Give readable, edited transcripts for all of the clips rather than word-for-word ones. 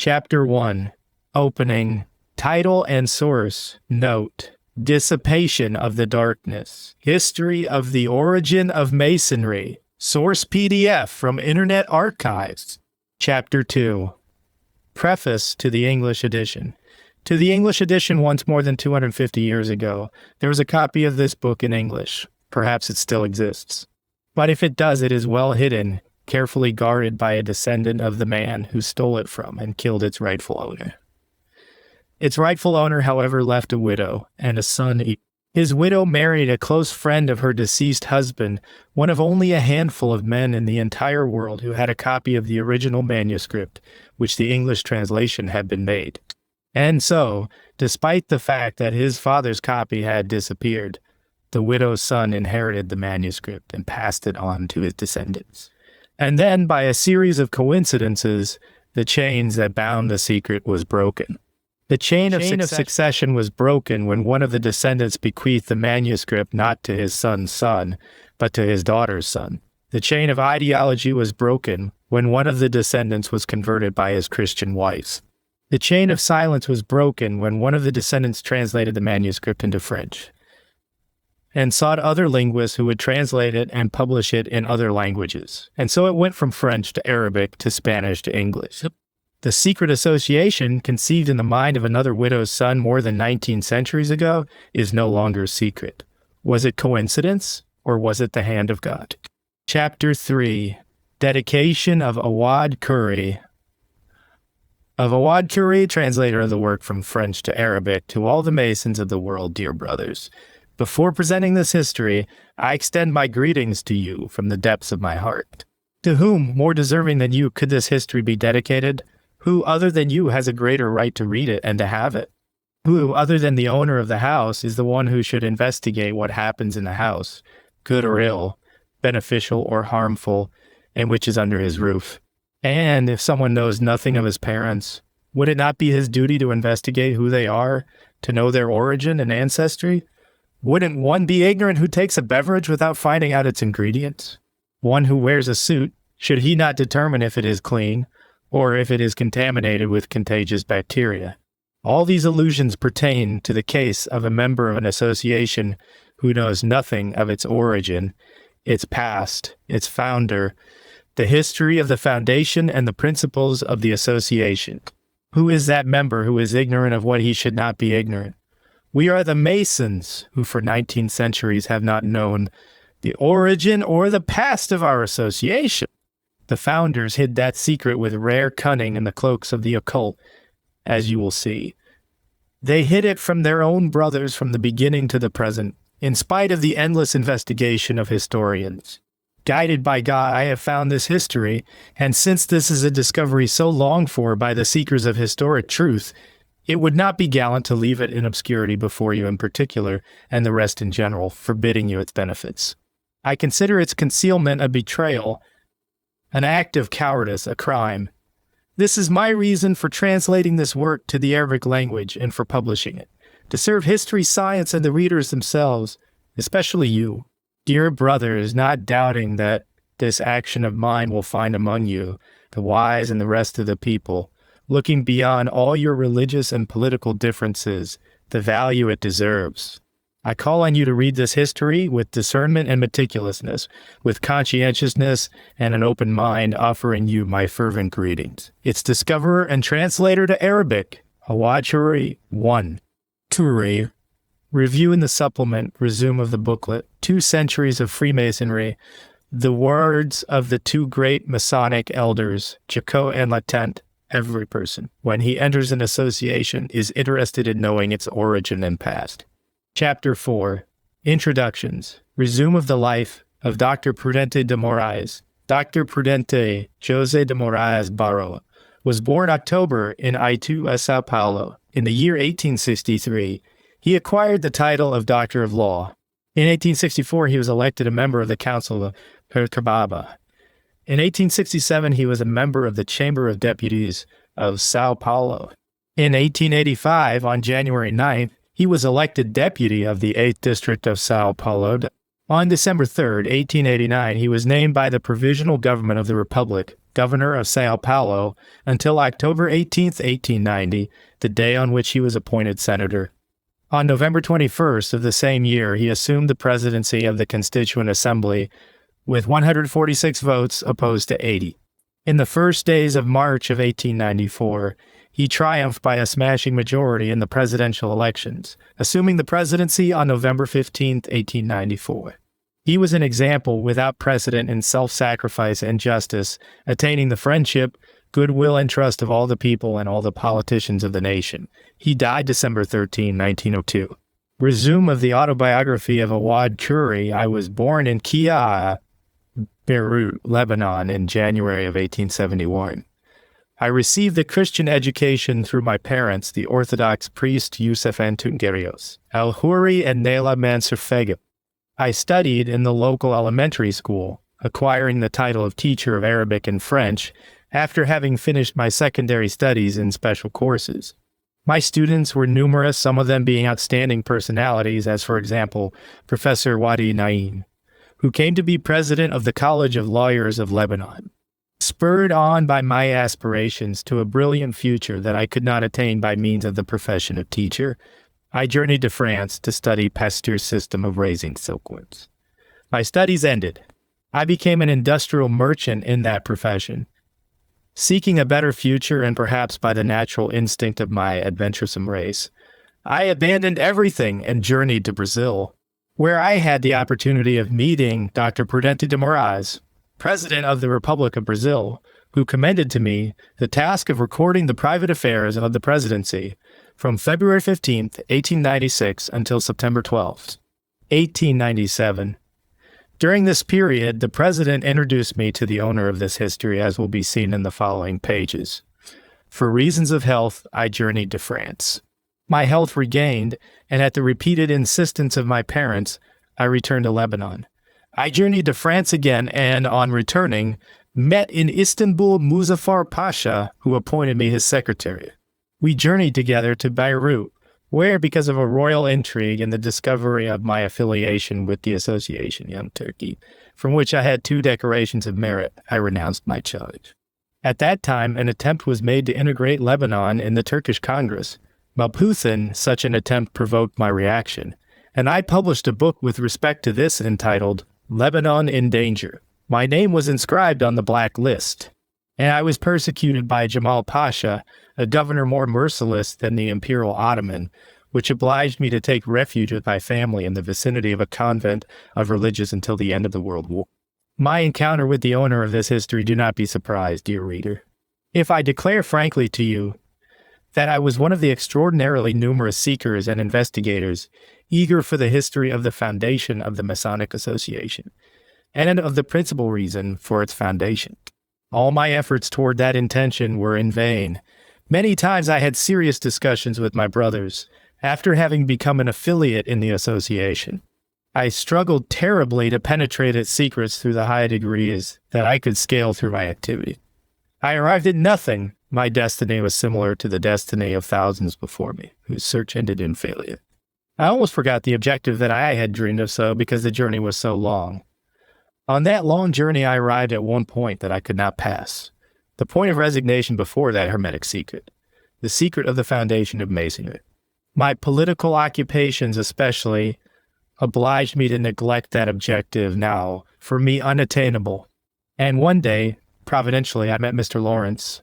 Chapter 1. Opening. Title and source. Note. Dissipation of the Darkness. History of the Origin of Masonry. Source PDF from Internet Archives. Chapter 2. Preface to the English edition. To the English edition once more than 250 years ago, there was a copy of this book in English. Perhaps it still exists. But if it does, it is well hidden, carefully guarded by a descendant of the man who stole it from and killed its rightful owner. Its rightful owner, however, left a widow and a son. His widow married a close friend of her deceased husband, one of only a handful of men in the entire world who had a copy of the original manuscript, which the English translation had been made. And so, despite the fact that his father's copy had disappeared, the widow's son inherited the manuscript and passed it on to his descendants. And then, by a series of coincidences, the chains that bound the secret was broken. The chain of succession was broken when one of the descendants bequeathed the manuscript not to his son's son, but to his daughter's son. The chain of ideology was broken when one of the descendants was converted by his Christian wife. The chain of silence was broken when one of the descendants translated the manuscript into French and sought other linguists who would translate it and publish it in other languages. And so it went from French to Arabic to Spanish to English. The secret association, conceived in the mind of another widow's son more than 19 centuries ago, is no longer secret. Was it coincidence, or was it the hand of God? Chapter 3. Dedication of Awad Khoury. Of Awad Khoury, translator of the work from French to Arabic, to all the Masons of the world, dear brothers. Before presenting this history, I extend my greetings to you from the depths of my heart. To whom, more deserving than you, could this history be dedicated? Who other than you has a greater right to read it and to have it? Who, other than the owner of the house, is the one who should investigate what happens in the house, good or ill, beneficial or harmful, and which is under his roof? And if someone knows nothing of his parents, would it not be his duty to investigate who they are, to know their origin and ancestry? Wouldn't one be ignorant who takes a beverage without finding out its ingredients? One who wears a suit, should he not determine if it is clean, or if it is contaminated with contagious bacteria? All these allusions pertain to the case of a member of an association who knows nothing of its origin, its past, its founder, the history of the foundation and the principles of the association. Who is that member who is ignorant of what he should not be ignorant? We are the Masons, who for 19 centuries have not known the origin or the past of our association. The founders hid that secret with rare cunning in the cloaks of the occult, as you will see. They hid it from their own brothers from the beginning to the present, in spite of the endless investigation of historians. Guided by God, I have found this history, and since this is a discovery so longed for by the seekers of historic truth, it would not be gallant to leave it in obscurity before you in particular, and the rest in general, forbidding you its benefits. I consider its concealment a betrayal, an act of cowardice, a crime. This is my reason for translating this work to the Arabic language and for publishing it, to serve history, science, and the readers themselves, especially you. Dear brothers, not doubting that this action of mine will find among you, the wise and the rest of the people, looking beyond all your religious and political differences, the value it deserves. I call on you to read this history with discernment and meticulousness, with conscientiousness and an open mind, offering you my fervent greetings. Its discoverer and translator to Arabic, Awad Khoury 1. Khoury. Review in the supplement, resume of the booklet, 2 centuries of Freemasonry, the words of the 2 great Masonic elders, Jacot and Latent. Every person, when he enters an association, is interested in knowing its origin and past. Chapter 4. Introductions. Resume of the life of Dr. Prudente de Moraes. Dr. Prudente José de Moraes Barro was born October in Itu, São Paulo. In the year 1863, he acquired the title of Doctor of Law. In 1864, he was elected a member of the Council of Piracababa. In 1867, he was a member of the Chamber of Deputies of São Paulo. In 1885, on January 9th, he was elected deputy of the 8th District of São Paulo. On December 3, 1889, he was named by the Provisional Government of the Republic governor of Sao Paulo, until October 18th, 1890, the day on which he was appointed senator. On November 21st of the same year, he assumed the presidency of the Constituent Assembly with 146 votes opposed to 80. In the first days of March of 1894, he triumphed by a smashing majority in the presidential elections, assuming the presidency on November 15, 1894. He was an example without precedent in self-sacrifice and justice, attaining the friendship, goodwill, and trust of all the people and all the politicians of the nation. He died December 13, 1902. Resume of the autobiography of Awad Khoury. I was born in Kia, Beirut, Lebanon, in January of 1871. I received the Christian education through my parents, the Orthodox priest Yusuf Antungerios, Al-Houri, and Naila Mansur Fegim. I studied in the local elementary school, acquiring the title of teacher of Arabic and French after having finished my secondary studies in special courses. My students were numerous, some of them being outstanding personalities, as for example, Professor Wadi Naim, who came to be president of the College of Lawyers of Lebanon. Spurred on by my aspirations to a brilliant future that I could not attain by means of the profession of teacher, I journeyed to France to study Pasteur's system of raising silkworms. My studies ended. I became an industrial merchant in that profession. Seeking a better future, and perhaps by the natural instinct of my adventuresome race, I abandoned everything and journeyed to Brazil, where I had the opportunity of meeting Dr. Prudente de Moraes, President of the Republic of Brazil, who commended to me the task of recording the private affairs of the presidency from February 15th, 1896 until September 12th, 1897. During this period, the president introduced me to the owner of this history, as will be seen in the following pages. For reasons of health, I journeyed to France. My health regained, and at the repeated insistence of my parents, I returned to Lebanon. I journeyed to France again, and on returning, met in Istanbul Muzaffar Pasha, who appointed me his secretary. We journeyed together to Beirut, where, because of a royal intrigue and the discovery of my affiliation with the Association Young Turkey, from which I had 2 decorations of merit, I renounced my charge. At that time, an attempt was made to integrate Lebanon in the Turkish Congress. Malputhin, such an attempt provoked my reaction, and I published a book with respect to this entitled Lebanon in Danger. My name was inscribed on the black list, and I was persecuted by Jamal Pasha, a governor more merciless than the Imperial Ottoman, which obliged me to take refuge with my family in the vicinity of a convent of religious until the end of the World War. My encounter with the owner of this history, do not be surprised, dear reader, if I declare frankly to you that I was one of the extraordinarily numerous seekers and investigators eager for the history of the foundation of the Masonic Association, and of the principal reason for its foundation. All my efforts toward that intention were in vain. Many times I had serious discussions with my brothers, after having become an affiliate in the association. I struggled terribly to penetrate its secrets through the high degrees that I could scale through my activity. I arrived at nothing. My destiny was similar to the destiny of thousands before me, whose search ended in failure. I almost forgot the objective that I had dreamed of so because the journey was so long. On that long journey, I arrived at one point that I could not pass. The point of resignation before that hermetic secret. The secret of the foundation of Masonry. My political occupations especially obliged me to neglect that objective, now for me unattainable. And one day, providentially, I met Mr. Lawrence,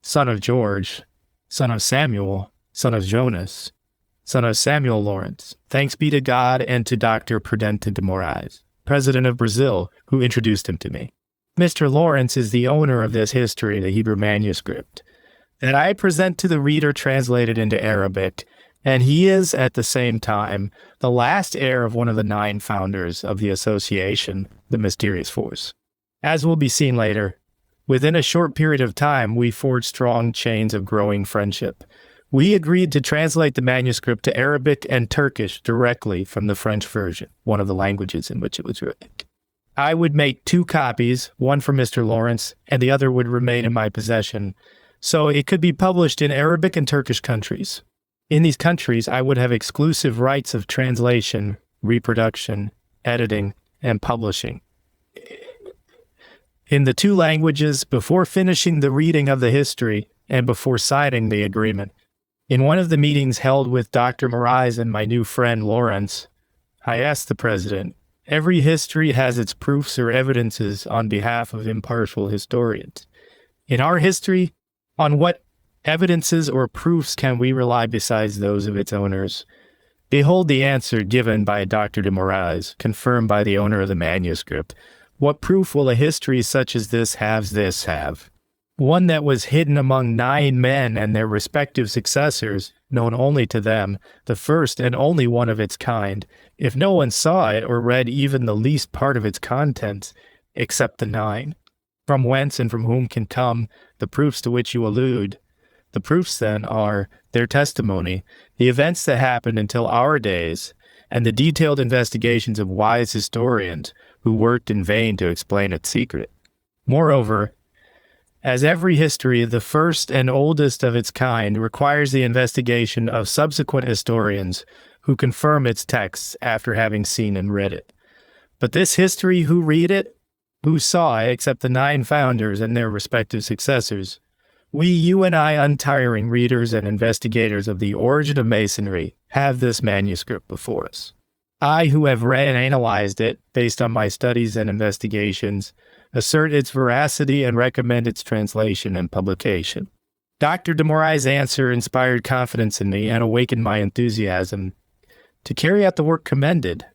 son of George, son of Samuel, son of Jonas, son of Samuel Lawrence. Thanks be to God and to Dr. Prudente de Moraes, president of Brazil, who introduced him to me. Mr. Lawrence is the owner of this history, the Hebrew manuscript, that I present to the reader translated into Arabic, and he is, at the same time, the last heir of one of the 9 founders of the association, the Mysterious Force. As will be seen later, within a short period of time, we forged strong chains of growing friendship. We agreed to translate the manuscript to Arabic and Turkish directly from the French version, one of the languages in which it was written. I would make 2 copies, one for Mr. Lawrence, and the other would remain in my possession, so it could be published in Arabic and Turkish countries. In these countries, I would have exclusive rights of translation, reproduction, editing, and publishing. in the two languages before finishing the reading of the history and before signing the agreement. In one of the meetings held with Dr. Morais and my new friend Lawrence, I asked the president, every history has its proofs or evidences on behalf of impartial historians. In our history, on what evidences or proofs can we rely besides those of its owners? Behold the answer given by Dr. de Morais, confirmed by the owner of the manuscript. What proof will a history such as this have? One that was hidden among 9 men and their respective successors, known only to them, the first and only one of its kind, if no one saw it or read even the least part of its contents, except the 9. From whence and from whom can come the proofs to which you allude? The proofs, then, are their testimony, the events that happened until our days, and the detailed investigations of wise historians who worked in vain to explain its secret. Moreover, as every history, the first and oldest of its kind, requires the investigation of subsequent historians who confirm its texts after having seen and read it. But this history, who read it? Who saw it, except the 9 founders and their respective successors? We, you and I, untiring readers and investigators of the origin of Masonry, have this manuscript before us. I, who have read and analyzed it, based on my studies and investigations, assert its veracity and recommend its translation and publication. Dr. de Morais' answer inspired confidence in me and awakened my enthusiasm to carry out the work commended.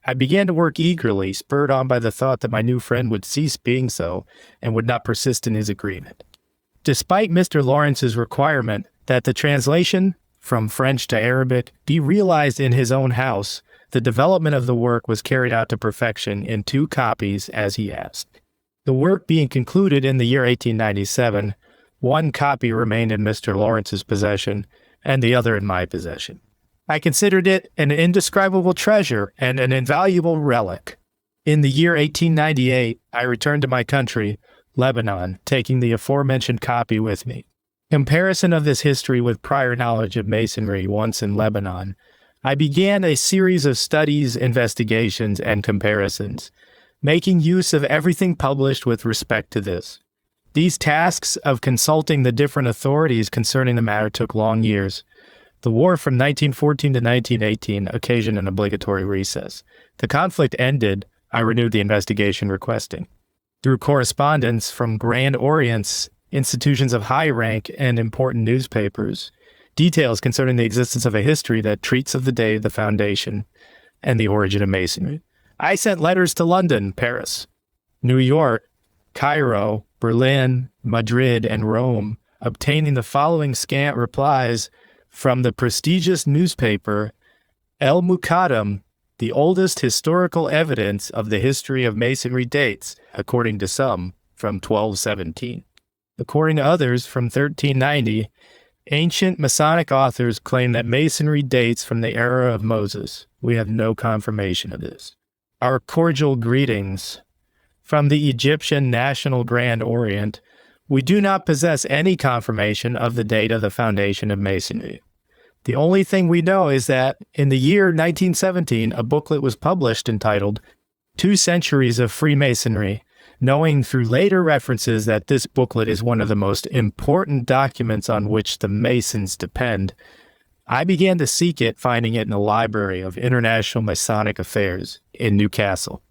I began to work eagerly, spurred on by the thought that my new friend would cease being so and would not persist in his agreement. Despite Mr. Lawrence's requirement that the translation from French to Arabic be realized in his own house, the development of the work was carried out to perfection in 2 copies as he asked. The work being concluded in the year 1897, 1 copy remained in Mr. Lawrence's possession and the other in my possession. I considered it an indescribable treasure and an invaluable relic. In the year 1898, I returned to my country, Lebanon, taking the aforementioned copy with me. Comparison of this history with prior knowledge of Masonry once in Lebanon, I began a series of studies, investigations, and comparisons, making use of everything published with respect to this. These tasks of consulting the different authorities concerning the matter took long years. The war from 1914 to 1918 occasioned an obligatory recess. The conflict ended, I renewed the investigation requesting. Through correspondence from Grand Orient's institutions of high rank and important newspapers, details concerning the existence of a history that treats of the day of the foundation and the origin of Masonry. I sent letters to London, Paris, New York, Cairo, Berlin, Madrid, and Rome, obtaining the following scant replies from the prestigious newspaper El Muqaddam. The oldest historical evidence of the history of Masonry dates, according to some, from 1217. According to others, from 1390, ancient Masonic authors claim that Masonry dates from the era of Moses. We have no confirmation of this. Our cordial greetings. From the Egyptian National Grand Orient, we do not possess any confirmation of the date of the foundation of Masonry. The only thing we know is that in the year 1917, a booklet was published entitled 2 Centuries of Freemasonry, knowing through later references that this booklet is one of the most important documents on which the Masons depend. I began to seek it, finding it in the Library of International Masonic Affairs in Newcastle.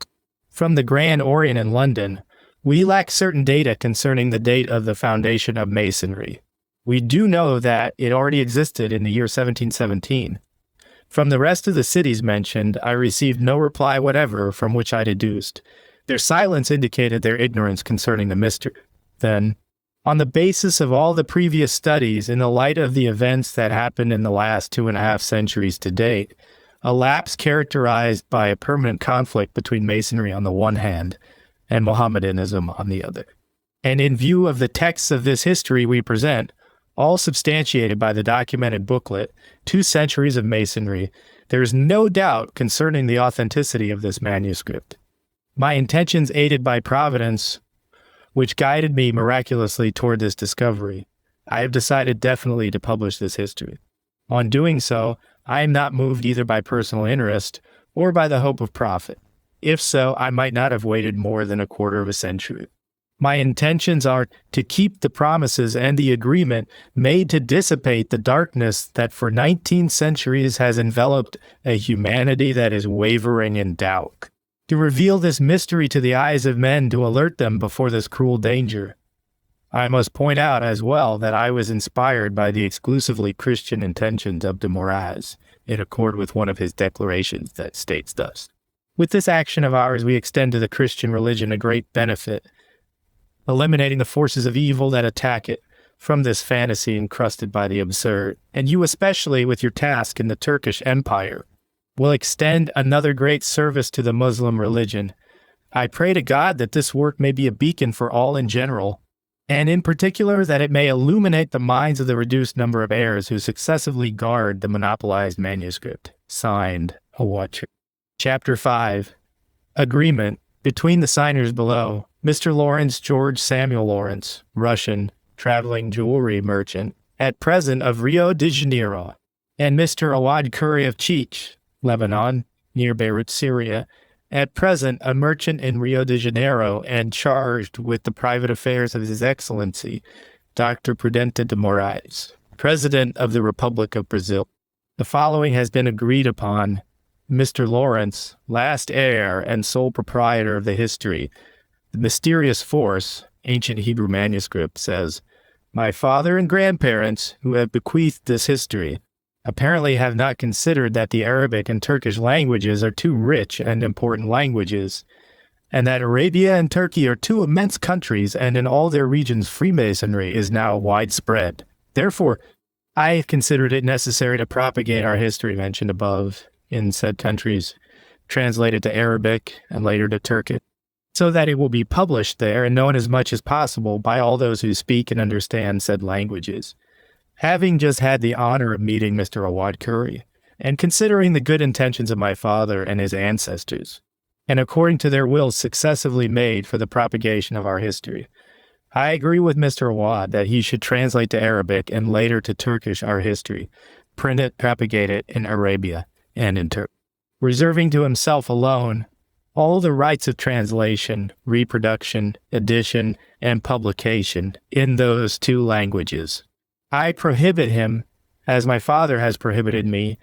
From the Grand Orient in London, we lack certain data concerning the date of the foundation of Masonry. We do know that it already existed in the year 1717. From the rest of the cities mentioned, I received no reply whatever, from which I deduced their silence indicated their ignorance concerning the mystery. Then, on the basis of all the previous studies, in the light of the events that happened in the last 2.5 centuries to date, a lapse characterized by a permanent conflict between Masonry on the one hand and Mohammedanism on the other. And in view of the texts of this history we present, all substantiated by the documented booklet, 2 Centuries of Masonry, there is no doubt concerning the authenticity of this manuscript. My intentions aided by Providence, which guided me miraculously toward this discovery, I have decided definitely to publish this history. On doing so, I am not moved either by personal interest or by the hope of profit. If so, I might not have waited more than 1/4 century. My intentions are to keep the promises and the agreement made to dissipate the darkness that for 19 centuries has enveloped a humanity that is wavering in doubt. To reveal this mystery to the eyes of men to alert them before this cruel danger. I must point out as well that I was inspired by the exclusively Christian intentions of de Moraes, in accord with one of his declarations that states thus: "With this action of ours, we extend to the Christian religion a great benefit, eliminating the forces of evil that attack it from this fantasy encrusted by the absurd. And you especially, with your task in the Turkish Empire, will extend another great service to the Muslim religion. I pray to God that this work may be a beacon for all in general, and in particular that it may illuminate the minds of the reduced number of heirs who successively guard the monopolized manuscript." Signed, a watcher. Chapter 5. Agreement. Between the signers below, Mr. Lawrence George Samuel Lawrence, Russian, traveling jewelry merchant, at present of Rio de Janeiro, and Mr. Awad Curry of Cheech, Lebanon, near Beirut, Syria, at present a merchant in Rio de Janeiro and charged with the private affairs of His Excellency, Dr. Prudente de Moraes, President of the Republic of Brazil. The following has been agreed upon. Mr. Lawrence, last heir and sole proprietor of the history. The mysterious force, ancient Hebrew manuscript, says, "My father and grandparents, who have bequeathed this history, apparently have not considered that the Arabic and Turkish languages are two rich and important languages, and that Arabia and Turkey are two immense countries, and in all their regions Freemasonry is now widespread. Therefore, I have considered it necessary to propagate our history mentioned above in said countries, translated to Arabic and later to Turkish, so that it will be published there and known as much as possible by all those who speak and understand said languages. Having just had the honor of meeting Mr. Awad Curry, and considering the good intentions of my father and his ancestors, and according to their wills successively made for the propagation of our history, I agree with Mr. Awad that he should translate to Arabic and later to Turkish our history, print it, propagate it in Arabia and in Turkey, reserving to himself alone all the rights of translation, reproduction, edition, and publication in those two languages. I prohibit him, as my father has prohibited me,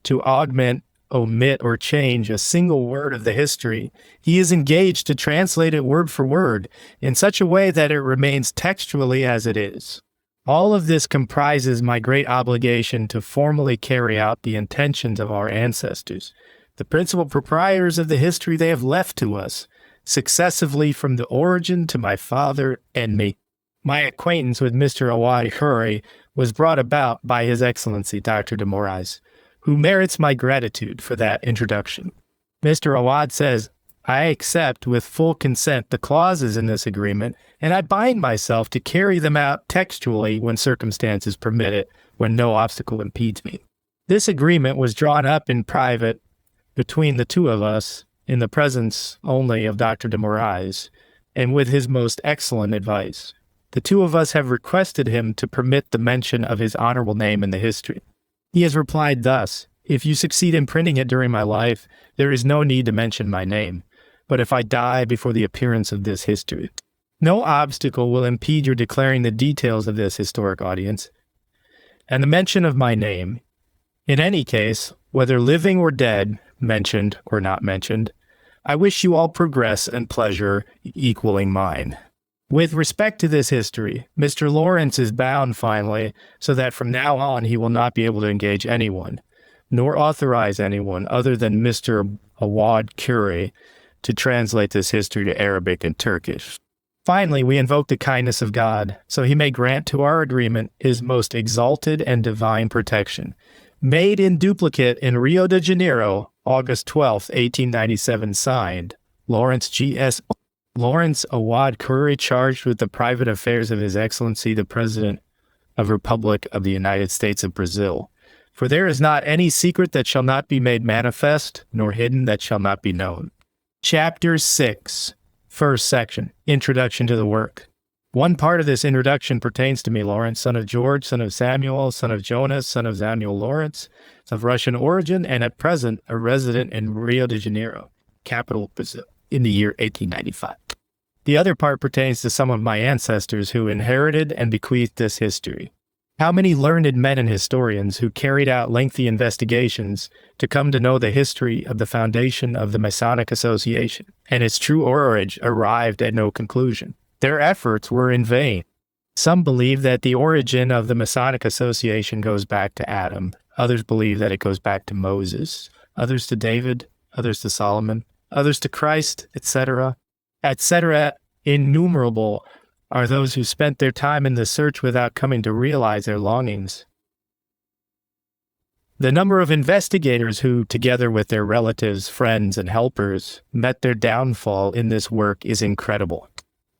to augment, omit, or change a single word of the history. He is engaged to translate it word for word in such a way that it remains textually as it is. All of this comprises my great obligation to formally carry out the intentions of our ancestors, the principal proprietors of the history they have left to us, successively from the origin to my father and me. My acquaintance with Mr. Awad Curry was brought about by His Excellency Dr. de Moraes, who merits my gratitude for that introduction. Mr. Awad says, "I accept with full consent the clauses in this agreement, and I bind myself to carry them out textually when circumstances permit it, when no obstacle impedes me." This agreement was drawn up in private between the two of us, in the presence only of Dr. de Moraes, and with his most excellent advice. The two of us have requested him to permit the mention of his honorable name in the history. He has replied thus: "If you succeed in printing it during my life, there is no need to mention my name. But if I die before the appearance of this history, no obstacle will impede your declaring the details of this historic audience, and the mention of my name. In any case, whether living or dead, mentioned or not mentioned, I wish you all progress and pleasure equaling mine." With respect to this history, Mr. Lawrence is bound finally, so that from now on he will not be able to engage anyone, nor authorize anyone other than Mr. Awad Curry to translate this history to Arabic and Turkish. Finally, we invoke the kindness of God, so he may grant to our agreement his most exalted and divine protection. Made in duplicate in Rio de Janeiro, August 12, 1897, signed, Lawrence G.S. Lawrence Awad Curry, charged with the private affairs of His Excellency the President of Republic of the United States of Brazil. For there is not any secret that shall not be made manifest, nor hidden that shall not be known. Chapter 6. First section. Introduction to the work. One part of this introduction pertains to me, Lawrence, son of George, son of Samuel, son of Jonas, son of Samuel Lawrence, of Russian origin, and at present a resident in Rio de Janeiro, capital of Brazil, in the year 1895. The other part pertains to some of my ancestors who inherited and bequeathed this history. How many learned men and historians who carried out lengthy investigations to come to know the history of the foundation of the Masonic Association and its true origin arrived at no conclusion. Their efforts were in vain. Some believe that the origin of the Masonic Association goes back to Adam. Others believe that it goes back to Moses. Others to David. Others to Solomon. Others to Christ, etc. Etc. Innumerable are those who spent their time in the search without coming to realize their longings. The number of investigators who, together with their relatives, friends, and helpers, met their downfall in this work is incredible.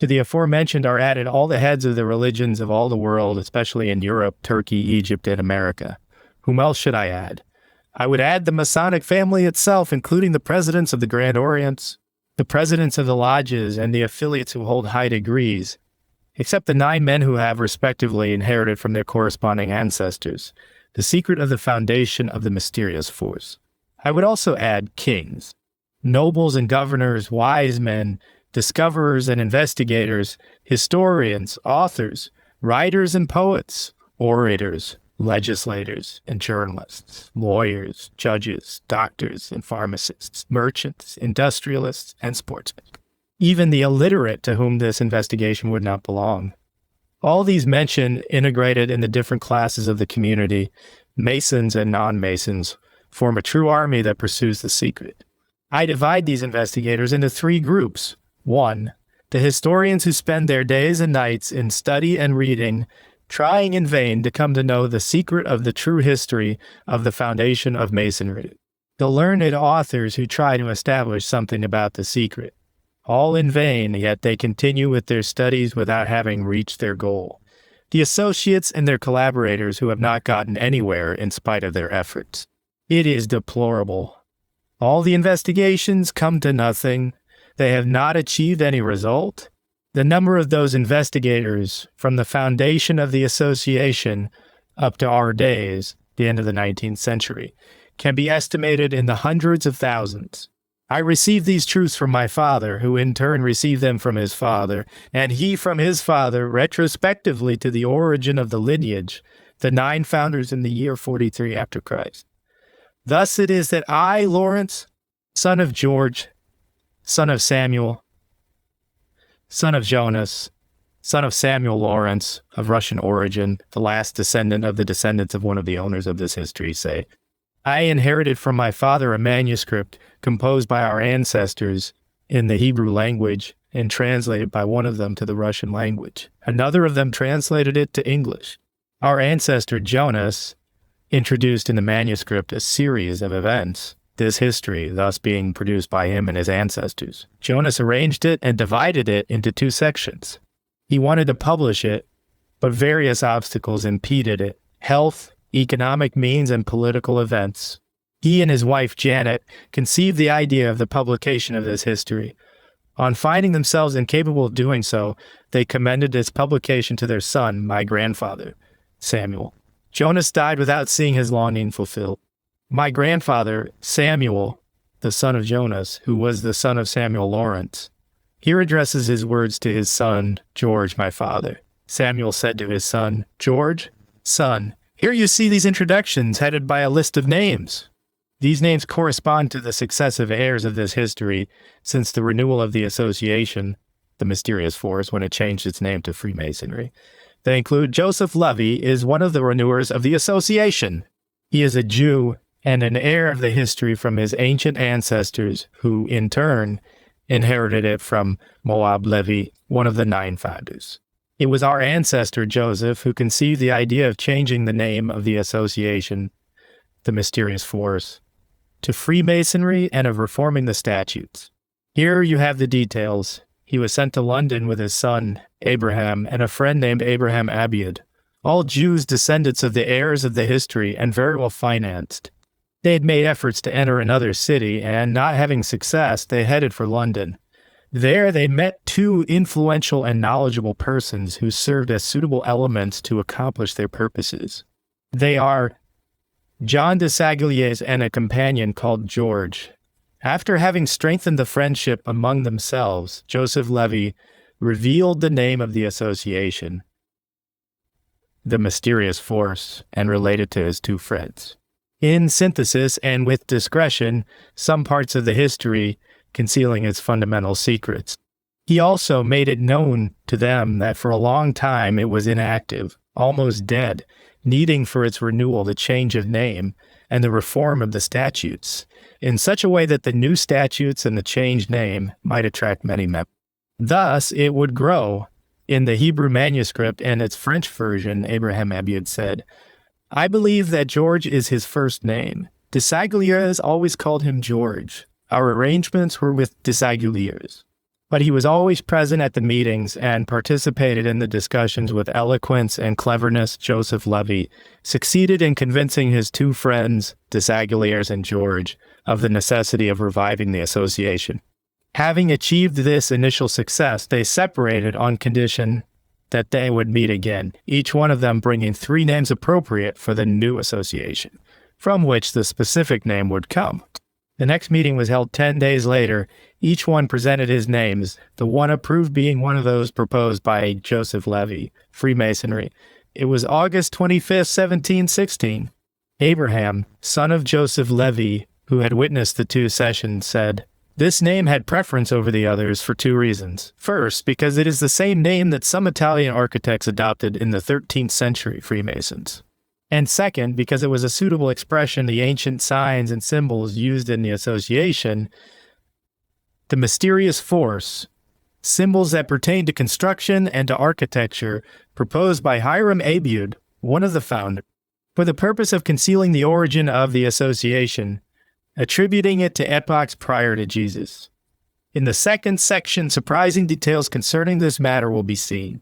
To the aforementioned are added all the heads of the religions of all the world, especially in Europe, Turkey, Egypt, and America. Whom else should I add? I would add the Masonic family itself, including the presidents of the Grand Orients, the presidents of the lodges, and the affiliates who hold high degrees, except the 9 men who have respectively inherited from their corresponding ancestors the secret of the foundation of the mysterious force. I would also add kings, nobles and governors, wise men, discoverers and investigators, historians, authors, writers and poets, orators, legislators and journalists, lawyers, judges, doctors and pharmacists, merchants, industrialists, and sportsmen. Even the illiterate to whom this investigation would not belong. All these mentioned, integrated in the different classes of the community, Masons and non-Masons, form a true army that pursues the secret. I divide these investigators into 3 groups. 1. The historians who spend their days and nights in study and reading, trying in vain to come to know the secret of the true history of the foundation of Masonry. The learned authors who try to establish something about the secret. All in vain, yet they continue with their studies without having reached their goal. The associates and their collaborators who have not gotten anywhere in spite of their efforts. It is deplorable. All the investigations come to nothing. They have not achieved any result. The number of those investigators from the foundation of the association up to our days, the end of the 19th century, can be estimated in the hundreds of thousands. I received these truths from my father, who in turn received them from his father, and he from his father, retrospectively to the origin of the lineage, the 9 founders in the year 43 after Christ. Thus it is that I, Lawrence, son of George, son of Samuel, son of Jonas, son of Samuel Lawrence, of Russian origin, the last descendant of the descendants of one of the owners of this history, say, I inherited from my father a manuscript composed by our ancestors in the Hebrew language and translated by one of them to the Russian language. Another of them translated it to English. Our ancestor Jonas introduced in the manuscript a series of events, this history thus being produced by him and his ancestors. Jonas arranged it and divided it into 2 sections. He wanted to publish it, but various obstacles impeded it. Health, economic means, and political events. He and his wife Janet conceived the idea of the publication of this history. On finding themselves incapable of doing so, they commended its publication to their son, my grandfather, Samuel. Jonas died without seeing his longing fulfilled. My grandfather, Samuel, the son of Jonas, who was the son of Samuel Lawrence, here addresses his words to his son, George, my father. Samuel said to his son, George, son, here you see these introductions headed by a list of names. These names correspond to the successive heirs of this history since the renewal of the association, the mysterious force, when it changed its name to Freemasonry. They include Joseph Lovey is one of the renewers of the association. He is a Jew and an heir of the history from his ancient ancestors, who, in turn, inherited it from Moab Levy, one of the 9 founders. It was our ancestor, Joseph, who conceived the idea of changing the name of the association, the mysterious force, to Freemasonry and of reforming the statutes. Here you have the details. He was sent to London with his son, Abraham, and a friend named Abraham Abiad, all Jews descendants of the heirs of the history and very well financed. They had made efforts to enter another city, and not having success, they headed for London. There they met 2 influential and knowledgeable persons who served as suitable elements to accomplish their purposes. They are John de Saguiers and a companion called George. After having strengthened the friendship among themselves, Joseph Levy revealed the name of the association, the mysterious force, and related to his two friends. In synthesis and with discretion, some parts of the history concealing its fundamental secrets. He also made it known to them that for a long time it was inactive, almost dead, needing for its renewal the change of name and the reform of the statutes, in such a way that the new statutes and the changed name might attract many members. Thus, it would grow. In the Hebrew manuscript and its French version, Abraham Abud said, "I believe that George is his first name. Desaguliers always called him George. Our arrangements were with Desaguliers. But he was always present at the meetings and participated in the discussions with eloquence and cleverness. Joseph Levy succeeded in convincing his two friends, Desaguliers and George, of the necessity of reviving the association. Having achieved this initial success, they separated on condition that they would meet again, each one of them bringing 3 names appropriate for the new association, from which the specific name would come. The next meeting was held 10 days later. Each one presented his names, the one approved being one of those proposed by Joseph Levy, Freemasonry. It was August 25th, 1716. Abraham, son of Joseph Levy, who had witnessed the 2 sessions, said, "This name had preference over the others for 2 reasons. First, because it is the same name that some Italian architects adopted in the 13th century Freemasons. And second, because it was a suitable expression of the ancient signs and symbols used in the association, the mysterious force, symbols that pertain to construction and to architecture, proposed by Hiram Abud, one of the founders, for the purpose of concealing the origin of the association, attributing it to epochs prior to Jesus. In the second section, surprising details concerning this matter will be seen.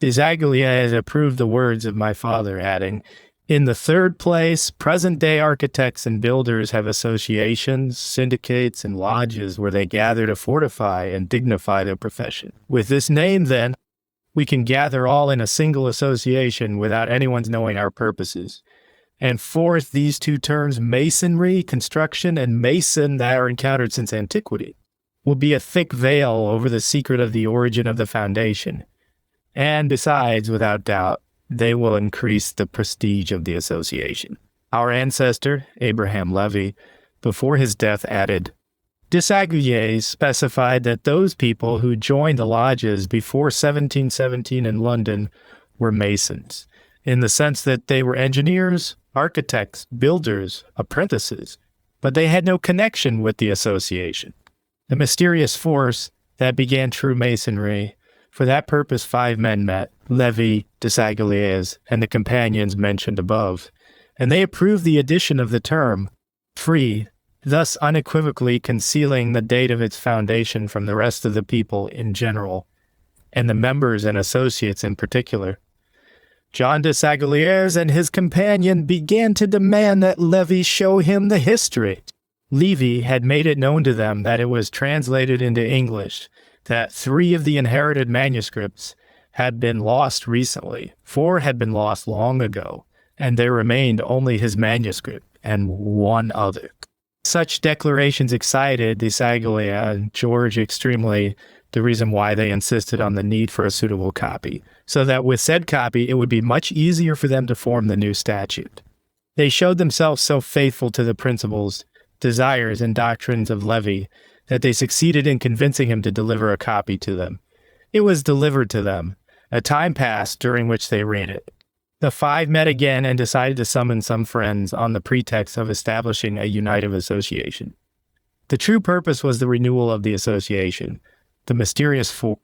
Desaguliers approved the words of my father, adding, in the third place, present-day architects and builders have associations, syndicates, and lodges where they gather to fortify and dignify their profession. With this name, then, we can gather all in a single association without anyone's knowing our purposes. And fourth, these 2 terms, masonry, construction, and mason, that are encountered since antiquity, will be a thick veil over the secret of the origin of the foundation. And besides, without doubt, they will increase the prestige of the association." Our ancestor, Abraham Levy, before his death added, Desaguliers specified that those people who joined the lodges before 1717 in London were Masons, in the sense that they were engineers, architects, builders, apprentices, but they had no connection with the association. The mysterious force that began true Masonry. For that purpose 5 men met, Levy, Desaguliers, and the companions mentioned above, and they approved the addition of the term free, thus unequivocally concealing the date of its foundation from the rest of the people in general, and the members and associates in particular. John Desaguliers and his companion began to demand that Levy show him the history. Levy had made it known to them that it was translated into English, that 3 of the inherited manuscripts had been lost recently, 4 had been lost long ago, and there remained only his manuscript and 1 other. Such declarations excited Desaguliers and George extremely, the reason why they insisted on the need for a suitable copy, so that with said copy it would be much easier for them to form the new statute. They showed themselves so faithful to the principles, desires, and doctrines of Levy that they succeeded in convincing him to deliver a copy to them. It was delivered to them. A time passed during which they read it. The 5 met again and decided to summon some friends on the pretext of establishing a unitive association. The true purpose was the renewal of the association, the mysterious force,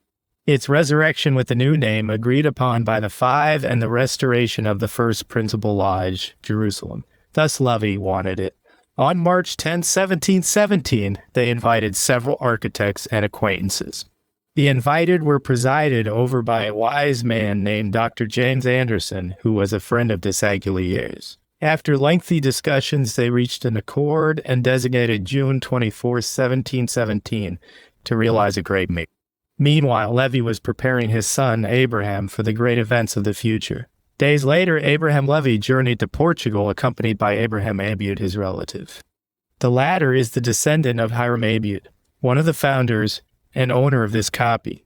its resurrection with the new name agreed upon by the 5 and the restoration of the first principal lodge, Jerusalem. Thus Levy wanted it. On March 10, 1717, they invited several architects and acquaintances. The invited were presided over by a wise man named Dr. James Anderson, who was a friend of Desaguliers. After lengthy discussions, they reached an accord and designated June 24, 1717, to realize a great meeting. Meanwhile, Levy was preparing his son, Abraham, for the great events of the future. Days later, Abraham Levy journeyed to Portugal, accompanied by Abraham Abud, his relative. The latter is the descendant of Hiram Abiud, one of the founders and owner of this copy.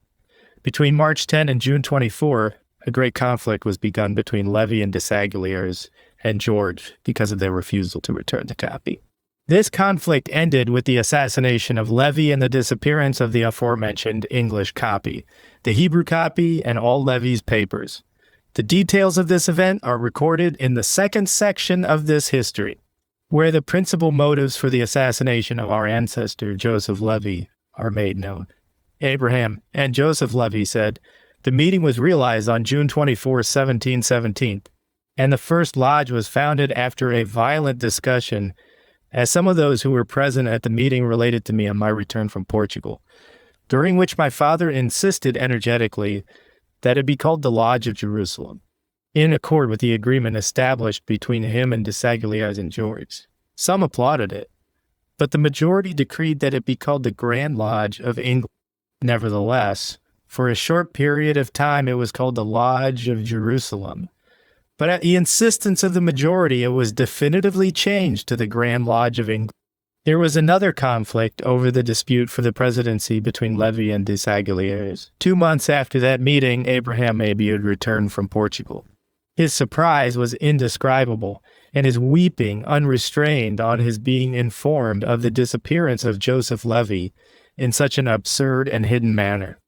Between March 10 and June 24, a great conflict was begun between Levi and Desaguliers and George because of their refusal to return the copy. This conflict ended with the assassination of Levi and the disappearance of the aforementioned English copy, the Hebrew copy, and all Levi's papers. The details of this event are recorded in the second section of this history, where the principal motives for the assassination of our ancestor Joseph Levi are made known. Abraham and Joseph Levi said, the meeting was realized on June 24, 1717, and the first lodge was founded after a violent discussion, as some of those who were present at the meeting related to me on my return from Portugal, during which my father insisted energetically that it be called the Lodge of Jerusalem, in accord with the agreement established between him and Desaguliers and George. Some applauded it, but the majority decreed that it be called the Grand Lodge of England. Nevertheless, for a short period of time it was called the Lodge of Jerusalem, but at the insistence of the majority it was definitively changed to the Grand Lodge of England. There was another conflict over the dispute for the presidency between Levi and Desaguliers. 2 months after that meeting, Abraham Abiud returned from Portugal. His surprise was indescribable, and his weeping unrestrained on his being informed of the disappearance of Joseph Levi in such an absurd and hidden manner.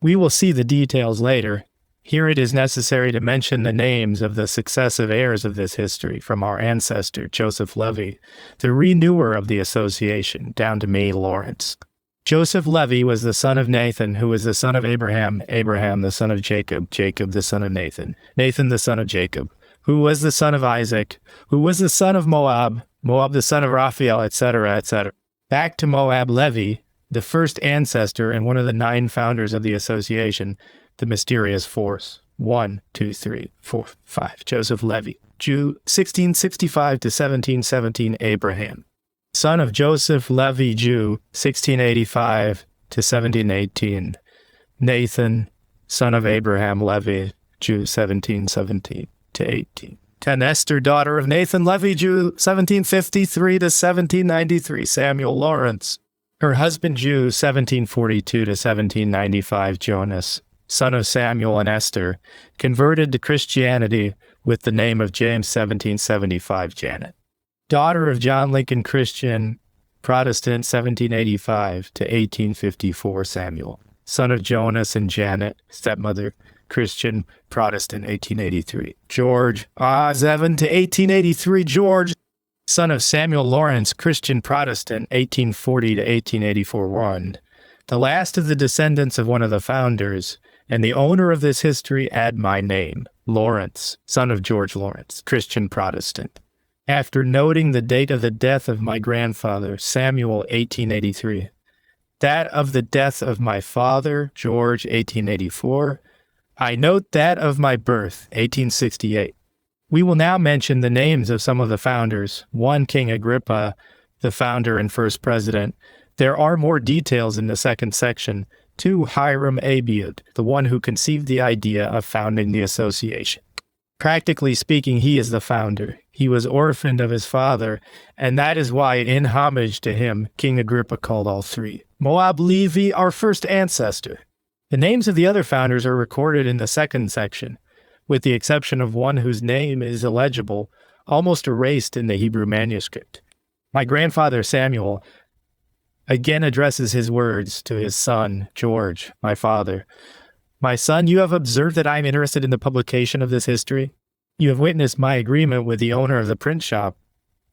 We will see the details later. Here it is necessary to mention the names of the successive heirs of this history, from our ancestor Joseph Levi, the renewer of the association, down to me, Lawrence. Joseph Levi was the son of Nathan, who was the son of Abraham, Abraham the son of Jacob, Jacob the son of Nathan, Nathan the son of Jacob, who was the son of Isaac, who was the son of Moab, Moab the son of Raphael, etc., etc. Back to Moab, Levi, the first ancestor and one of the 9 founders of the association, the mysterious force. 1, 2, 3, 4, 5. Joseph Levi, Jew, 1665 to 1717, Abraham. Son of Joseph Levi, Jew, 1685 to 1718. Nathan, son of Abraham Levi, Jew, 1717 to 18. Esther, daughter of Nathan Levi, Jew, 1753 to 1793, Samuel Lawrence. Her husband, Jew, 1742 to 1795, Jonas, son of Samuel and Esther, converted to Christianity with the name of James, 1775, Janet. Daughter of John Lincoln Christian, Protestant, 1785 to 1854, Samuel. Son of Jonas and Janet, stepmother, Christian, Protestant, 1883. George, Evan to 1883, George. Son of Samuel Lawrence, Christian Protestant, 1840 to 1884, 1. The last of the descendants of one of the founders, and the owner of this history, add my name, Lawrence, son of George Lawrence, Christian Protestant. After noting the date of the death of my grandfather, Samuel, 1883, that of the death of my father, George, 1884, I note that of my birth, 1868. We will now mention the names of some of the founders. 1, King Agrippa, the founder and first president. There are more details in the second section. 2, Hiram Abiud, the one who conceived the idea of founding the association. Practically speaking, he is the founder. He was orphaned of his father, and that is why, in homage to him, King Agrippa called all 3. Moab Levi, our first ancestor. The names of the other founders are recorded in the second section, with the exception of one whose name is illegible, almost erased in the Hebrew manuscript. My grandfather Samuel again addresses his words to his son, George, my father. My son, you have observed that I am interested in the publication of this history. You have witnessed my agreement with the owner of the print shop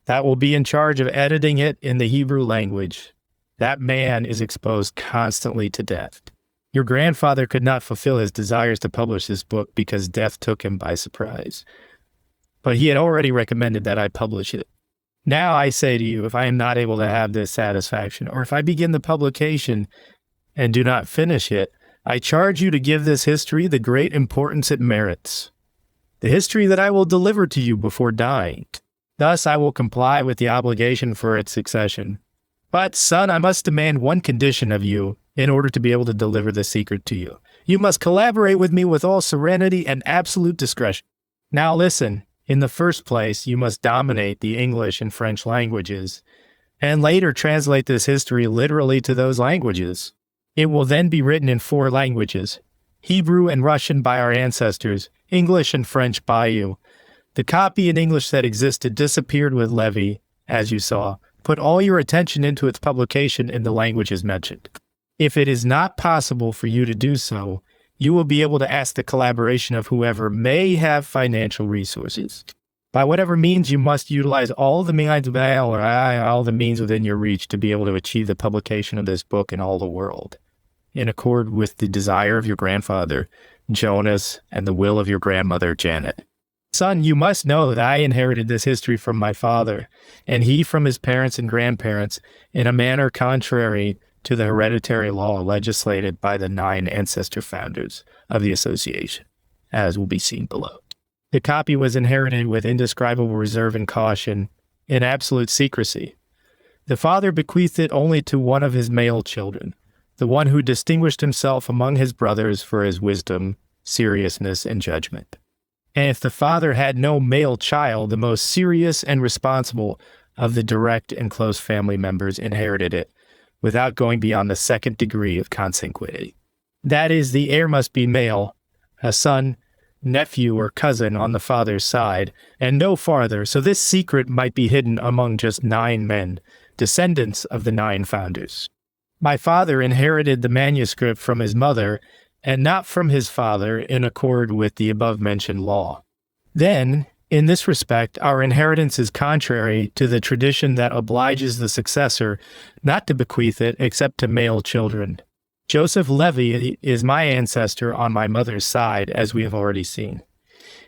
that will be in charge of editing it in the Hebrew language. That man is exposed constantly to death. Your grandfather could not fulfill his desires to publish this book because death took him by surprise. But he had already recommended that I publish it. Now I say to you, if I am not able to have this satisfaction, or if I begin the publication and do not finish it, I charge you to give this history the great importance it merits, the history that I will deliver to you before dying. Thus I will comply with the obligation for its succession. But, son, I must demand one condition of you in order to be able to deliver the secret to you. You must collaborate with me with all serenity and absolute discretion. Now listen, in the first place, you must dominate the English and French languages, and later translate this history literally to those languages. It will then be written in 4 languages: Hebrew and Russian by our ancestors, English and French by you. The copy in English that existed disappeared with Levy, as you saw. Put all your attention into its publication in the languages mentioned. If it is not possible for you to do so, you will be able to ask the collaboration of whoever may have financial resources. By whatever means, you must utilize all the means within your reach to be able to achieve the publication of this book in all the world, in accord with the desire of your grandfather, Jonas, and the will of your grandmother, Janet. Son, you must know that I inherited this history from my father, and he from his parents and grandparents, in a manner contrary to the hereditary law legislated by the 9 ancestor founders of the association, as will be seen below. The copy was inherited with indescribable reserve and caution, in absolute secrecy. The father bequeathed it only to one of his male children, the one who distinguished himself among his brothers for his wisdom, seriousness, and judgment. And if the father had no male child, the most serious and responsible of the direct and close family members inherited it, without going beyond the 2nd degree of consanguinity. That is, the heir must be male, a son, nephew, or cousin on the father's side, and no farther, so this secret might be hidden among just 9 men, descendants of the 9 founders. My father inherited the manuscript from his mother, and not from his father, in accord with the above-mentioned law. Then, in this respect, our inheritance is contrary to the tradition that obliges the successor not to bequeath it except to male children. Joseph Levy is my ancestor on my mother's side, as we have already seen.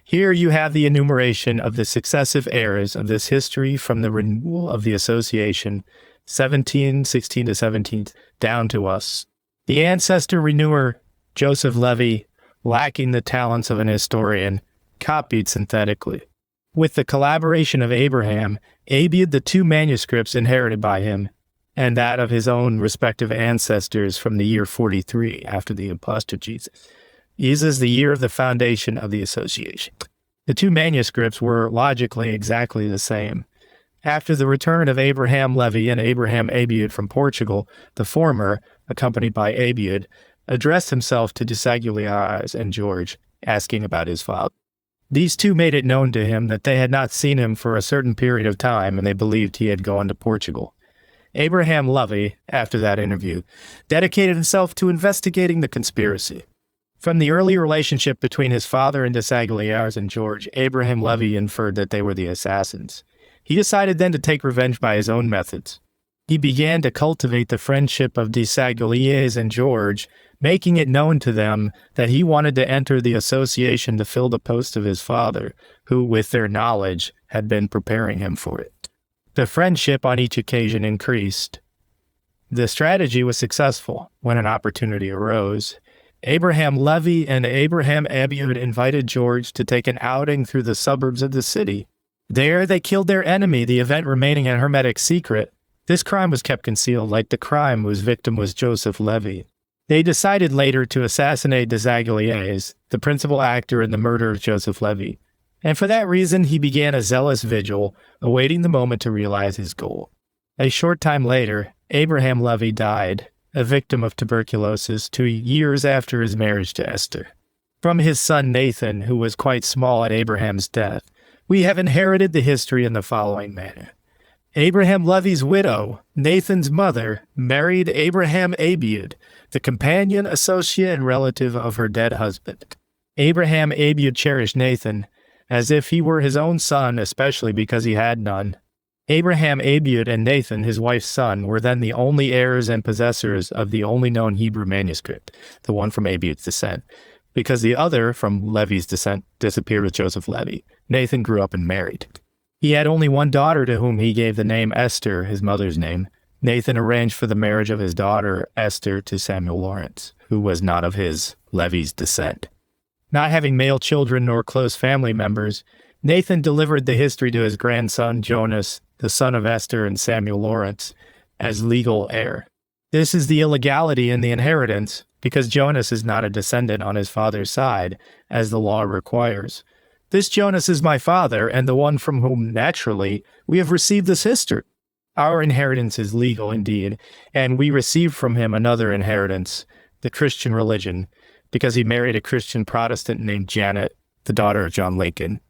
Here you have the enumeration of the successive heirs of this history from the renewal of the association, 1716 to 17, down to us. The ancestor renewer, Joseph Levy, lacking the talents of an historian, copied synthetically. With the collaboration of Abraham, Abiud the 2 manuscripts inherited by him, and that of his own respective ancestors from the year 43 after the impostor Jesus, is the year of the foundation of the association. The 2 manuscripts were logically exactly the same. After the return of Abraham Levy and Abraham Abiud from Portugal, the former, accompanied by Abiud, addressed himself to Dissipation and George, asking about his father. These 2 made it known to him that they had not seen him for a certain period of time, and they believed he had gone to Portugal. Abraham Levy, after that interview, dedicated himself to investigating the conspiracy. From the early relationship between his father and Dissipation and George, Abraham Levy inferred that they were the assassins. He decided then to take revenge by his own methods. He began to cultivate the friendship of Dissipation and George, making it known to them that he wanted to enter the association to fill the post of his father, who, with their knowledge, had been preparing him for it. The friendship on each occasion increased. The strategy was successful when an opportunity arose. Abraham Levy and Abraham Abiud invited George to take an outing through the suburbs of the city. There they killed their enemy, the event remaining a hermetic secret. This crime was kept concealed, like the crime whose victim was Joseph Levy. They decided later to assassinate Dissipation, the principal actor in the murder of Joseph Levy, and for that reason he began a zealous vigil, awaiting the moment to realize his goal. A short time later, Abraham Levy died, a victim of tuberculosis, 2 years after his marriage to Esther. From his son Nathan, who was quite small at Abraham's death, we have inherited the history in the following manner. Abraham Levy's widow, Nathan's mother, married Abraham Abiud, the companion, associate, and relative of her dead husband. Abraham Abiud cherished Nathan as if he were his own son, especially because he had none. Abraham Abiud and Nathan, his wife's son, were then the only heirs and possessors of the only known Hebrew manuscript, the one from Abiud's descent, because the other, from Levy's descent, disappeared with Joseph Levy. Nathan grew up and married. He had only one daughter to whom he gave the name Esther, his mother's name. Nathan arranged for the marriage of his daughter, Esther, to Samuel Lawrence, who was not of his, Levy's, descent. Not having male children nor close family members, Nathan delivered the history to his grandson, Jonas, the son of Esther and Samuel Lawrence, as legal heir. This is the illegality in the inheritance, because Jonas is not a descendant on his father's side, as the law requires. This Jonas is my father, and the one from whom, naturally, we have received this history. Our inheritance is legal indeed, and we received from him another inheritance, the Christian religion, because he married a Christian Protestant named Janet, the daughter of John Lincoln,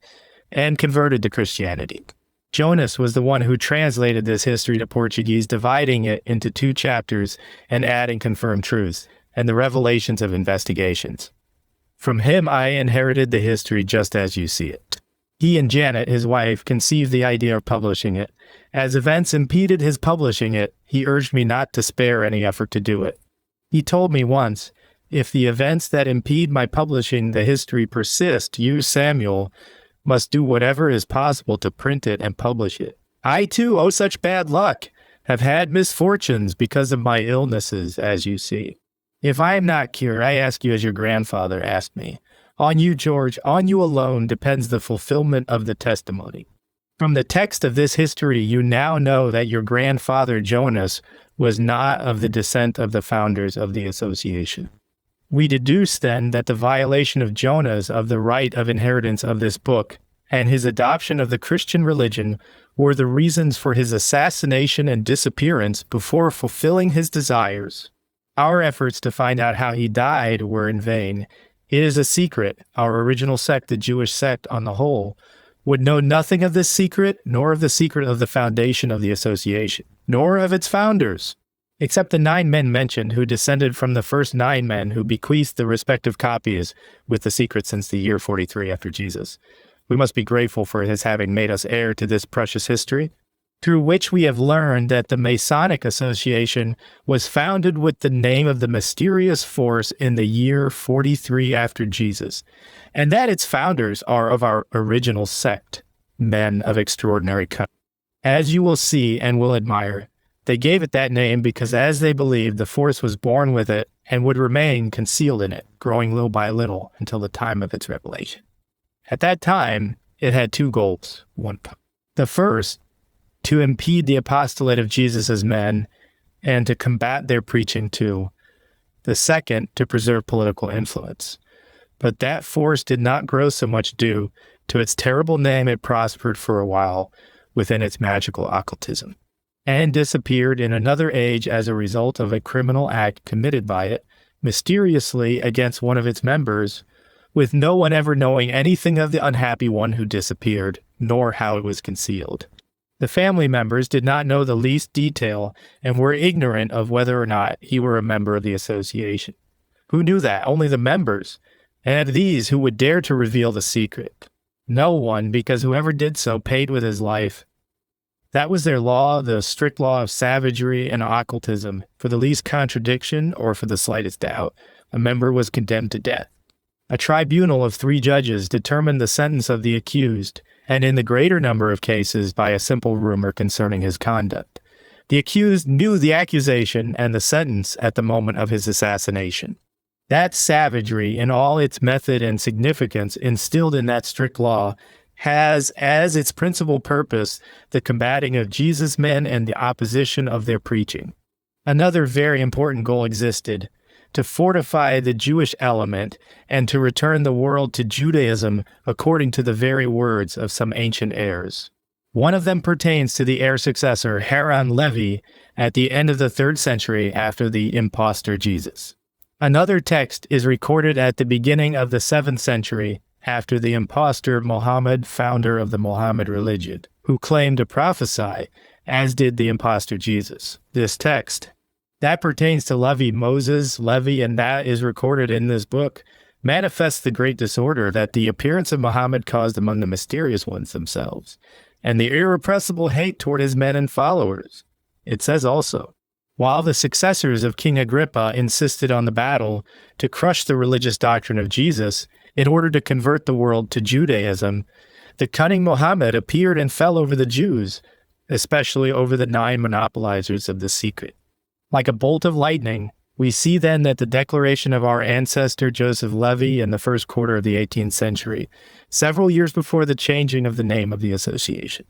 and converted to Christianity. Jonas was the one who translated this history to Portuguese, dividing it into 2 chapters and adding confirmed truths and the revelations of investigations. From him I inherited the history just as you see it. He and Janet, his wife, conceived the idea of publishing it. As events impeded his publishing it, he urged me not to spare any effort to do it. He told me once, "If the events that impede my publishing the history persist, you, Samuel, must do whatever is possible to print it and publish it. I, too, owe such bad luck, have had misfortunes because of my illnesses, as you see. If I am not cured, I ask you as your grandfather asked me. On you, George, on you alone depends the fulfillment of the testimony. From the text of this history, you now know that your grandfather Jonas was not of the descent of the founders of the association. We deduce then that the violation of Jonas of the right of inheritance of this book and his adoption of the Christian religion were the reasons for his assassination and disappearance before fulfilling his desires. Our efforts to find out how he died were in vain. It is a secret. Our original sect, the Jewish sect on the whole, would know nothing of this secret, nor of the secret of the foundation of the association, nor of its founders, except the 9 men mentioned who descended from the first 9 men who bequeathed the respective copies with the secret since the year 43 after Jesus. We must be grateful for his having made us heir to this precious history, through which we have learned that the Masonic Association was founded with the name of the mysterious force in the year 43 after Jesus, and that its founders are of our original sect, men of extraordinary cunning. As you will see and will admire, they gave it that name because, as they believed, the force was born with it and would remain concealed in it, growing little by little until the time of its revelation. At that time, it had 2 goals. The first, to impede the apostolate of Jesus' men and to combat their preaching too. The second, to preserve political influence. But that force did not grow so much due to its terrible name. It prospered for a while within its magical occultism, and disappeared in another age as a result of a criminal act committed by it mysteriously against one of its members, with no one ever knowing anything of the unhappy one who disappeared, nor how it was concealed. The family members did not know the least detail and were ignorant of whether or not he were a member of the association. Who knew that? Only the members, and these who would dare to reveal the secret. No one, because whoever did so paid with his life. That was their law, the strict law of savagery and occultism. For the least contradiction or for the slightest doubt, a member was condemned to death. A tribunal of 3 judges determined the sentence of the accused, and in the greater number of cases by a simple rumor concerning his conduct. The accused knew the accusation and the sentence at the moment of his assassination. That savagery, in all its method and significance instilled in that strict law, has as its principal purpose the combating of Jesus' men and the opposition of their preaching. Another very important goal existed: to fortify the Jewish element and to return the world to Judaism according to the very words of some ancient heirs. One of them pertains to the heir successor, Haran Levi, at the end of the 3rd century after the impostor Jesus. Another text is recorded at the beginning of the 7th century after the impostor Muhammad, founder of the Mohammed religion, who claimed to prophesy, as did the impostor Jesus. This text, that pertains to Moses, Levi, and that is recorded in this book, manifests the great disorder that the appearance of Muhammad caused among the mysterious ones themselves, and the irrepressible hate toward his men and followers. It says also, while the successors of King Agrippa insisted on the battle to crush the religious doctrine of Jesus in order to convert the world to Judaism, the cunning Muhammad appeared and fell over the Jews, especially over the 9 monopolizers of the secret. Like a bolt of lightning, we see then that the declaration of our ancestor Joseph Levi in the 1st quarter of the 18th century, several years before the changing of the name of the association,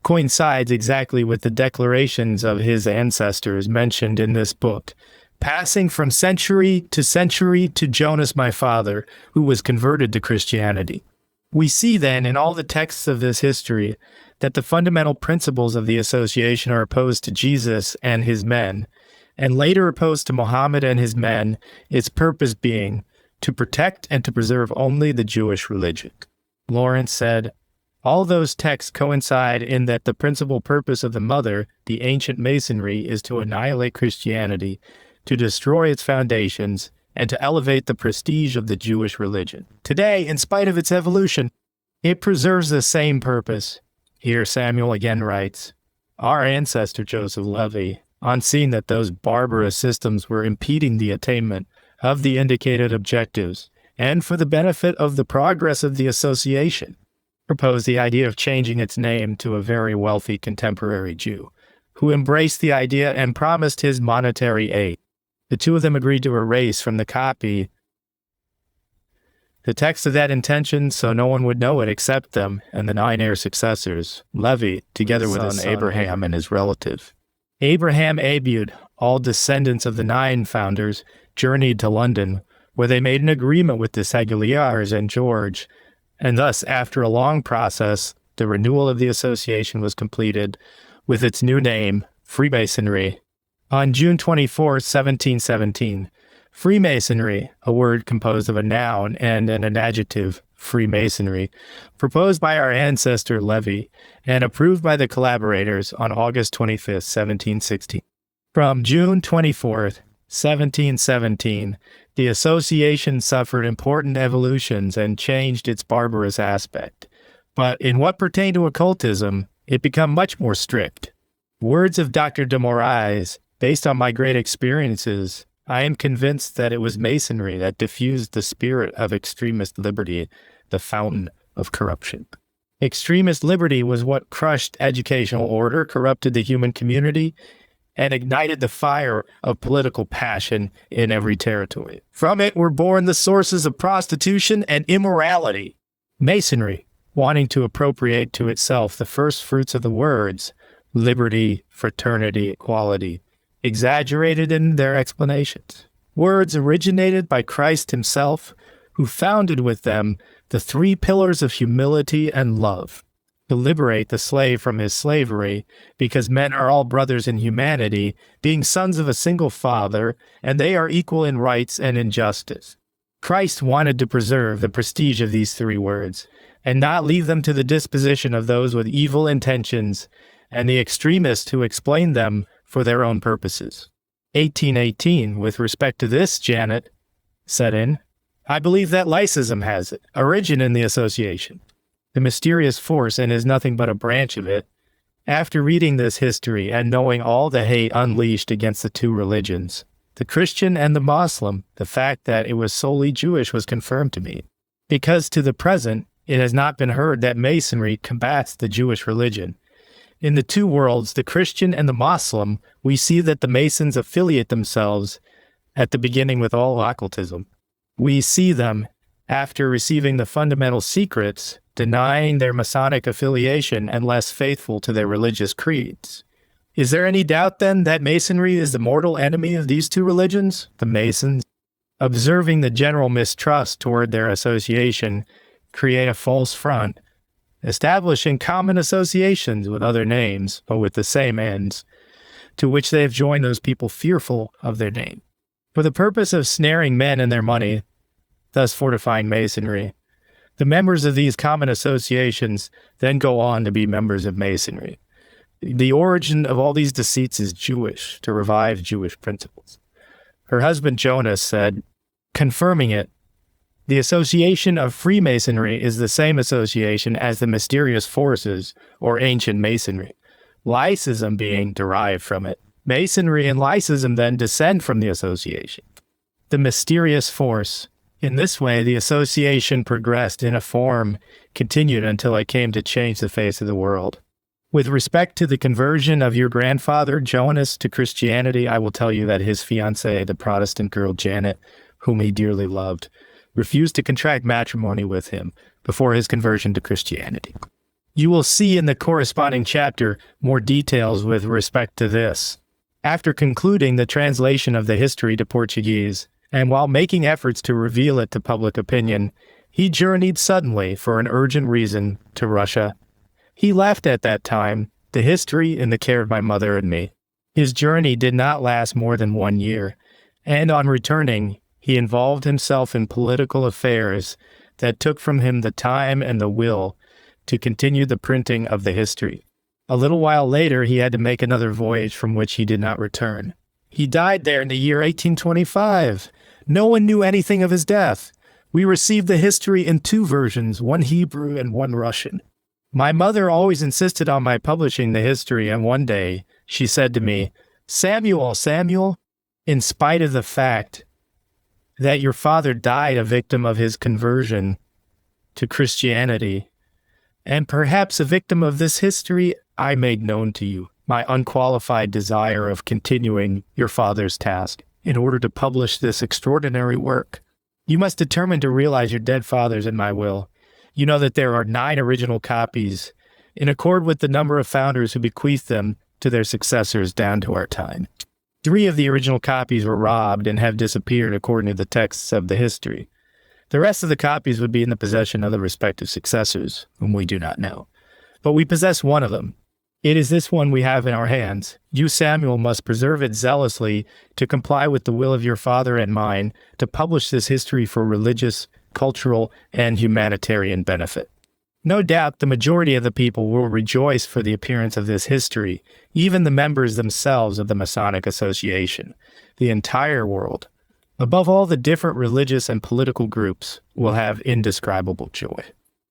coincides exactly with the declarations of his ancestors mentioned in this book, passing from century to Jonas my father, who was converted to Christianity. We see then in all the texts of this history that the fundamental principles of the association are opposed to Jesus and his men, and later opposed to Muhammad and his men, its purpose being to protect and to preserve only the Jewish religion. Lawrence said, all those texts coincide in that the principal purpose of the mother, the ancient Masonry, is to annihilate Christianity, to destroy its foundations, and to elevate the prestige of the Jewish religion. Today, in spite of its evolution, it preserves the same purpose. Here Samuel again writes, our ancestor Joseph Levy, on seeing that those barbarous systems were impeding the attainment of the indicated objectives, and for the benefit of the progress of the association, proposed the idea of changing its name to a very wealthy contemporary Jew, who embraced the idea and promised his monetary aid. The two of them agreed to erase from the copy the text of that intention so no one would know it except them and the 9 heir successors, Levi, together with his son Abraham and his relative. Abraham Abud, all descendants of the 9 founders, journeyed to London, where they made an agreement with the Seguliers and George, and thus, after a long process, the renewal of the association was completed with its new name, Freemasonry. On June 24, 1717, Freemasonry, a word composed of a noun and an adjective, Freemasonry, proposed by our ancestor Levi and approved by the collaborators on August 25, 1716. From June 24, 1717, the association suffered important evolutions and changed its barbarous aspect. But in what pertained to occultism, it became much more strict. Words of Dr. de Moraes, based on my great experiences, I am convinced that it was Masonry that diffused the spirit of extremist liberty, the fountain of corruption. Extremist liberty was what crushed educational order, corrupted the human community, and ignited the fire of political passion in every territory. From it were born the sources of prostitution and immorality. Masonry, wanting to appropriate to itself the first fruits of the words, liberty, fraternity, equality, exaggerated in their explanations. Words originated by Christ himself, who founded with them the 3 pillars of humility and love, to liberate the slave from his slavery, because men are all brothers in humanity, being sons of a single Father, and they are equal in rights and in justice. Christ wanted to preserve the prestige of these 3 words, and not leave them to the disposition of those with evil intentions and the extremists who explained them for their own purposes. 1818, with respect to this, Janet set in, I believe that lycism has origin in the association, the mysterious force, and is nothing but a branch of it. After reading this history and knowing all the hate unleashed against the 2 religions, the Christian and the Muslim, the fact that it was solely Jewish was confirmed to me, because to the present it has not been heard that Masonry combats the Jewish religion. In the 2 worlds, the Christian and the Muslim, we see that the Masons affiliate themselves at the beginning with all occultism. We see them, after receiving the fundamental secrets, denying their Masonic affiliation and less faithful to their religious creeds. Is there any doubt, then, that Masonry is the mortal enemy of these 2 religions? The Masons, observing the general mistrust toward their association, create a false front, establishing common associations with other names, but with the same ends, to which they have joined those people fearful of their name, for the purpose of snaring men and their money, thus fortifying Masonry. The members of these common associations then go on to be members of Masonry. The origin of all these deceits is Jewish, to revive Jewish principles. Her husband Jonas said, confirming it, the association of Freemasonry is the same association as the mysterious forces or ancient Masonry, Lycism being derived from it. Masonry and Lycism then descend from the association. The mysterious force. In this way, the association progressed in a form continued until it came to change the face of the world. With respect to the conversion of your grandfather, Jonas, to Christianity, I will tell you that his fiancée, the Protestant girl Janet, whom he dearly loved, refused to contract matrimony with him before his conversion to Christianity. You will see in the corresponding chapter more details with respect to this. After concluding the translation of the history to Portuguese, and while making efforts to reveal it to public opinion, he journeyed suddenly, for an urgent reason, to Russia, He left at that time the history in the care of my mother and me. His journey did not last more than 1 year, and on returning, he involved himself in political affairs that took from him the time and the will to continue the printing of the history. A little while later, he had to make another voyage from which he did not return. He died there in the year 1825. No one knew anything of his death. We received the history in 2 versions, one Hebrew and one Russian. My mother always insisted on my publishing the history, and one day she said to me, Samuel, in spite of the fact that your father died a victim of his conversion to Christianity, and perhaps a victim of this history, I made known to you my unqualified desire of continuing your father's task in order to publish this extraordinary work. You must determine to realize your dead fathers in my will. You know that there are 9 original copies, in accord with the number of founders who bequeathed them to their successors down to our time. 3 of the original copies were robbed and have disappeared according to the texts of the history. The rest of the copies would be in the possession of the respective successors, whom we do not know. But we possess one of them. It is this one we have in our hands. You, Samuel, must preserve it zealously to comply with the will of your father and mine, to publish this history for religious, cultural, and humanitarian benefit. No doubt the majority of the people will rejoice for the appearance of this history, even the members themselves of the Masonic Association. The entire world, above all the different religious and political groups, will have indescribable joy.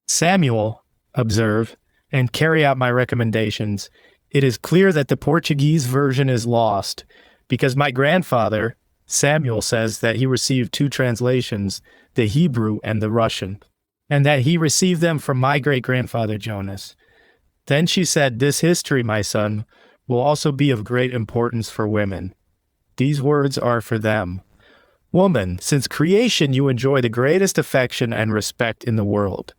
Samuel, observe, and carry out my recommendations. It is clear that the Portuguese version is lost, because my grandfather, Samuel, says that he received 2 translations, the Hebrew and the Russian, and that he received them from my great-grandfather Jonas. Then she said, this history, my son, will also be of great importance for women. These words are for them. Woman, since creation you enjoy the greatest affection and respect in the world.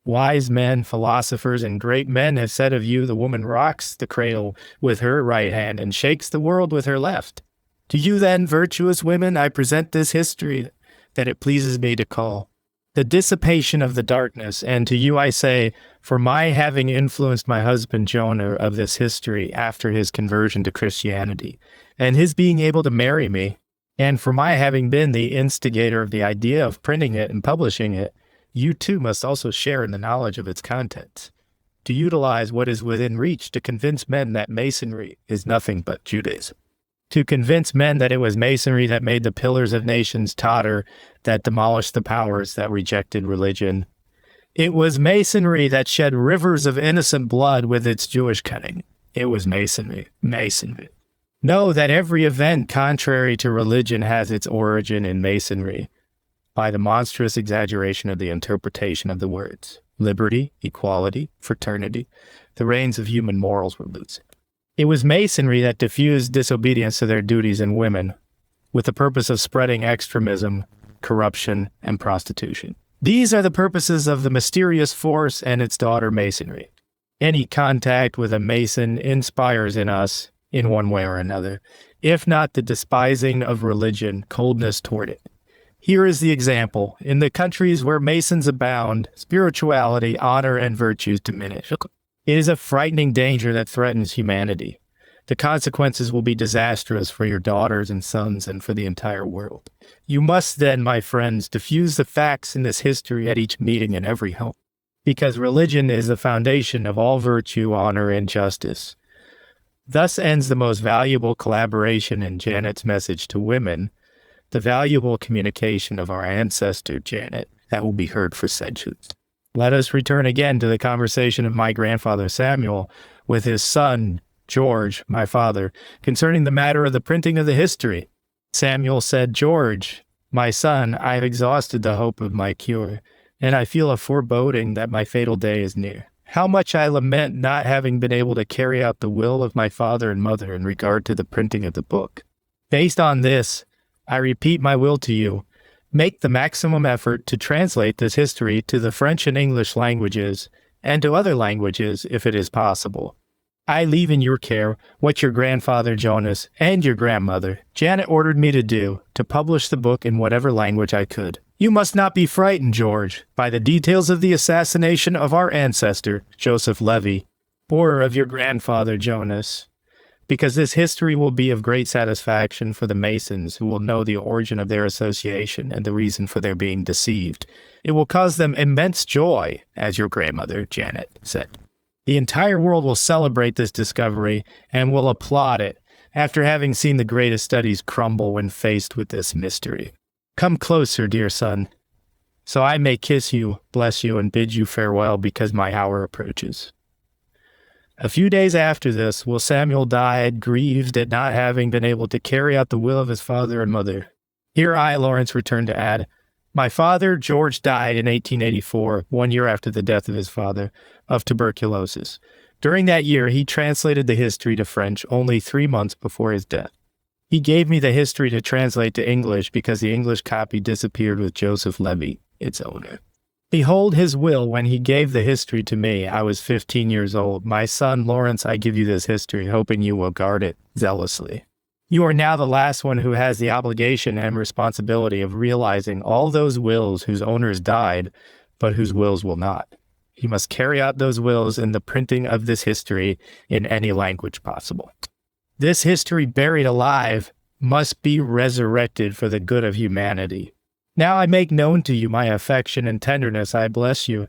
Wise men, philosophers, and great men have said of you, the woman rocks the cradle with her right hand and shakes the world with her left. To you then, virtuous women, I present this history that it pleases me to call the Dissipation of the Darkness, and to you I say, for my having influenced my husband Jonah of this history after his conversion to Christianity, and his being able to marry me, and for my having been the instigator of the idea of printing it and publishing it, you too must also share in the knowledge of its contents, to utilize what is within reach to convince men that Masonry is nothing but Judaism, to convince men that it was Masonry that made the pillars of nations totter, that demolished the powers that rejected religion. It was Masonry that shed rivers of innocent blood with its Jewish cunning. It was Masonry. Know that every event contrary to religion has its origin in Masonry, by the monstrous exaggeration of the interpretation of the words. Liberty, equality, fraternity, the reins of human morals were loose. It was Masonry that diffused disobedience to their duties in women, with the purpose of spreading extremism, corruption, and prostitution. These are the purposes of the mysterious force and its daughter Masonry. Any contact with a Mason inspires in us, in one way or another, if not the despising of religion, coldness toward it. Here is the example. In the countries where Masons abound, spirituality, honor, and virtues diminish. It is a frightening danger that threatens humanity. The consequences will be disastrous for your daughters and sons and for the entire world. You must then, my friends, diffuse the facts in this history at each meeting in every home, because religion is the foundation of all virtue, honor, and justice. Thus ends the most valuable collaboration in Janet's message to women, the valuable communication of our ancestor, Janet, that will be heard for centuries. Let us return again to the conversation of my grandfather Samuel with his son, George, my father, concerning the matter of the printing of the history. Samuel said, George, my son, I have exhausted the hope of my cure, and I feel a foreboding that my fatal day is near. How much I lament not having been able to carry out the will of my father and mother in regard to the printing of the book. Based on this, I repeat my will to you. Make the maximum effort to translate this history to the French and English languages, and to other languages if it is possible. I leave in your care what your grandfather Jonas and your grandmother Janet ordered me to do, to publish the book in whatever language I could. You must not be frightened, George, by the details of the assassination of our ancestor, Joseph Levy, or of your grandfather Jonas, because this history will be of great satisfaction for the Masons who will know the origin of their association and the reason for their being deceived. It will cause them immense joy, as your grandmother, Janet, said. The entire world will celebrate this discovery and will applaud it after having seen the greatest studies crumble when faced with this mystery. Come closer, dear son, so I may kiss you, bless you, and bid you farewell because my hour approaches. A few days after this, Will Samuel died, grieved at not having been able to carry out the will of his father and mother. Here I, Lawrence, returned to add, my father, George, died in 1884, 1 year after the death of his father, of tuberculosis. During that year, he translated the history to French only 3 months before his death. He gave me the history to translate to English because the English copy disappeared with Joseph Levy, its owner. Behold his will when he gave the history to me. I was 15 years old. My son, Lawrence, I give you this history, hoping you will guard it zealously. You are now the last one who has the obligation and responsibility of realizing all those wills whose owners died, but whose wills will not. You must carry out those wills in the printing of this history in any language possible. This history buried alive must be resurrected for the good of humanity. Now I make known to you my affection and tenderness. I bless you,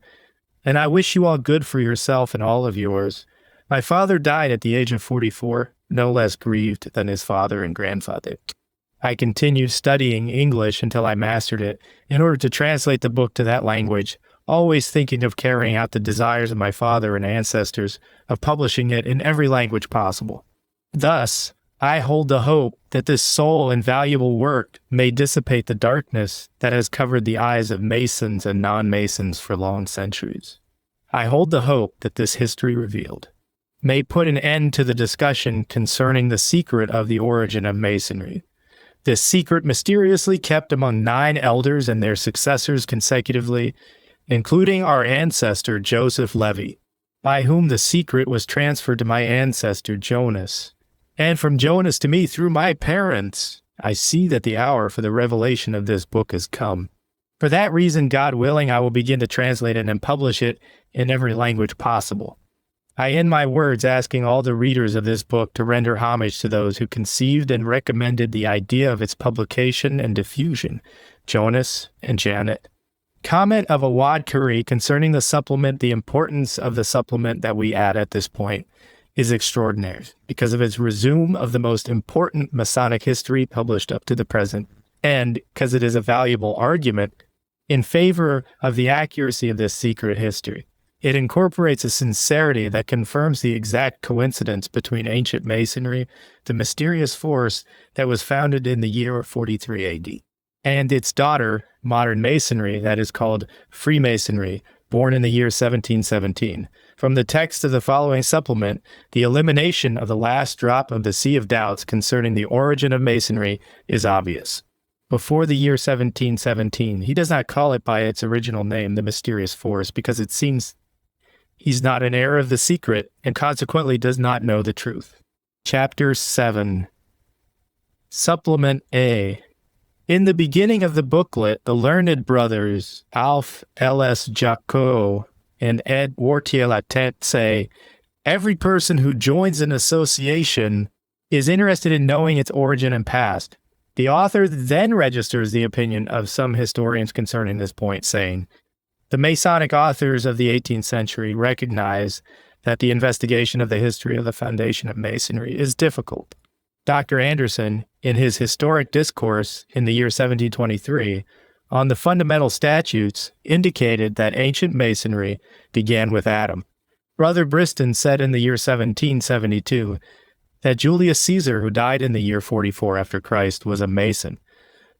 and I wish you all good for yourself and all of yours. My father died at the age of 44, no less grieved than his father and grandfather. I continued studying English until I mastered it in order to translate the book to that language, always thinking of carrying out the desires of my father and ancestors, of publishing it in every language possible. Thus, I hold the hope that this sole and valuable work may dissipate the darkness that has covered the eyes of Masons and non-Masons for long centuries. I hold the hope that this history revealed may put an end to the discussion concerning the secret of the origin of Masonry. This secret mysteriously kept among 9 elders and their successors consecutively, including our ancestor Joseph Levy, by whom the secret was transferred to my ancestor Jonas. And from Jonas to me through my parents, I see that the hour for the revelation of this book has come. For that reason, God willing, I will begin to translate it and publish it in every language possible. I end my words asking all the readers of this book to render homage to those who conceived and recommended the idea of its publication and diffusion, Jonas and Janet. Comment of Awad Curry concerning the supplement, the importance of the supplement that we add at this point is extraordinary because of its resume of the most important Masonic history published up to the present, and because it is a valuable argument in favor of the accuracy of this secret history. It incorporates a sincerity that confirms the exact coincidence between ancient Masonry, the mysterious force that was founded in the year 43 AD, and its daughter, modern Masonry, that is called Freemasonry, born in the year 1717. From the text of the following supplement, the elimination of the last drop of the sea of doubts concerning the origin of Masonry is obvious. Before the year 1717, he does not call it by its original name, the mysterious force, because it seems he's not an heir of the secret and consequently does not know the truth. Chapter 7. Supplement A. In the beginning of the booklet, the learned brothers Alf L.S. Jacot and Ed Wartier-Latet say, every person who joins an association is interested in knowing its origin and past. The author then registers the opinion of some historians concerning this point, saying, the Masonic authors of the 18th century recognize that the investigation of the history of the foundation of Masonry is difficult. Dr. Anderson, in his historic discourse in the year 1723, on the fundamental statutes, indicated that ancient Masonry began with Adam. Brother Briston said in the year 1772 that Julius Caesar, who died in the year 44 after Christ, was a Mason.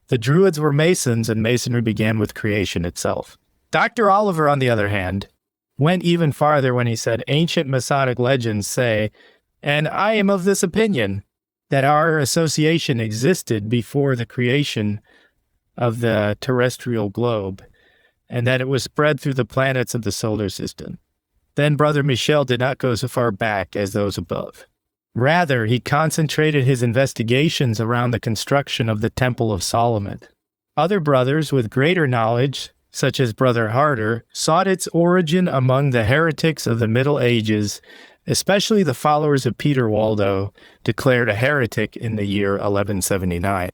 The Druids were Masons, and Masonry began with creation itself. Dr. Oliver, on the other hand, went even farther when he said, ancient Masonic legends say, and I am of this opinion, that our association existed before the creation of the terrestrial globe, and that it was spread through the planets of the solar system. Then Brother Michel did not go so far back as those above. Rather, he concentrated his investigations around the construction of the Temple of Solomon. Other brothers with greater knowledge, such as Brother Harder, sought its origin among the heretics of the Middle Ages especially the followers of Peter Waldo, declared a heretic in the year 1179.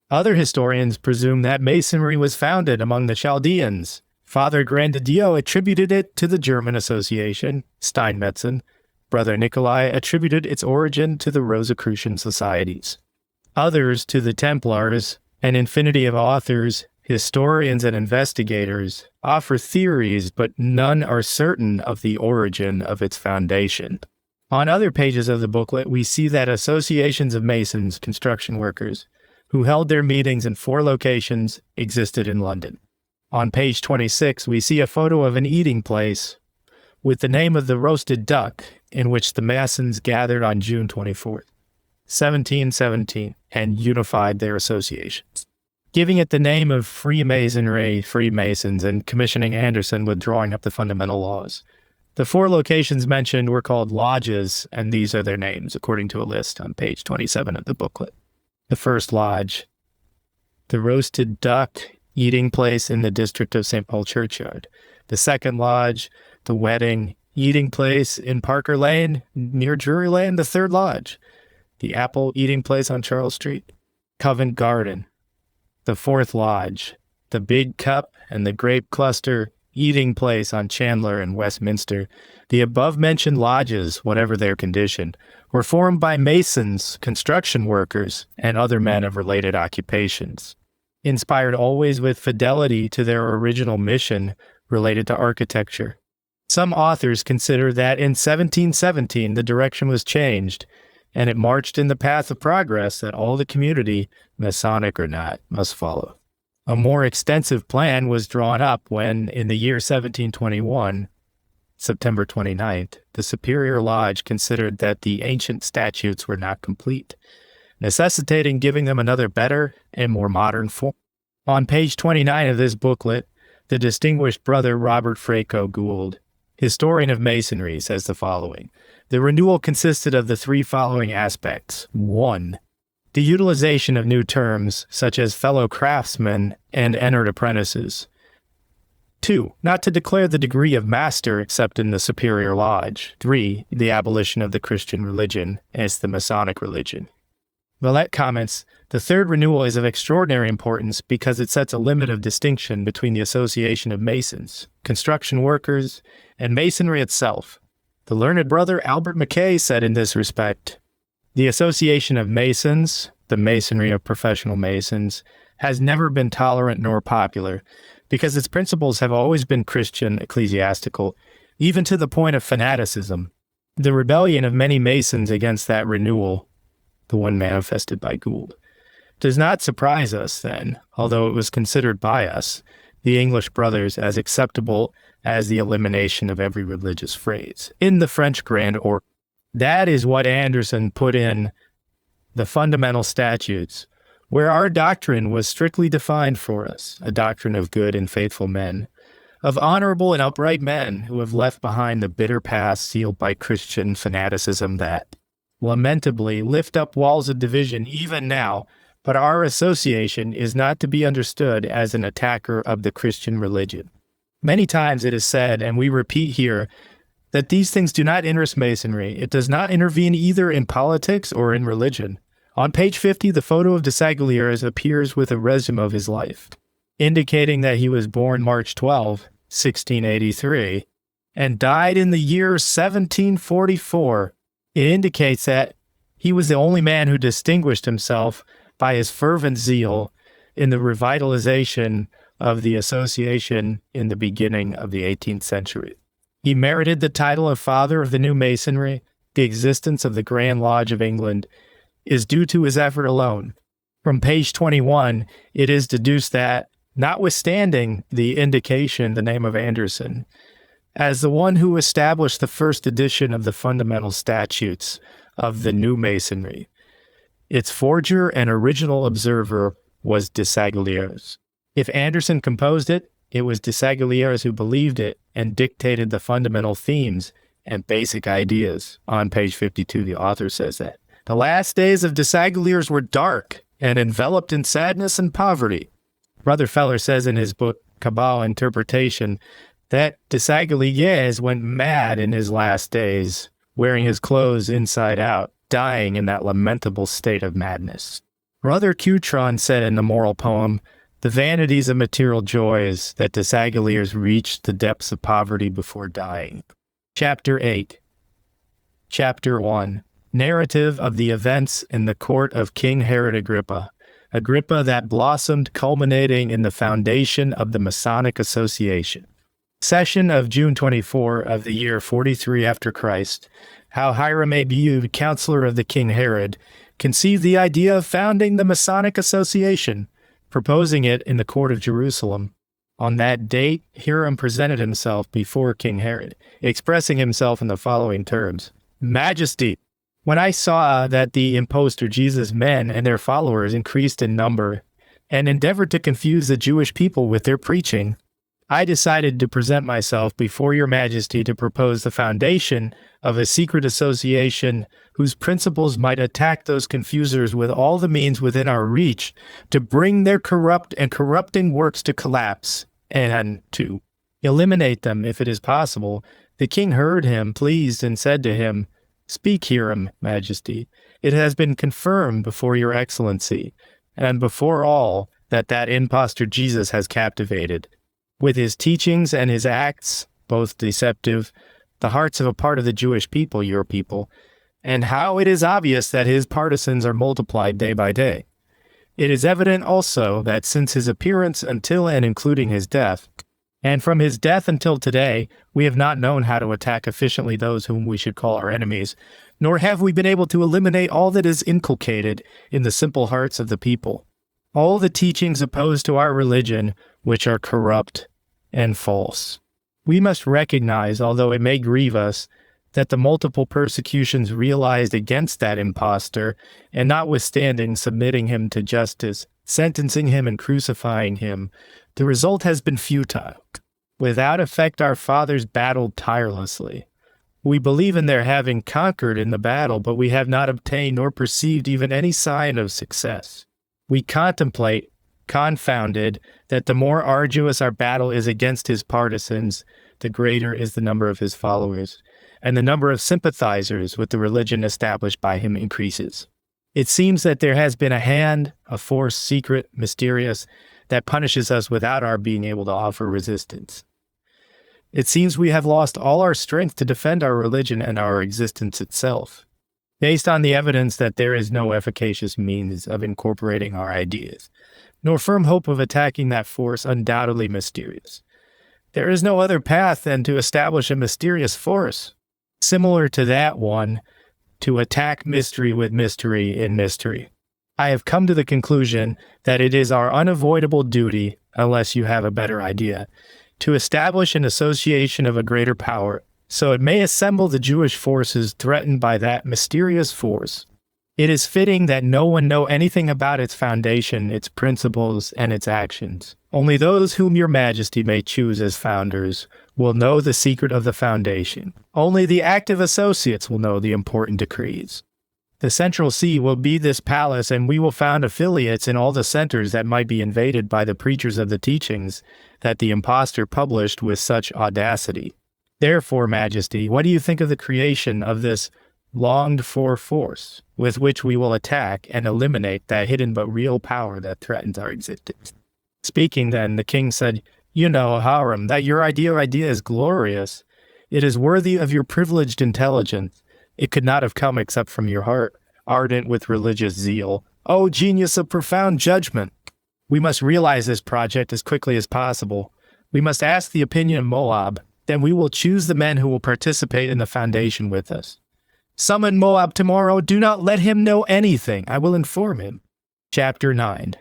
Other historians presume that Masonry was founded among the Chaldeans. Father Grandidio attributed it to the German association, Steinmetzen. Brother Nikolai attributed its origin to the Rosicrucian societies. Others to the Templars. An infinity of authors, historians, and investigators offer theories, but none are certain of the origin of its foundation. On other pages of the booklet, we see that associations of masons, construction workers, who held their meetings in 4 locations, existed in London. On page 26, we see a photo of an eating place with the name of the Roasted Duck, in which the Masons gathered on June 24th, 1717, and unified their associations, giving it the name of Freemasonry, Freemasons, and commissioning Anderson with drawing up the fundamental laws. The 4 locations mentioned were called lodges, and these are their names, according to a list on page 27 of the booklet. The first lodge, the Roasted Duck eating place in the district of St. Paul Churchyard. The second lodge, the Wedding eating place in Parker Lane near Drury Lane. The third lodge, the Apple eating place on Charles Street. Covent Garden. The fourth lodge, the Big Cup and the Grape Cluster eating place on Chandler and Westminster. The above-mentioned lodges, whatever their condition, were formed by masons, construction workers, and other men of related occupations, inspired always with fidelity to their original mission related to architecture. Some authors consider that in 1717 the direction was changed, and it marched in the path of progress that all the community, Masonic or not, must follow. A more extensive plan was drawn up when, in the year 1721, September 29th, the Superior Lodge considered that the ancient statutes were not complete, necessitating giving them another better and more modern form. On page 29 of this booklet, the distinguished brother Robert Fraco Gould, historian of Masonry, says the following. The renewal consisted of the 3 following aspects. 1. The utilization of new terms, such as fellow craftsmen and entered apprentices. 2. Not to declare the degree of master except in the Superior Lodge. 3. The abolition of the Christian religion as the Masonic religion. Villette comments, the third renewal is of extraordinary importance because it sets a limit of distinction between the association of masons, construction workers, and masonry itself. The learned brother Albert Mackay said in this respect, the association of masons, the masonry of professional masons, has never been tolerant nor popular, because its principles have always been Christian, ecclesiastical, even to the point of fanaticism. The rebellion of many masons against that renewal, the one manifested by Gould, does not surprise us then, although it was considered by us, the English brothers, as acceptable as the elimination of every religious phrase in the French Grand Order. That is what Anderson put in the fundamental statutes, where our doctrine was strictly defined for us, a doctrine of good and faithful men, of honorable and upright men who have left behind the bitter past sealed by Christian fanaticism that, lamentably, lift up walls of division even now, but our association is not to be understood as an attacker of the Christian religion. Many times it is said, and we repeat here, that these things do not interest Masonry. It does not intervene either in politics or in religion. On page 50, the photo of Desaguliers appears with a resume of his life, indicating that he was born March 12, 1683, and died in the year 1744. It indicates that he was the only man who distinguished himself by his fervent zeal in the revitalization of the association in the beginning of the 18th century. He merited the title of Father of the New Masonry. The existence of the Grand Lodge of England is due to his effort alone. From page 21, it is deduced that, notwithstanding the indication, the name of Anderson, as the one who established the first edition of the fundamental statutes of the New Masonry, its forger and original observer was Desaguliers. If Anderson composed it, it was Desaguliers who believed it and dictated the fundamental themes and basic ideas. On page 52, the author says that the last days of Desaguliers were dark and enveloped in sadness and poverty. Brother Feller says in his book, Cabal Interpretation, that Desaguliers went mad in his last days wearing his clothes inside out, dying in that lamentable state of madness. Brother Cutron said in the moral poem, "The vanities of material joys that Desaguliers reached the depths of poverty before dying." Chapter 8. Chapter 1. Narrative of the events in the court of King Herod Agrippa. Agrippa that blossomed, culminating in the foundation of the Masonic Association. Session of June 24 of the year 43 after Christ. How Hiram Abiud, counselor of the King Herod, conceived the idea of founding the Masonic Association, proposing it in the court of Jerusalem. On that date, Hiram presented himself before King Herod, expressing himself in the following terms. Majesty, when I saw that the impostor Jesus' men and their followers increased in number and endeavored to confuse the Jewish people with their preaching, I decided to present myself before your majesty to propose the foundation of a secret association whose principles might attack those confusers with all the means within our reach to bring their corrupt and corrupting works to collapse and to eliminate them if it is possible. The king heard him, pleased, and said to him, Speak, Hiram, majesty. It has been confirmed before your excellency, and before all, that impostor Jesus has captivated, with his teachings and his acts, both deceptive, the hearts of a part of the Jewish people, your people, and how it is obvious that his partisans are multiplied day by day. It is evident also that since his appearance until and including his death, and from his death until today, we have not known how to attack efficiently those whom we should call our enemies, nor have we been able to eliminate all that is inculcated in the simple hearts of the people, all the teachings opposed to our religion, which are corrupt and false. We must recognize, although it may grieve us, that the multiple persecutions realized against that impostor, and notwithstanding submitting him to justice, sentencing him and crucifying him, the result has been futile. Without effect our fathers battled tirelessly. We believe in their having conquered in the battle, but we have not obtained nor perceived even any sign of success. We contemplate, confounded, that the more arduous our battle is against his partisans, the greater is the number of his followers, and the number of sympathizers with the religion established by him increases. It seems that there has been a hand, a force, secret, mysterious, that punishes us without our being able to offer resistance. It seems we have lost all our strength to defend our religion and our existence itself, based on the evidence that there is no efficacious means of incorporating our ideas, nor firm hope of attacking that force undoubtedly mysterious. There is no other path than to establish a mysterious force, similar to that one, to attack mystery with mystery in mystery. I have come to the conclusion that it is our unavoidable duty, unless you have a better idea, to establish an association of a greater power, so it may assemble the Jewish forces threatened by that mysterious force. It is fitting that no one know anything about its foundation, its principles, and its actions. Only those whom your majesty may choose as founders will know the secret of the foundation. Only the active associates will know the important decrees. The central see will be this palace, and we will found affiliates in all the centers that might be invaded by the preachers of the teachings that the impostor published with such audacity. Therefore, Majesty, what do you think of the creation of this longed-for force, with which we will attack and eliminate that hidden but real power that threatens our existence? Speaking then, the king said, You know, Hiram, that your idea is glorious. It is worthy of your privileged intelligence. It could not have come except from your heart, ardent with religious zeal. O genius of profound judgment! We must realize this project as quickly as possible. We must ask the opinion of Moab. Then we will choose the men who will participate in the foundation with us. Summon Moab tomorrow. Do not let him know anything. I will inform him. Chapter 9.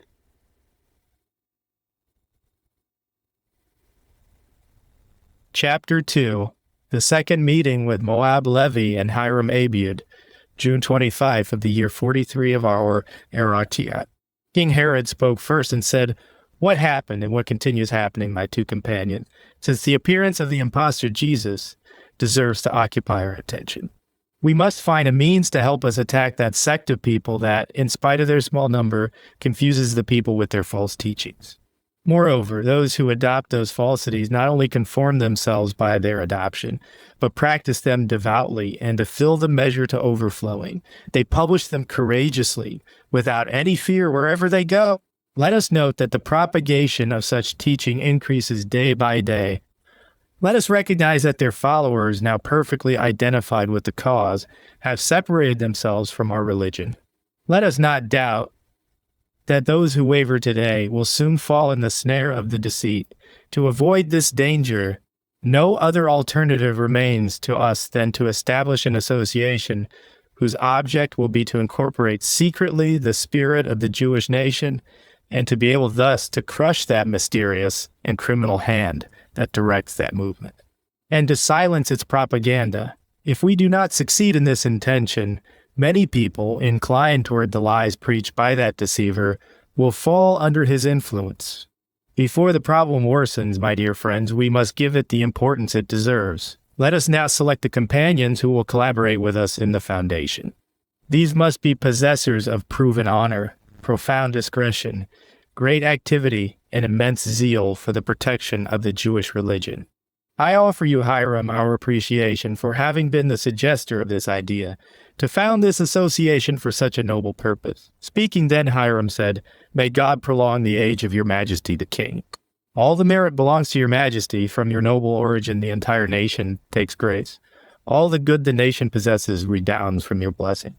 Chapter 2. The second meeting with Moab Levi and Hiram Abiud, June 25 of the year 43 of our era. King Herod spoke first and said, What happened and what continues happening, my two companions, since the appearance of the impostor Jesus deserves to occupy our attention? We must find a means to help us attack that sect of people that, in spite of their small number, confuses the people with their false teachings. Moreover, those who adopt those falsities not only conform themselves by their adoption, but practice them devoutly and to fill the measure to overflowing. They publish them courageously, without any fear wherever they go. Let us note that the propagation of such teaching increases day by day. Let us recognize that their followers, now perfectly identified with the cause, have separated themselves from our religion. Let us not doubt that those who waver today will soon fall in the snare of the deceit. To avoid this danger, no other alternative remains to us than to establish an association whose object will be to incorporate secretly the spirit of the Jewish nation and to be able thus to crush that mysterious and criminal hand that directs that movement, and to silence its propaganda. If we do not succeed in this intention, many people inclined toward the lies preached by that deceiver will fall under his influence. Before the problem worsens, my dear friends, we must give it the importance it deserves. Let us now select the companions who will collaborate with us in the foundation. These must be possessors of proven honor, profound discretion, great activity, and immense zeal for the protection of the Jewish religion. I offer you, Hiram, our appreciation for having been the suggester of this idea, to found this association for such a noble purpose. Speaking then, Hiram said, "May God prolong the age of your majesty the king. All the merit belongs to your majesty. From your noble origin the entire nation takes grace. All the good the nation possesses redounds from your blessing.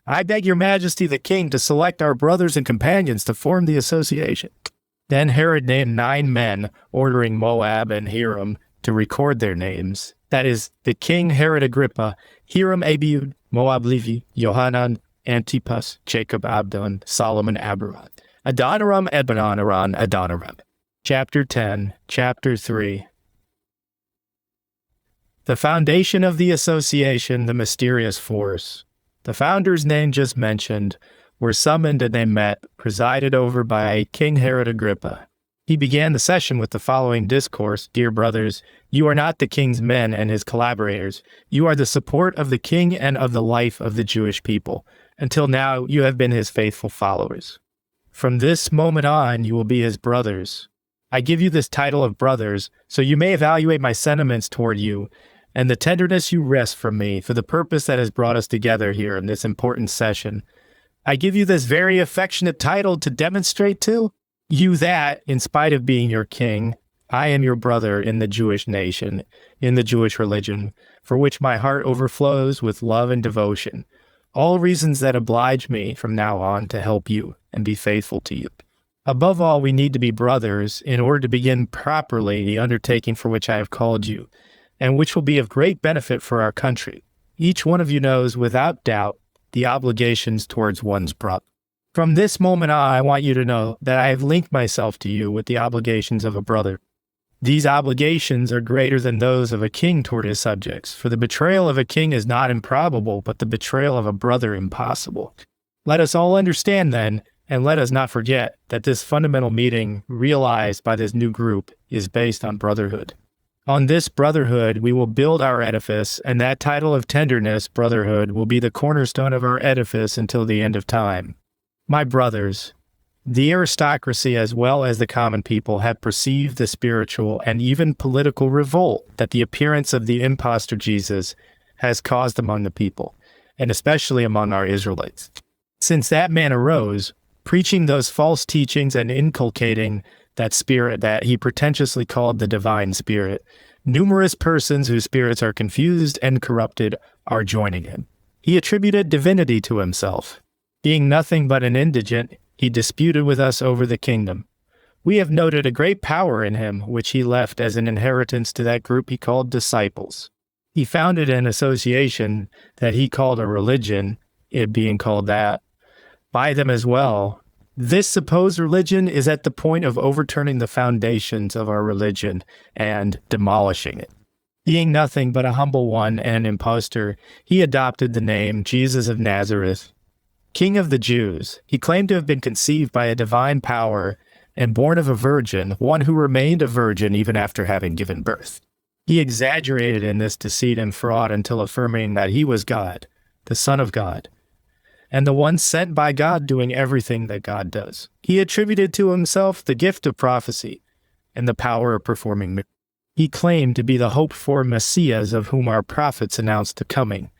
I beg your majesty the king to select our brothers and companions to form the association." Then Herod named 9 men, ordering Moab and Hiram to record their names. That is, the king Herod Agrippa, Hiram Abiud, Moab Levi, Johanan Antipas, Jacob Abdon, Solomon Abiram, Adoniram Adoniram Adoniram. Chapter 10, Chapter 3. The foundation of the association, the mysterious force. The founders named just mentioned were summoned and they met, presided over by King Herod Agrippa. He began the session with the following discourse: "Dear brothers, you are not the king's men and his collaborators. You are the support of the king and of the life of the Jewish people. Until now, you have been his faithful followers. From this moment on, you will be his brothers. I give you this title of brothers, so you may evaluate my sentiments toward you and the tenderness you wrest from me for the purpose that has brought us together here in this important session. I give you this very affectionate title to demonstrate to you that, in spite of being your king, I am your brother in the Jewish nation, in the Jewish religion, for which my heart overflows with love and devotion. All reasons that oblige me from now on to help you and be faithful to you. Above all, we need to be brothers in order to begin properly the undertaking for which I have called you, and which will be of great benefit for our country. Each one of you knows without doubt the obligations towards one's brother. From this moment on, I want you to know that I have linked myself to you with the obligations of a brother. These obligations are greater than those of a king toward his subjects, for the betrayal of a king is not improbable, but the betrayal of a brother impossible. Let us all understand then, and let us not forget, that this fundamental meeting realized by this new group is based on brotherhood. On this brotherhood, we will build our edifice, and that title of tenderness, brotherhood, will be the cornerstone of our edifice until the end of time. My brothers, the aristocracy as well as the common people have perceived the spiritual and even political revolt that the appearance of the impostor Jesus has caused among the people, and especially among our Israelites. Since that man arose, preaching those false teachings and inculcating that spirit that he pretentiously called the divine spirit, numerous persons whose spirits are confused and corrupted are joining him. He attributed divinity to himself. Being nothing but an indigent, he disputed with us over the kingdom. We have noted a great power in him, which he left as an inheritance to that group he called disciples. He founded an association that he called a religion, it being called that, by them as well. This supposed religion is at the point of overturning the foundations of our religion and demolishing it. Being nothing but a humble one and an impostor, he adopted the name Jesus of Nazareth, King of the Jews. He claimed to have been conceived by a divine power and born of a virgin, one who remained a virgin even after having given birth. He exaggerated in this deceit and fraud until affirming that he was God, the Son of God, and the one sent by God doing everything that God does. He attributed to himself the gift of prophecy and the power of performing miracles. He claimed to be the hoped-for Messiah of whom our prophets announced the coming.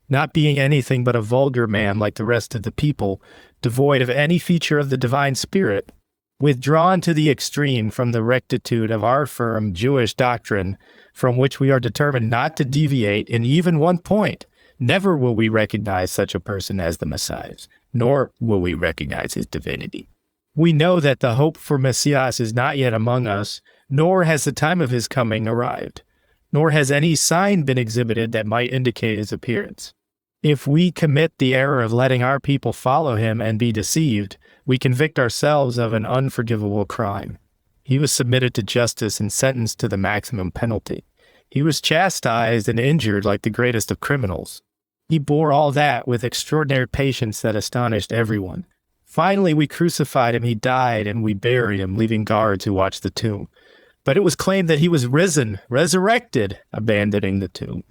Not being anything but a vulgar man like the rest of the people, devoid of any feature of the divine spirit, withdrawn to the extreme from the rectitude of our firm Jewish doctrine, from which we are determined not to deviate in even one point, never will we recognize such a person as the Messiah, nor will we recognize his divinity. We know that the hope for Messiah is not yet among us, nor has the time of his coming arrived, nor has any sign been exhibited that might indicate his appearance. If we commit the error of letting our people follow him and be deceived, we convict ourselves of an unforgivable crime. He was submitted to justice and sentenced to the maximum penalty. He was chastised and injured like the greatest of criminals. He bore all that with extraordinary patience that astonished everyone. Finally, we crucified him, he died, and we buried him, leaving guards who watched the tomb. But it was claimed that he was resurrected, abandoning the tomb.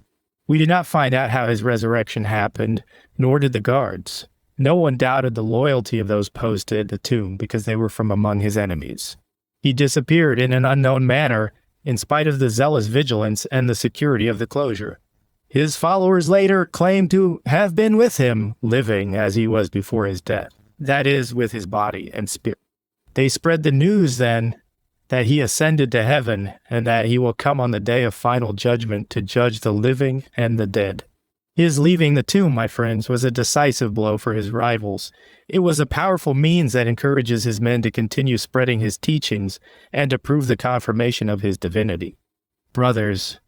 We did not find out how his resurrection happened, nor did the guards. No one doubted the loyalty of those posted at the tomb because they were from among his enemies. He disappeared in an unknown manner, in spite of the zealous vigilance and the security of the closure. His followers later claimed to have been with him, living as he was before his death, that is, with his body and spirit. They spread the news then that he ascended to heaven and that he will come on the day of final judgment to judge the living and the dead. His leaving the tomb, my friends, was a decisive blow for his rivals. It was a powerful means that encourages his men to continue spreading his teachings and to prove the confirmation of his divinity. Brothers,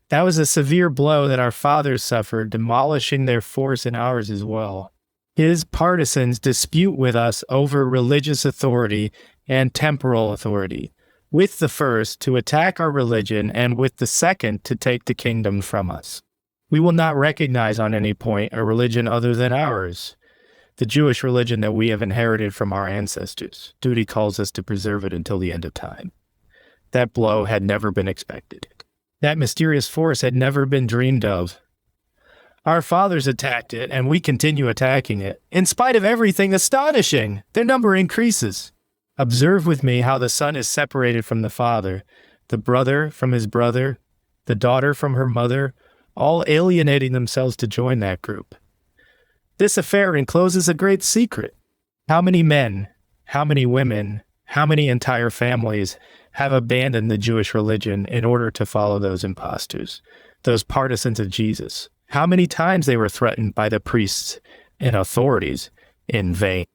that was a severe blow that our fathers suffered, demolishing their force and ours as well. His partisans dispute with us over religious authority and temporal authority, with the first to attack our religion and with the second to take the kingdom from us. We will not recognize on any point a religion other than ours, the Jewish religion that we have inherited from our ancestors. Duty calls us to preserve it until the end of time. That blow had never been expected. That mysterious force had never been dreamed of. Our fathers attacked it, and we continue attacking it. In spite of everything astonishing, their number increases. Observe with me how the son is separated from the father, the brother from his brother, the daughter from her mother, all alienating themselves to join that group. This affair encloses a great secret. How many men, how many women, how many entire families have abandoned the Jewish religion in order to follow those impostors, those partisans of Jesus? How many times they were threatened by the priests and authorities in vain?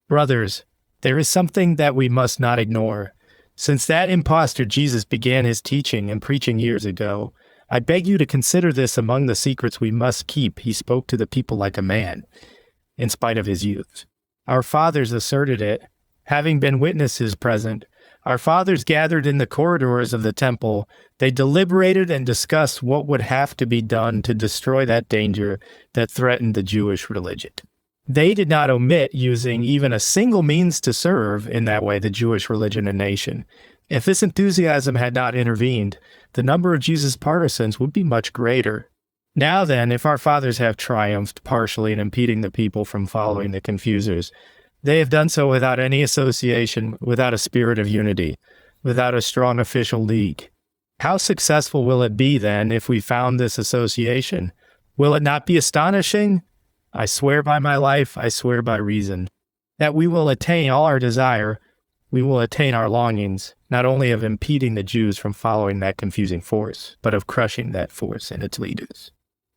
Brothers, there is something that we must not ignore. Since that impostor Jesus began his teaching and preaching years ago, I beg you to consider this among the secrets we must keep. He spoke to the people like a man, in spite of his youth. Our fathers asserted it, having been witnesses present. Our fathers gathered in the corridors of the temple. They deliberated and discussed what would have to be done to destroy that danger that threatened the Jewish religion. They did not omit using even a single means to serve in that way the Jewish religion and nation. If this enthusiasm had not intervened, the number of Jesus' partisans would be much greater. Now then, if our fathers have triumphed partially in impeding the people from following the confusers, they have done so without any association, without a spirit of unity, without a strong official league. How successful will it be then if we found this association? Will it not be astonishing? I swear by my life, I swear by reason, that we will attain all our desire, we will attain our longings, not only of impeding the Jews from following that confusing force, but of crushing that force and its leaders.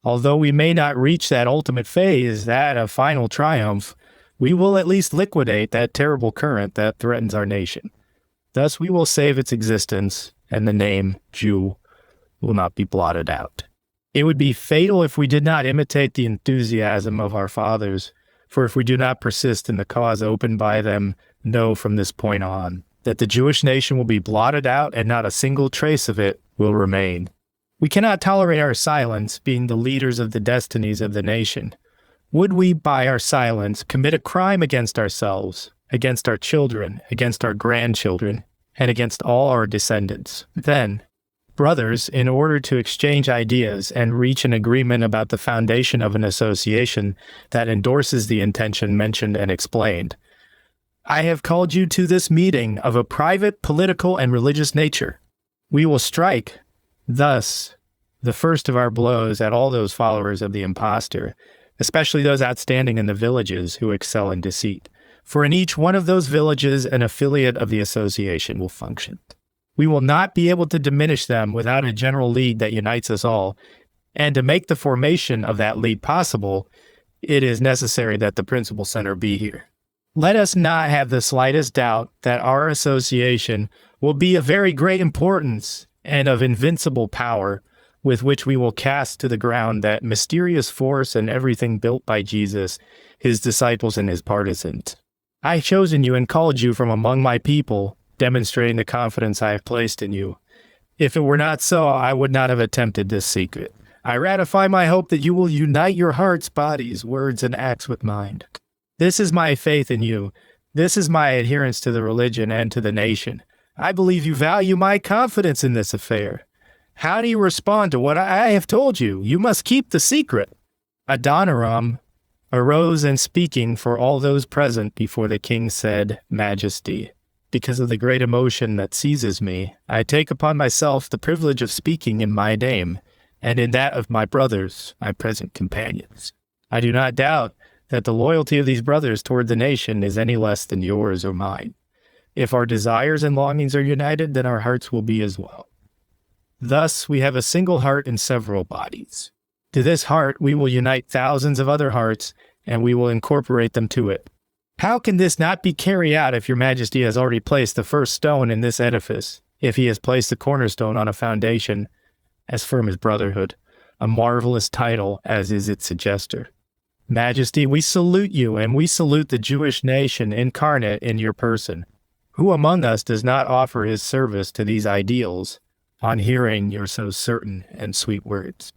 Although we may not reach that ultimate phase, that of final triumph, we will at least liquidate that terrible current that threatens our nation. Thus we will save its existence, and the name Jew will not be blotted out. It would be fatal if we did not imitate the enthusiasm of our fathers, for if we do not persist in the cause opened by them, know from this point on that the Jewish nation will be blotted out and not a single trace of it will remain. We cannot tolerate our silence, being the leaders of the destinies of the nation. Would we, by our silence, commit a crime against ourselves, against our children, against our grandchildren, and against all our descendants? Then, Brothers, in order to exchange ideas and reach an agreement about the foundation of an association that endorses the intention mentioned and explained, I have called you to this meeting of a private, political, and religious nature. We will strike, thus, the first of our blows at all those followers of the impostor, especially those outstanding in the villages who excel in deceit. For in each one of those villages, an affiliate of the association will function. We will not be able to diminish them without a general lead that unites us all, and to make the formation of that lead possible, it is necessary that the principal center be here. Let us not have the slightest doubt that our association will be of very great importance and of invincible power, with which we will cast to the ground that mysterious force and everything built by Jesus, his disciples, and his partisans. I have chosen you and called you from among my people, demonstrating the confidence I have placed in you. If it were not so, I would not have attempted this secret. I ratify my hope that you will unite your hearts, bodies, words, and acts with mine. This is my faith in you. This is my adherence to the religion and to the nation. I believe you value my confidence in this affair. How do you respond to what I have told you? You must keep the secret. Adoniram arose and speaking for all those present before the king said, Majesty, because of the great emotion that seizes me, I take upon myself the privilege of speaking in my name, and in that of my brothers, my present companions. I do not doubt that the loyalty of these brothers toward the nation is any less than yours or mine. If our desires and longings are united, then our hearts will be as well. Thus, we have a single heart and several bodies. To this heart we will unite thousands of other hearts, and we will incorporate them to it. How can this not be carried out if your Majesty has already placed the first stone in this edifice, if he has placed the cornerstone on a foundation as firm as brotherhood, a marvelous title as is its suggester? Majesty, we salute you, and we salute the Jewish nation incarnate in your person. Who among us does not offer his service to these ideals on hearing your so certain and sweet words?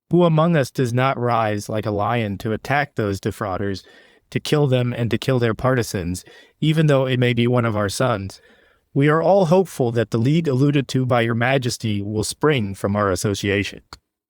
Who among us does not rise like a lion to attack those defrauders, to kill them and to kill their partisans, even though it may be one of our sons? We are all hopeful that the lead alluded to by your Majesty will spring from our association.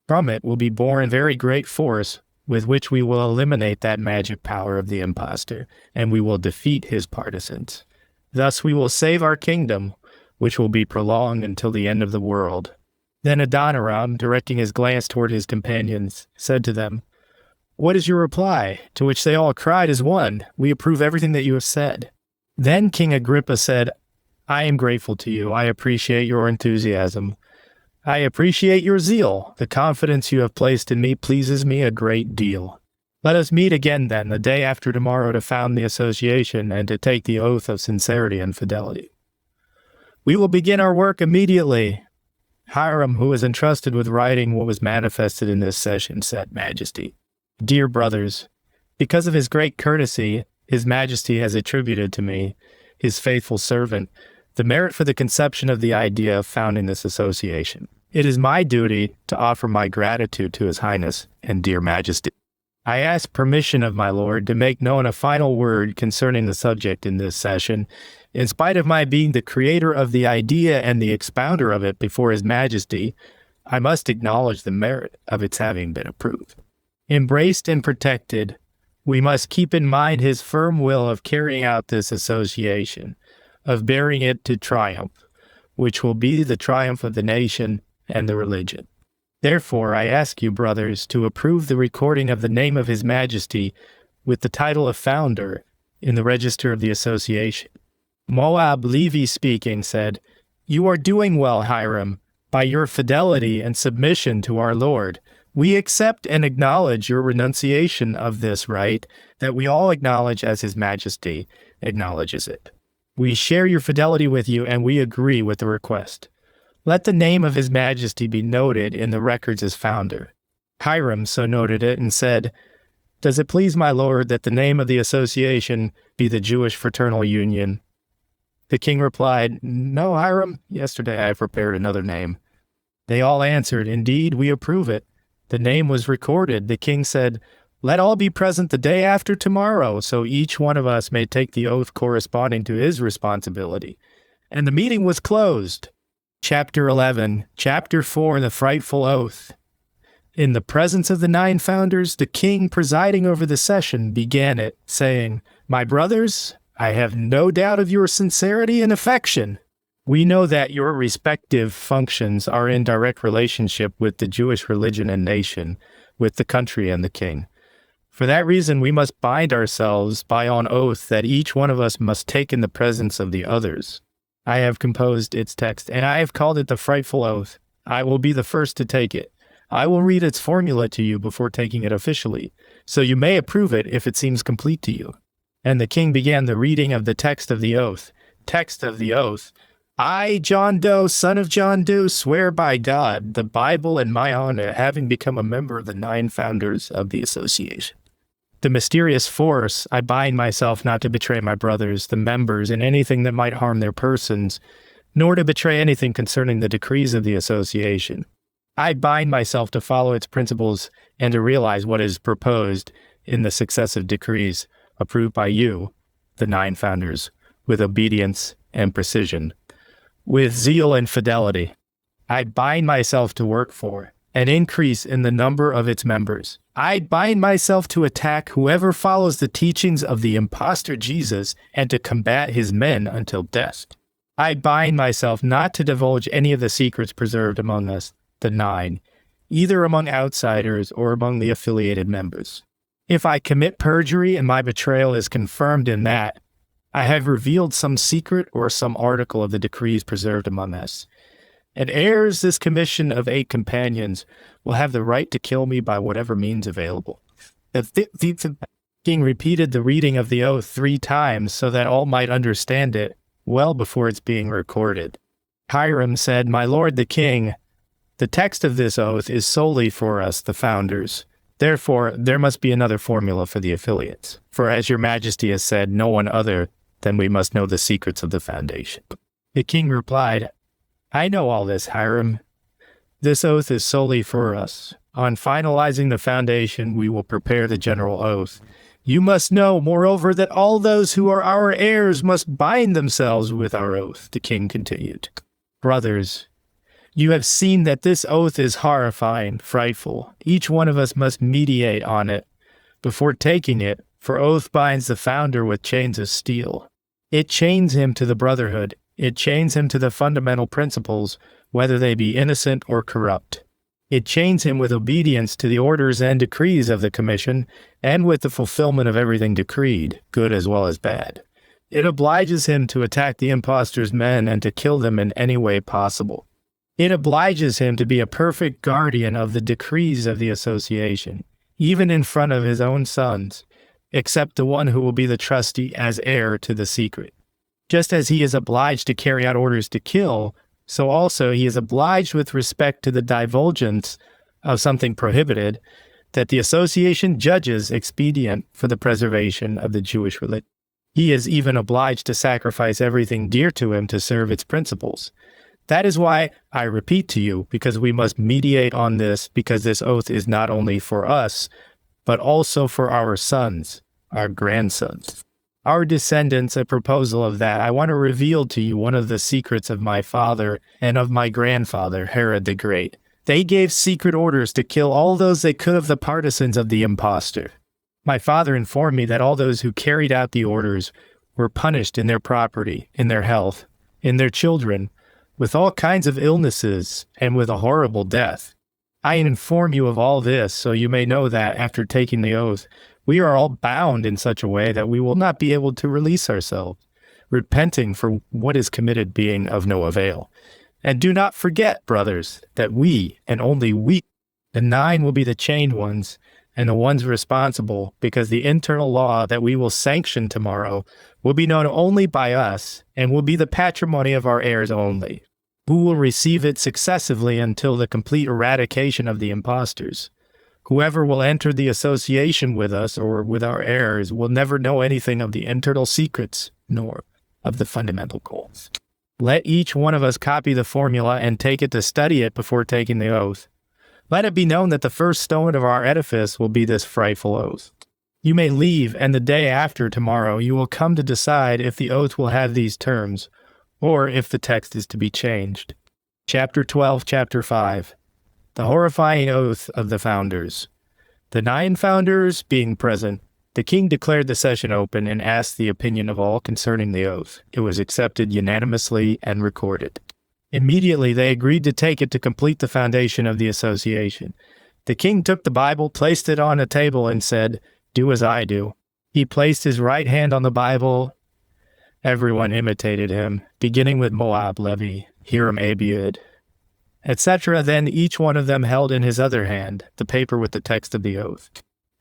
From it will be born very great force, with which we will eliminate that magic power of the impostor, and we will defeat his partisans. Thus we will save our kingdom, which will be prolonged until the end of the world. Then Adoniram, directing his glance toward his companions, said to them, What is your reply? To which they all cried as one, We approve everything that you have said. Then King Agrippa said, I am grateful to you. I appreciate your enthusiasm. I appreciate your zeal. The confidence you have placed in me pleases me a great deal. Let us meet again then, the day after tomorrow, to found the association and to take the oath of sincerity and fidelity. We will begin our work immediately. Hiram, who was entrusted with writing what was manifested in this session, said, Majesty, Dear brothers, because of his great courtesy, his Majesty has attributed to me, his faithful servant, the merit for the conception of the idea of founding this association. It is my duty to offer my gratitude to His Highness and dear Majesty. I ask permission of my Lord to make known a final word concerning the subject in this session. In spite of my being the creator of the idea and the expounder of it before His Majesty, I must acknowledge the merit of its having been approved. Embraced and protected, we must keep in mind His firm will of carrying out this association, of bearing it to triumph, which will be the triumph of the nation and the religion. Therefore, I ask you, brothers, to approve the recording of the name of His Majesty with the title of founder in the register of the association. Moab Levi speaking said, You are doing well, Hiram. By your fidelity and submission to our Lord, we accept and acknowledge your renunciation of this right that we all acknowledge as His Majesty acknowledges it. We share your fidelity with you, and we agree with the request. Let the name of His Majesty be noted in the records as founder. Hiram so noted it and said, Does it please my lord that the name of the association be the Jewish Fraternal Union? The king replied, No, Hiram, yesterday I prepared another name. They all answered, Indeed, we approve it. The name was recorded. The king said, Let all be present the day after tomorrow, so each one of us may take the oath corresponding to his responsibility. And the meeting was closed. Chapter 11, Chapter 4, The Frightful Oath. In the presence of the 9 founders, the king presiding over the session began it, saying, "My brothers, I have no doubt of your sincerity and affection. We know that your respective functions are in direct relationship with the Jewish religion and nation, with the country and the king. For that reason, we must bind ourselves by on oath that each one of us must take in the presence of the others. I have composed its text, and I have called it the Frightful Oath. I will be the first to take it. I will read its formula to you before taking it officially, so you may approve it if it seems complete to you." And the king began the reading of the text of the oath. Text of the oath. "I, John Doe, son of John Doe, swear by God, the Bible, and my honor, having become a member of the 9 founders of the association. The mysterious force, I bind myself not to betray my brothers, the members, in anything that might harm their persons, nor to betray anything concerning the decrees of the association. I bind myself to follow its principles and to realize what is proposed in the successive decrees approved by you, the 9 founders, with obedience and precision, with zeal and fidelity. I bind myself to work for an increase in the number of its members. I bind myself to attack whoever follows the teachings of the impostor Jesus and to combat his men until death. I bind myself not to divulge any of the secrets preserved among us, the 9, either among outsiders or among the affiliated members. If I commit perjury and my betrayal is confirmed in that I have revealed some secret or some article of the decrees preserved among us, and heirs this commission of 8 companions will have the right to kill me by whatever means available." The king repeated the reading of the oath 3 times so that all might understand it well before its being recorded. Hiram said, "My lord the king, the text of this oath is solely for us, the founders. Therefore, there must be another formula for the affiliates. For as your majesty has said, no one other than we must know the secrets of the foundation." The king replied, "I know all this, Hiram. This oath is solely for us. On finalizing the foundation, we will prepare the general oath. You must know, moreover, that all those who are our heirs must bind themselves with our oath," the king continued. "Brothers, you have seen that this oath is horrifying, frightful. Each one of us must meditate on it before taking it, for oath binds the founder with chains of steel. It chains him to the brotherhood. It chains him to the fundamental principles, whether they be innocent or corrupt. It chains him with obedience to the orders and decrees of the commission, and with the fulfillment of everything decreed, good as well as bad. It obliges him to attack the impostor's men and to kill them in any way possible. It obliges him to be a perfect guardian of the decrees of the association, even in front of his own sons, except the one who will be the trustee as heir to the secret. Just as he is obliged to carry out orders to kill, so also he is obliged with respect to the divulgence of something prohibited that the association judges expedient for the preservation of the Jewish religion. He is even obliged to sacrifice everything dear to him to serve its principles. That is why I repeat to you, because we must mediate on this, because this oath is not only for us, but also for our sons, our grandsons, our descendants. A proposal of that, I want to reveal to you one of the secrets of my father and of my grandfather, Herod the Great. They gave secret orders to kill all those they could of the partisans of the impostor. My father informed me that all those who carried out the orders were punished in their property, in their health, in their children, with all kinds of illnesses, and with a horrible death. I inform you of all this so you may know that, after taking the oath, we are all bound in such a way that we will not be able to release ourselves, repenting for what is committed being of no avail. And do not forget, brothers, that we, and only we, the 9 will be the chained ones, and the ones responsible, because the internal law that we will sanction tomorrow will be known only by us, and will be the patrimony of our heirs only, who will receive it successively until the complete eradication of the impostors. Whoever will enter the association with us or with our heirs will never know anything of the internal secrets, nor of the fundamental goals. Let each one of us copy the formula and take it to study it before taking the oath. Let it be known that the first stone of our edifice will be this frightful oath. You may leave, and the day after tomorrow you will come to decide if the oath will have these terms, or if the text is to be changed. Chapter 12, Chapter 5. The horrifying oath of the founders. The 9 founders being present, the king declared the session open and asked the opinion of all concerning the oath. It was accepted unanimously and recorded. Immediately they agreed to take it to complete the foundation of the association. The king took the Bible, placed it on a table, and said, "Do as I do." He placed his right hand on the Bible. Everyone imitated him, beginning with Moab, Levi, Hiram, Abiud, etc. Then each one of them held in his other hand the paper with the text of the oath.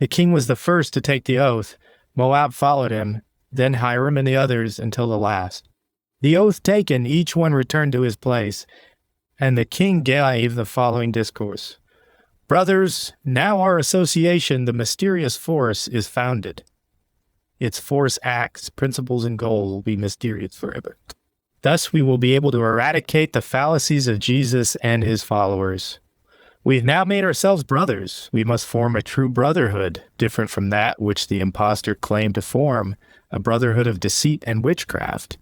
The king was the first to take the oath. Moab followed him, then Hiram and the others until the last. The oath taken, each one returned to his place, and the king gave the following discourse. Brothers, now our association, the mysterious force, is founded. Its force, acts, principles, and goal will be mysterious forever. Thus we will be able to eradicate the fallacies of Jesus and his followers. We have now made ourselves brothers. We must form a true brotherhood, different from that which the impostor claimed to form, a brotherhood of deceit and witchcraft.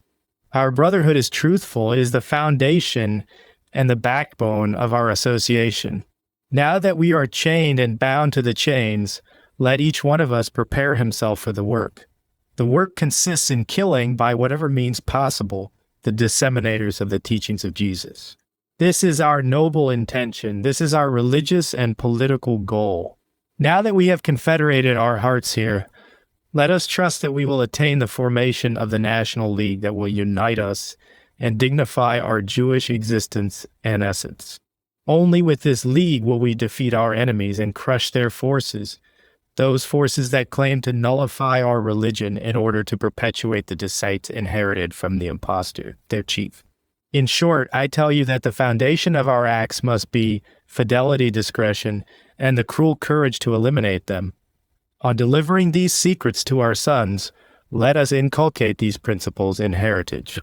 Our brotherhood is truthful. It is the foundation and the backbone of our association. Now that we are chained and bound to the chains, let each one of us prepare himself for the work. The work consists in killing, by whatever means possible, the disseminators of the teachings of Jesus. This is our noble intention. This is our religious and political goal. Now that we have confederated our hearts here, let us trust that we will attain the formation of the National League that will unite us and dignify our Jewish existence and essence. Only with this league will we defeat our enemies and crush their forces, those forces that claim to nullify our religion in order to perpetuate the deceit inherited from the impostor, their chief. In short, I tell you that the foundation of our acts must be fidelity, discretion, and the cruel courage to eliminate them. On delivering these secrets to our sons, let us inculcate these principles in heritage.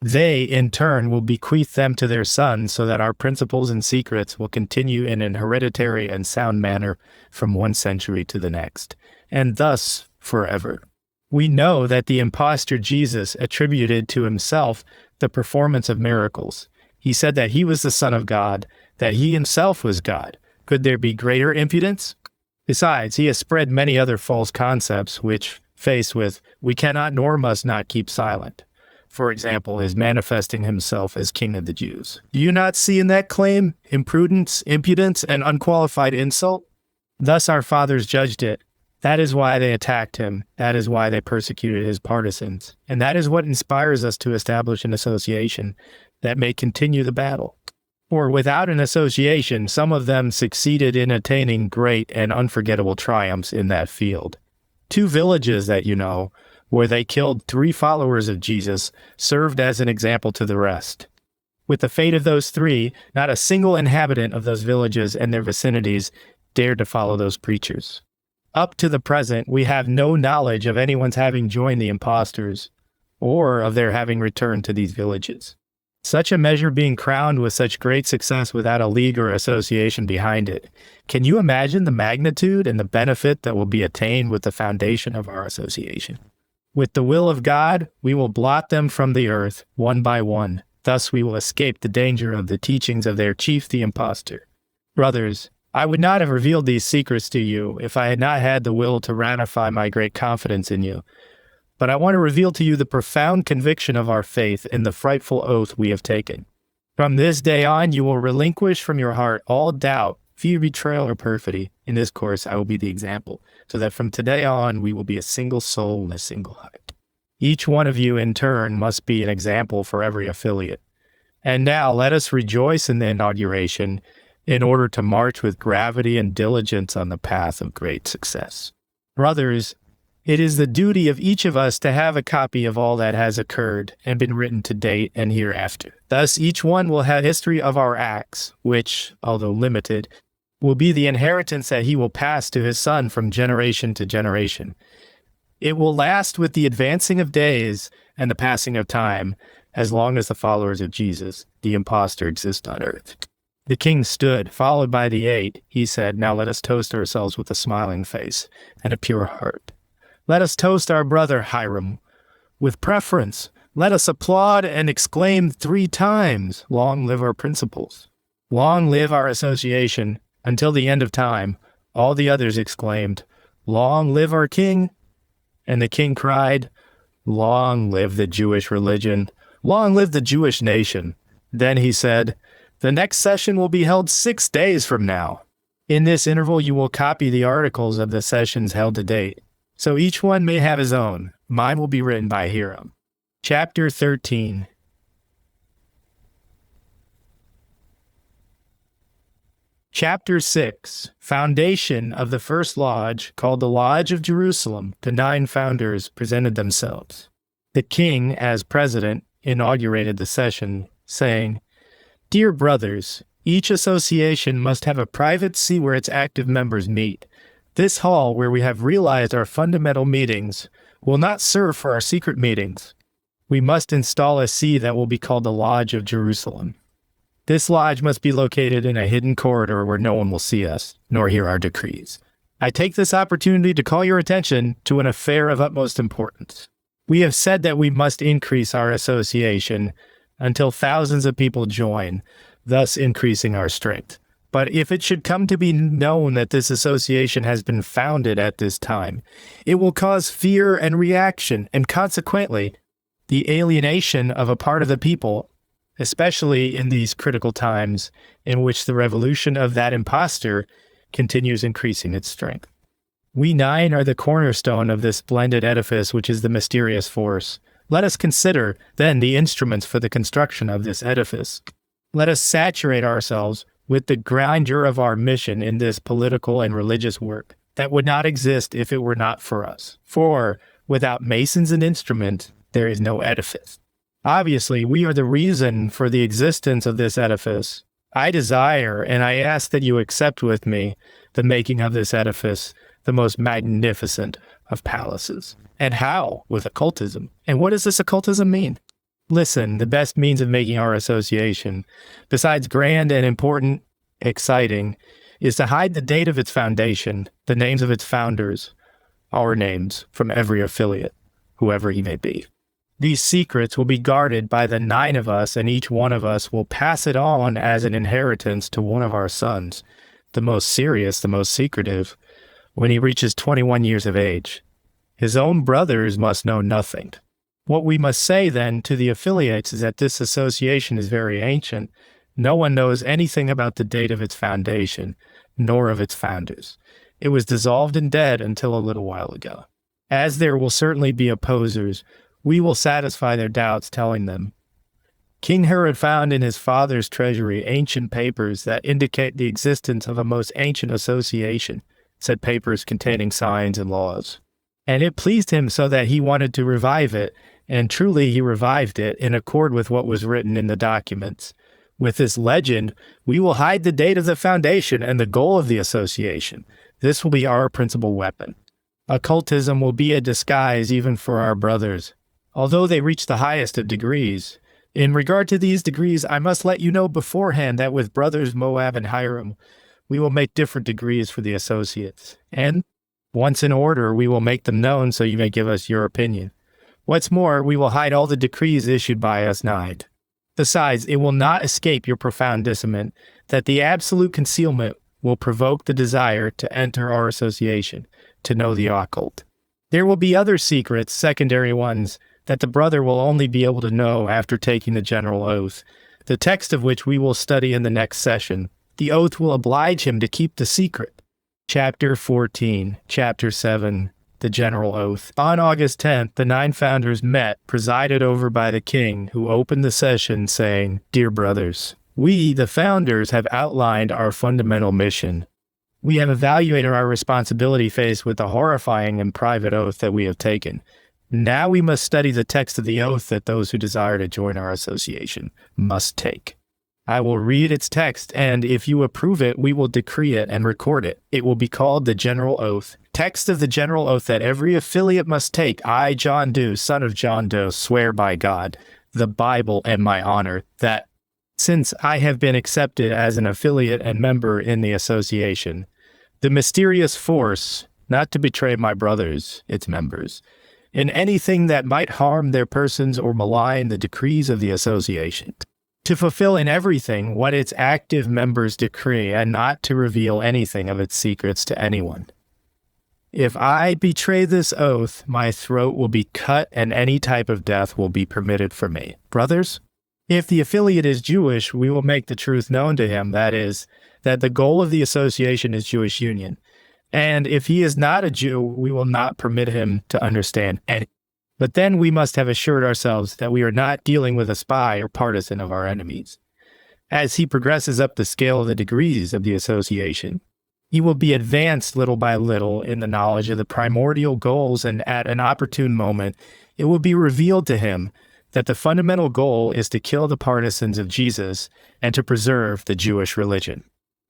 They, in turn, will bequeath them to their sons so that our principles and secrets will continue in an hereditary and sound manner from one century to the next, and thus forever. We know that the impostor Jesus attributed to himself the performance of miracles. He said that he was the Son of God, that he himself was God. Could there be greater impudence? Besides, he has spread many other false concepts which, faced with, we cannot nor must not keep silent. For example, his manifesting himself as King of the Jews. Do you not see in that claim imprudence, impudence, and unqualified insult? Thus our fathers judged it. That is why they attacked him. That is why they persecuted his partisans. And that is what inspires us to establish an association that may continue the battle. For without an association, some of them succeeded in attaining great and unforgettable triumphs in that field. 2 villages that you know, where they killed 3 followers of Jesus, served as an example to the rest. With the fate of those 3, not a single inhabitant of those villages and their vicinities dared to follow those preachers. Up to the present, we have no knowledge of anyone's having joined the impostors, or of their having returned to these villages. Such a measure being crowned with such great success without a league or association behind it. Can you imagine the magnitude and the benefit that will be attained with the foundation of our association? With the will of God, we will blot them from the earth, one by one. Thus we will escape the danger of the teachings of their chief, the impostor. Brothers, I would not have revealed these secrets to you if I had not had the will to ratify my great confidence in you. But I want to reveal to you the profound conviction of our faith in the frightful oath we have taken. From this day on, you will relinquish from your heart all doubt, fear, betrayal, or perfidy. In this course, I will be the example, so that from today on, we will be a single soul and a single heart. Each one of you, in turn, must be an example for every affiliate. And now, let us rejoice in the inauguration in order to march with gravity and diligence on the path of great success. Brothers, it is the duty of each of us to have a copy of all that has occurred and been written to date and hereafter. Thus, each one will have history of our acts, which, although limited, will be the inheritance that he will pass to his son from generation to generation. It will last with the advancing of days and the passing of time, as long as the followers of Jesus, the impostor, exist on earth. The king stood, followed by the 8. He said, "Now let us toast ourselves with a smiling face and a pure heart. Let us toast our brother Hiram with preference Let us applaud and exclaim 3 times, long live our principles. Long live our association, until the end of time. All the others exclaimed, long live our king. And the king cried, long live the Jewish religion. Long live the Jewish nation. Then he said, the next session will be held 6 days from now. In this interval, you will copy the articles of the sessions held to date, so each one may have his own. Mine will be written by Hiram. Chapter 13. Chapter 6. Foundation of the first lodge, called the Lodge of Jerusalem. The 9 founders presented themselves. The king, as president, inaugurated the session, saying, Dear brothers, each association must have a private seat where its active members meet. This hall, where we have realized our fundamental meetings, will not serve for our secret meetings. We must install a seat that will be called the Lodge of Jerusalem. This lodge must be located in a hidden corridor where no one will see us, nor hear our decrees. I take this opportunity to call your attention to an affair of utmost importance. We have said that we must increase our association until thousands of people join, thus increasing our strength. But if it should come to be known that this association has been founded at this time, it will cause fear and reaction, and consequently, the alienation of a part of the people, especially in these critical times in which the revolution of that impostor continues increasing its strength. We 9 are the cornerstone of this splendid edifice, which is the mysterious force. Let us consider, then, the instruments for the construction of this edifice. Let us saturate ourselves with the grandeur of our mission in this political and religious work that would not exist if it were not for us. For, without masons and instruments, there is no edifice. Obviously, we are the reason for the existence of this edifice. I desire, and I ask that you accept with me, the making of this edifice, the most magnificent of palaces. And how? With occultism. And what does this occultism mean? Listen, the best means of making our association, besides grand and important, exciting, is to hide the date of its foundation, the names of its founders, our names, from every affiliate, whoever he may be. These secrets will be guarded by the 9 of us, and each one of us will pass it on as an inheritance to one of our sons, the most serious, the most secretive, when he reaches 21 years of age. His own brothers must know nothing. What we must say, then, to the affiliates is that this association is very ancient. No one knows anything about the date of its foundation, nor of its founders. It was dissolved and dead until a little while ago. As there will certainly be opposers, we will satisfy their doubts, telling them, King Herod found in his father's treasury ancient papers that indicate the existence of a most ancient association, said papers containing signs and laws. And it pleased him so that he wanted to revive it, and truly he revived it in accord with what was written in the documents. With this legend, we will hide the date of the foundation and the goal of the association. This will be our principal weapon. Occultism will be a disguise even for our brothers, although they reach the highest of degrees. In regard to these degrees, I must let you know beforehand that with brothers Moab and Hiram, we will make different degrees for the associates. And, once in order, we will make them known so you may give us your opinion. What's more, we will hide all the decrees issued by us 9. Besides, it will not escape your profound discernment that the absolute concealment will provoke the desire to enter our association, to know the occult. There will be other secrets, secondary ones, that the brother will only be able to know after taking the general oath, the text of which we will study in the next session. The oath will oblige him to keep the secret. Chapter 14, Chapter 7, the General Oath. On August 10th, the 9 founders met, presided over by the king, who opened the session saying, Dear brothers, we, the founders, have outlined our fundamental mission. We have evaluated our responsibility faced with the horrifying and private oath that we have taken. Now we must study the text of the oath that those who desire to join our association must take. I will read its text, and if you approve it, we will decree it and record it. It will be called the General Oath. Text of the General Oath that every affiliate must take. I, John Doe, son of John Doe, swear by God, the Bible, and my honor, that since I have been accepted as an affiliate and member in the association, the mysterious force, not to betray my brothers, its members, in anything that might harm their persons or malign the decrees of the association, to fulfill in everything what its active members decree, and not to reveal anything of its secrets to anyone. If I betray this oath, my throat will be cut and any type of death will be permitted for me. Brothers, if the affiliate is Jewish, we will make the truth known to him, that is, that the goal of the association is Jewish union. And if he is not a Jew, we will not permit him to understand any. But then we must have assured ourselves that we are not dealing with a spy or partisan of our enemies. As he progresses up the scale of the degrees of the association, he will be advanced little by little in the knowledge of the primordial goals, and at an opportune moment, it will be revealed to him that the fundamental goal is to kill the partisans of Jesus and to preserve the Jewish religion.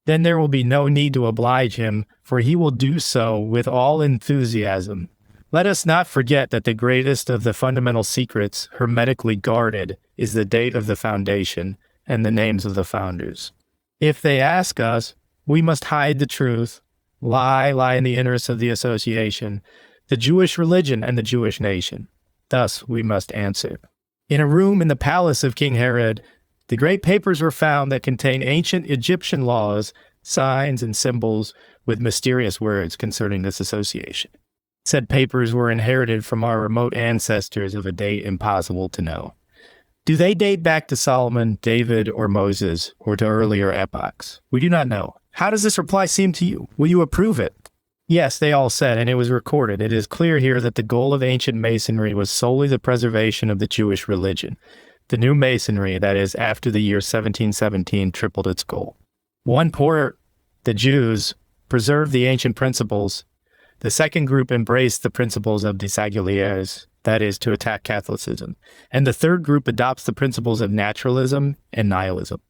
Then there will be no need to oblige him, for he will do so with all enthusiasm. Let us not forget that the greatest of the fundamental secrets, hermetically guarded, is the date of the foundation and the names of the founders. If they ask us, we must hide the truth, lie in the interests of the association, the Jewish religion and the Jewish nation. Thus we must answer. In a room in the palace of King Herod, the great papers were found that contain ancient Egyptian laws, signs, and symbols with mysterious words concerning this association. Said papers were inherited from our remote ancestors of a date impossible to know. Do they date back to Solomon, David, or Moses, or to earlier epochs? We do not know. How does this reply seem to you? Will you approve it? Yes, they all said, and it was recorded. It is clear here that the goal of ancient Masonry was solely the preservation of the Jewish religion. The new Masonry, that is, after the year 1717, tripled its goal. One part, the Jews, preserved the ancient principles. The second group embraced the principles of Dissipation, that is, to attack Catholicism. And the third group adopts the principles of naturalism and nihilism.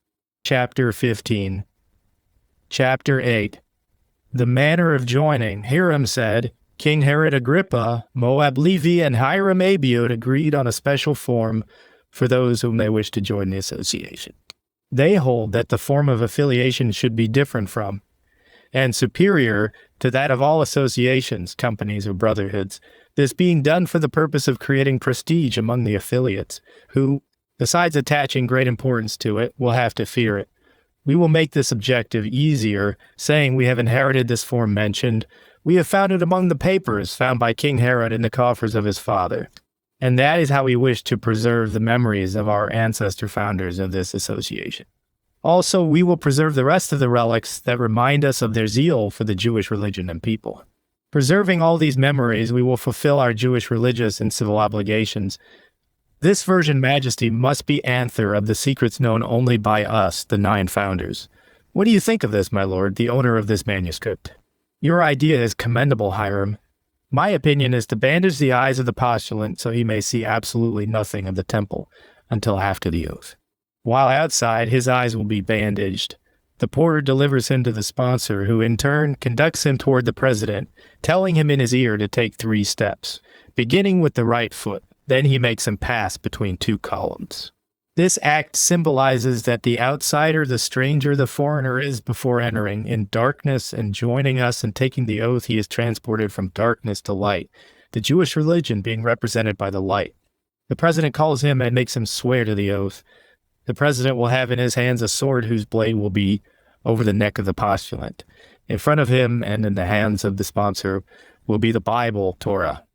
Chapter 15. Chapter 8. The manner of joining. Hiram said, King Herod Agrippa, Moab Levi, and Hiram Abiud agreed on a special form for those whom they wish to join the association. They hold that the form of affiliation should be different from, and superior to that of all associations, companies, or brotherhoods, this being done for the purpose of creating prestige among the affiliates, who, besides attaching great importance to it, will have to fear it. We will make this objective easier, saying we have inherited this form mentioned. We have found it among the papers found by King Herod in the coffers of his father. And that is how we wish to preserve the memories of our ancestor founders of this association. Also, we will preserve the rest of the relics that remind us of their zeal for the Jewish religion and people. Preserving all these memories, we will fulfill our Jewish religious and civil obligations. This Virgin Majesty must be anther of the secrets known only by us, the 9 founders. What do you think of this, my lord, the owner of this manuscript? Your idea is commendable, Hiram. My opinion is to bandage the eyes of the postulant so he may see absolutely nothing of the temple until after the oath. While outside, his eyes will be bandaged. The porter delivers him to the sponsor, who in turn conducts him toward the president, telling him in his ear to take 3 steps, beginning with the right foot. Then he makes him pass between 2 columns. This act symbolizes that the outsider, the stranger, the foreigner is, before entering, in darkness, and joining us and taking the oath, he is transported from darkness to light, the Jewish religion being represented by the light. The president calls him and makes him swear to the oath. The president will have in his hands a sword whose blade will be over the neck of the postulant. In front of him and in the hands of the sponsor will be the Bible, Torah.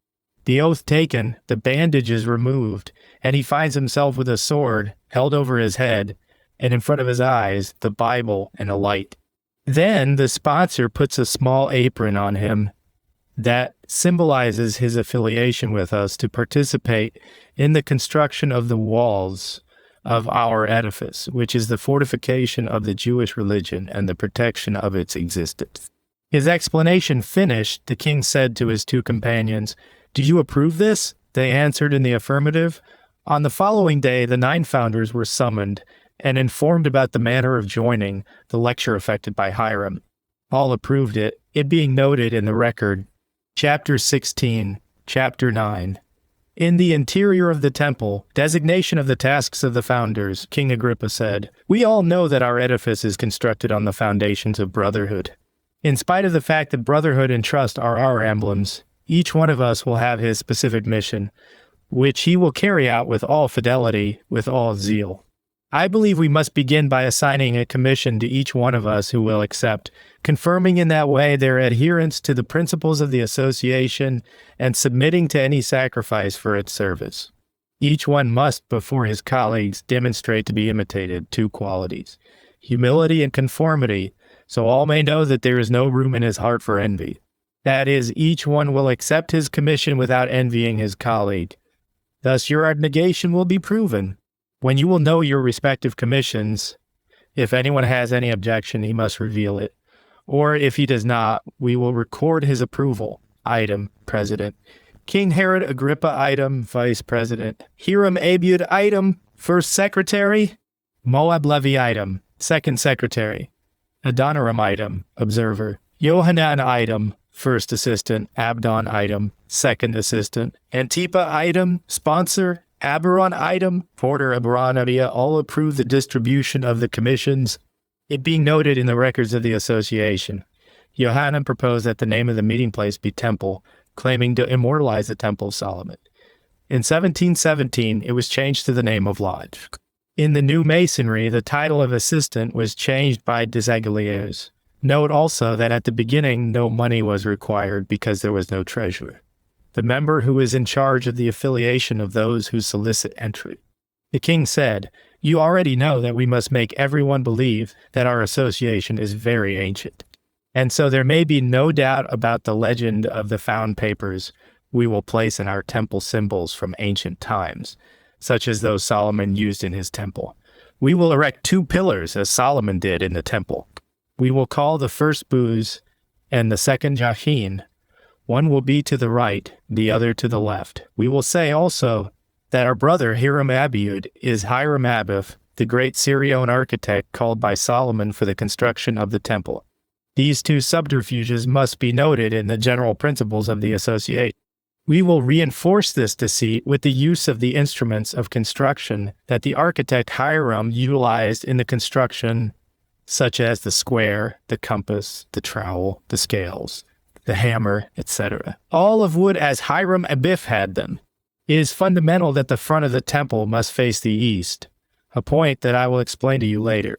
The oath taken, the bandage is removed, and he finds himself with a sword held over his head, and in front of his eyes, the Bible and a light. Then the sponsor puts a small apron on him that symbolizes his affiliation with us to participate in the construction of the walls of our edifice, which is the fortification of the Jewish religion and the protection of its existence. His explanation finished, the king said to his 2 companions, Do you approve this? They answered in the affirmative. On the following day, the 9 founders were summoned and informed about the manner of joining, the lecture effected by Hiram. All approved it, it being noted in the record. Chapter 16, Chapter 9. In the interior of the temple, designation of the tasks of the founders, King Agrippa said, We all know that our edifice is constructed on the foundations of brotherhood. In spite of the fact that brotherhood and trust are our emblems, Each one of us will have his specific mission, which he will carry out with all fidelity, with all zeal. I believe we must begin by assigning a commission to each one of us who will accept, confirming in that way their adherence to the principles of the association and submitting to any sacrifice for its service. Each one must, before his colleagues, demonstrate to be imitated two qualities, humility and conformity, so all may know that there is no room in his heart for envy. That is, each one will accept his commission without envying his colleague. Thus your abnegation will be proven. When you will know your respective commissions, if anyone has any objection, he must reveal it. Or if he does not, we will record his approval. Item, President. King Herod Agrippa, item, Vice President. Hiram Abiud, item, First Secretary. Moab Levi, item, Second Secretary. Adoniram, item, Observer. Yohanan, item, First Assistant. Abdon, item, Second Assistant. Antipa, item, Sponsor. Aberon, item, Porter Aberonaria, all approve the distribution of the commissions, it being noted in the records of the association. Yohanan proposed that the name of the meeting place be Temple, claiming to immortalize the Temple of Solomon. In 1717, it was changed to the name of Lodge. In the new Masonry, the title of assistant was changed by Desaguliers. Note also that at the beginning, no money was required because there was no treasurer, the member who is in charge of the affiliation of those who solicit entry. The king said, "You already know that we must make everyone believe that our association is very ancient. And so there may be no doubt about the legend of the found papers we will place in our temple symbols from ancient times, such as those Solomon used in his temple. We will erect 2 pillars as Solomon did in the temple. We will call the first Buz and the second Jachin. One will be to the right, the other to the left. We will say also that our brother Hiram Abiud is Hiram Abith, the great Syrian architect called by Solomon for the construction of the temple. These 2 subterfuges must be noted in the general principles of the association. We will reinforce this deceit with the use of the instruments of construction that the architect Hiram utilized in the construction, such as the square, the compass, the trowel, the scales, the hammer, etc. All of wood as Hiram Abith had them. It is fundamental that the front of the temple must face the east, a point that I will explain to you later.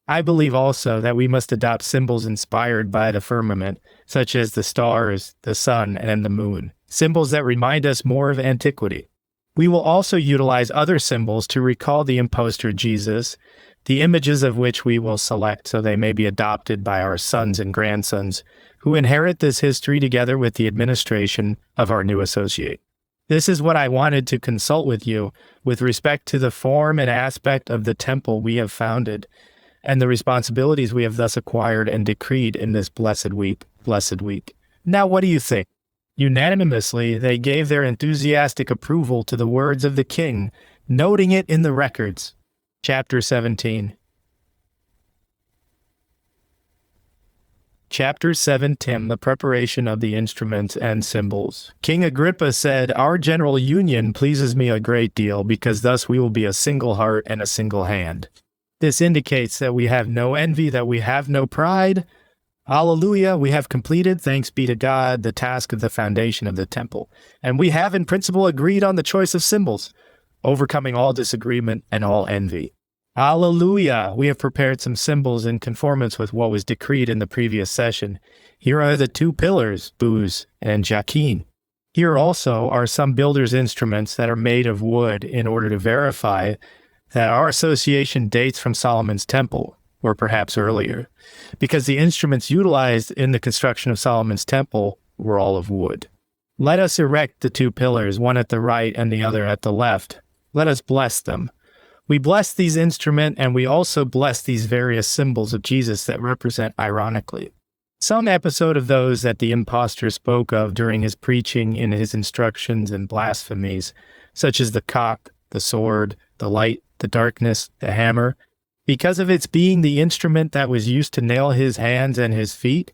I believe also that we must adopt symbols inspired by the firmament, such as the stars, the sun, and the moon, symbols that remind us more of antiquity. We will also utilize other symbols to recall the impostor Jesus, the images of which we will select so they may be adopted by our sons and grandsons, who inherit this history together with the administration of our new associate. This is what I wanted to consult with you with respect to the form and aspect of the temple we have founded, and the responsibilities we have thus acquired and decreed in this blessed week. Now what do you think? Unanimously, they gave their enthusiastic approval to the words of the king, noting it in the records. Chapter 17. Chapter 17, the preparation of the instruments and symbols. King Agrippa said, "Our general union pleases me a great deal, because thus we will be a single heart and a single hand." This indicates that we have no envy, that we have no pride. Hallelujah, we have completed, thanks be to God, the task of the foundation of the temple. And we have in principle agreed on the choice of symbols, overcoming all disagreement and all envy. Hallelujah! We have prepared some symbols in conformance with what was decreed in the previous session. Here are the 2 pillars, Buz and Jachin. Here also are some builders' instruments that are made of wood in order to verify that our association dates from Solomon's temple, or perhaps earlier, because the instruments utilized in the construction of Solomon's temple were all of wood. Let us erect the 2 pillars, one at the right and the other at the left. Let us bless them. We bless these instruments, and we also bless these various symbols of Jesus that represent ironically some episode of those that the impostor spoke of during his preaching in his instructions and blasphemies, such as the cock, the sword, the light, the darkness, the hammer. Because of its being the instrument that was used to nail his hands and his feet,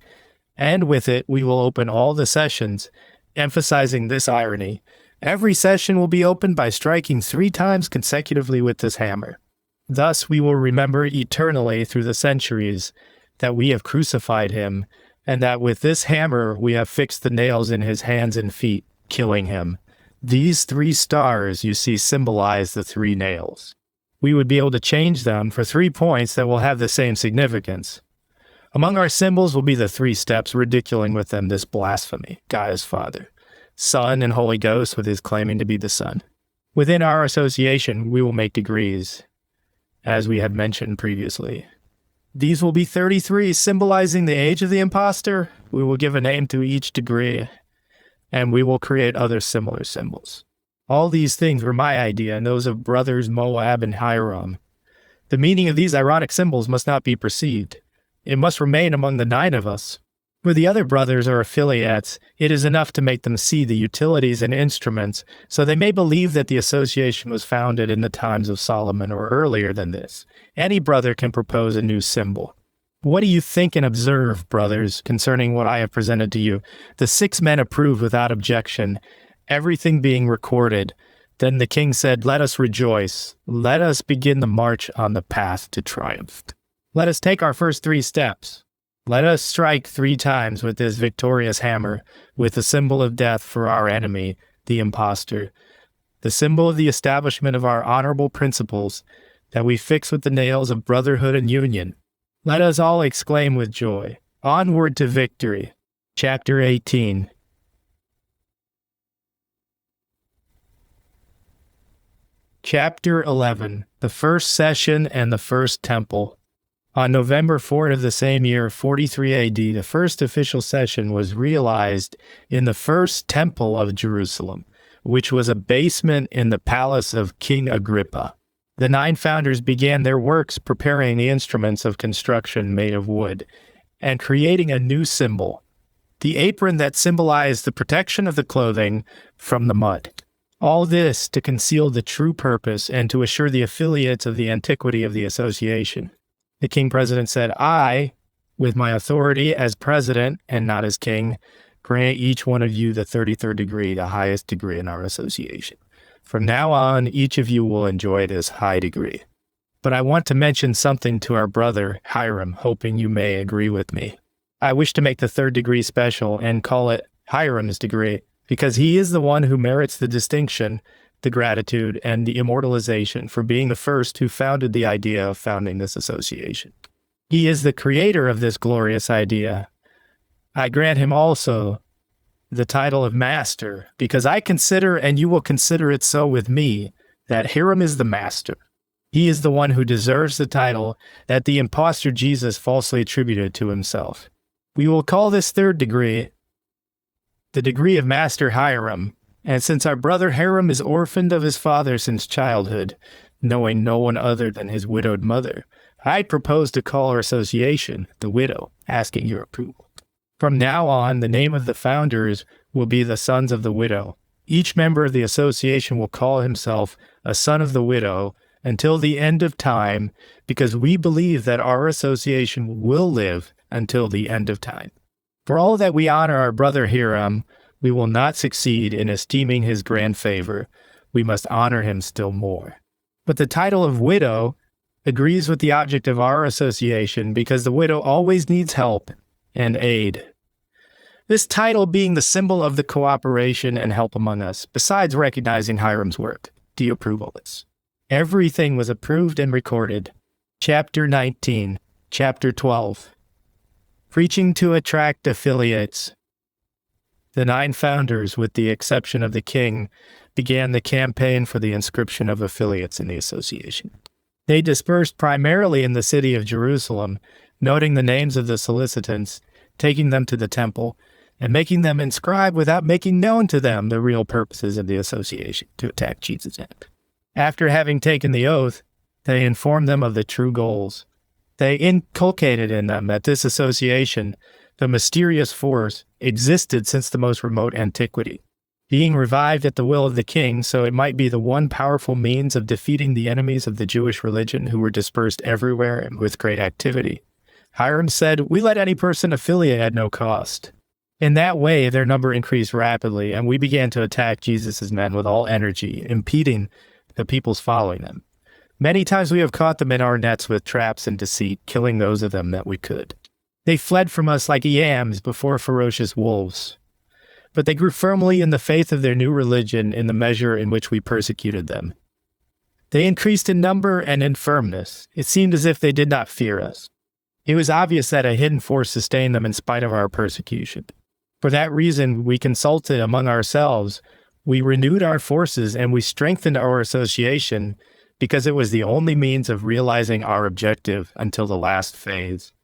and with it we will open all the sessions, emphasizing this irony. Every session will be opened by striking 3 times consecutively with this hammer. Thus we will remember eternally through the centuries that we have crucified him, and that with this hammer we have fixed the nails in his hands and feet, killing him. These 3 stars you see symbolize the 3 nails. We would be able to change them for 3 points that will have the same significance. Among our symbols will be the 3 steps, ridiculing with them this blasphemy, God is Father, Son, and Holy Ghost with his claiming to be the Son. Within our association, we will make degrees, as we had mentioned previously. These will be 33, symbolizing the age of the impostor. We will give a name to each degree, and we will create other similar symbols. All these things were my idea, and those of brothers Moab and Hiram. The meaning of these ironic symbols must not be perceived. It must remain among the 9 of us. With the other brothers or affiliates, it is enough to make them see the utilities and instruments, so they may believe that the association was founded in the times of Solomon or earlier than this. Any brother can propose a new symbol. What do you think and observe, brothers, concerning what I have presented to you? The 6 men approved without objection, everything being recorded. Then the king said, "Let us rejoice. Let us begin the march on the path to triumph. Let us take our first 3 steps. Let us strike 3 times with this victorious hammer, with the symbol of death for our enemy, the impostor, the symbol of the establishment of our honorable principles that we fix with the nails of brotherhood and union. Let us all exclaim with joy, onward to victory." Chapter 18. Chapter 11. The First Session and the First Temple. On November 4th of the same year, 43 AD, the first official session was realized in the first temple of Jerusalem, which was a basement in the palace of King Agrippa. The 9 founders began their works preparing the instruments of construction made of wood and creating a new symbol, the apron that symbolized the protection of the clothing from the mud. All this to conceal the true purpose and to assure the affiliates of the antiquity of the association. The king president said, "I, with my authority as president and not as king, grant each one of you the 33rd degree, the highest degree in our association. From now on, each of you will enjoy this high degree. But I want to mention something to our brother Hiram, hoping you may agree with me. I wish to make the 3rd degree special and call it Hiram's degree, because he is the one who merits the distinction, the gratitude, and the immortalization for being the first who founded the idea of founding this association. He is the creator of this glorious idea. I grant him also the title of master, because I consider, and you will consider it so with me, that Hiram is the master. He is the one who deserves the title that the impostor Jesus falsely attributed to himself. We will call this 3rd degree the degree of Master Hiram. And since our brother Hiram is orphaned of his father since childhood, knowing no one other than his widowed mother, I propose to call our association the Widow, asking your approval. From now on, the name of the founders will be the Sons of the Widow. Each member of the association will call himself a son of the widow until the end of time, because we believe that our association will live until the end of time. For all that we honor our brother Hiram, we will not succeed in esteeming his grand favor. We must honor him still more. But the title of widow agrees with the object of our association, because the widow always needs help and aid. This title being the symbol of the cooperation and help among us, besides recognizing Hiram's work. Do you approve of this? Everything was approved and recorded. Chapter 19. Chapter 12. Preaching to attract affiliates. The 9 founders, with the exception of the king, began the campaign for the inscription of affiliates in the association. They dispersed primarily in the city of Jerusalem, noting the names of the solicitants, taking them to the temple, and making them inscribe without making known to them the real purposes of the association to attack Jesus. After having taken the oath, they informed them of the true goals. They inculcated in them that this association, the mysterious force, existed since the most remote antiquity, being revived at the will of the king, so it might be the one powerful means of defeating the enemies of the Jewish religion who were dispersed everywhere and with great activity. Hiram said, "We let any person affiliate at no cost." In that way, their number increased rapidly, and we began to attack Jesus' men with all energy, impeding the people's following them. Many times we have caught them in our nets with traps and deceit, killing those of them that we could. They fled from us like yams before ferocious wolves. But they grew firmly in the faith of their new religion in the measure in which we persecuted them. They increased in number and in firmness. It seemed as if they did not fear us. It was obvious that a hidden force sustained them in spite of our persecution. For that reason, we consulted among ourselves, we renewed our forces, and we strengthened our association because it was the only means of realizing our objective until the last phase.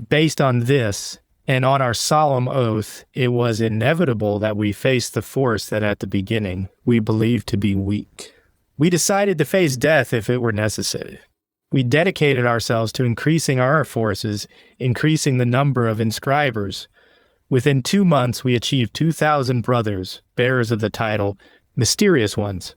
Based on this, and on our solemn oath, it was inevitable that we face the force that at the beginning we believed to be weak. We decided to face death if it were necessary. We dedicated ourselves to increasing our forces, increasing the number of inscribers. Within 2 months, we achieved 2,000 brothers, bearers of the title, mysterious ones.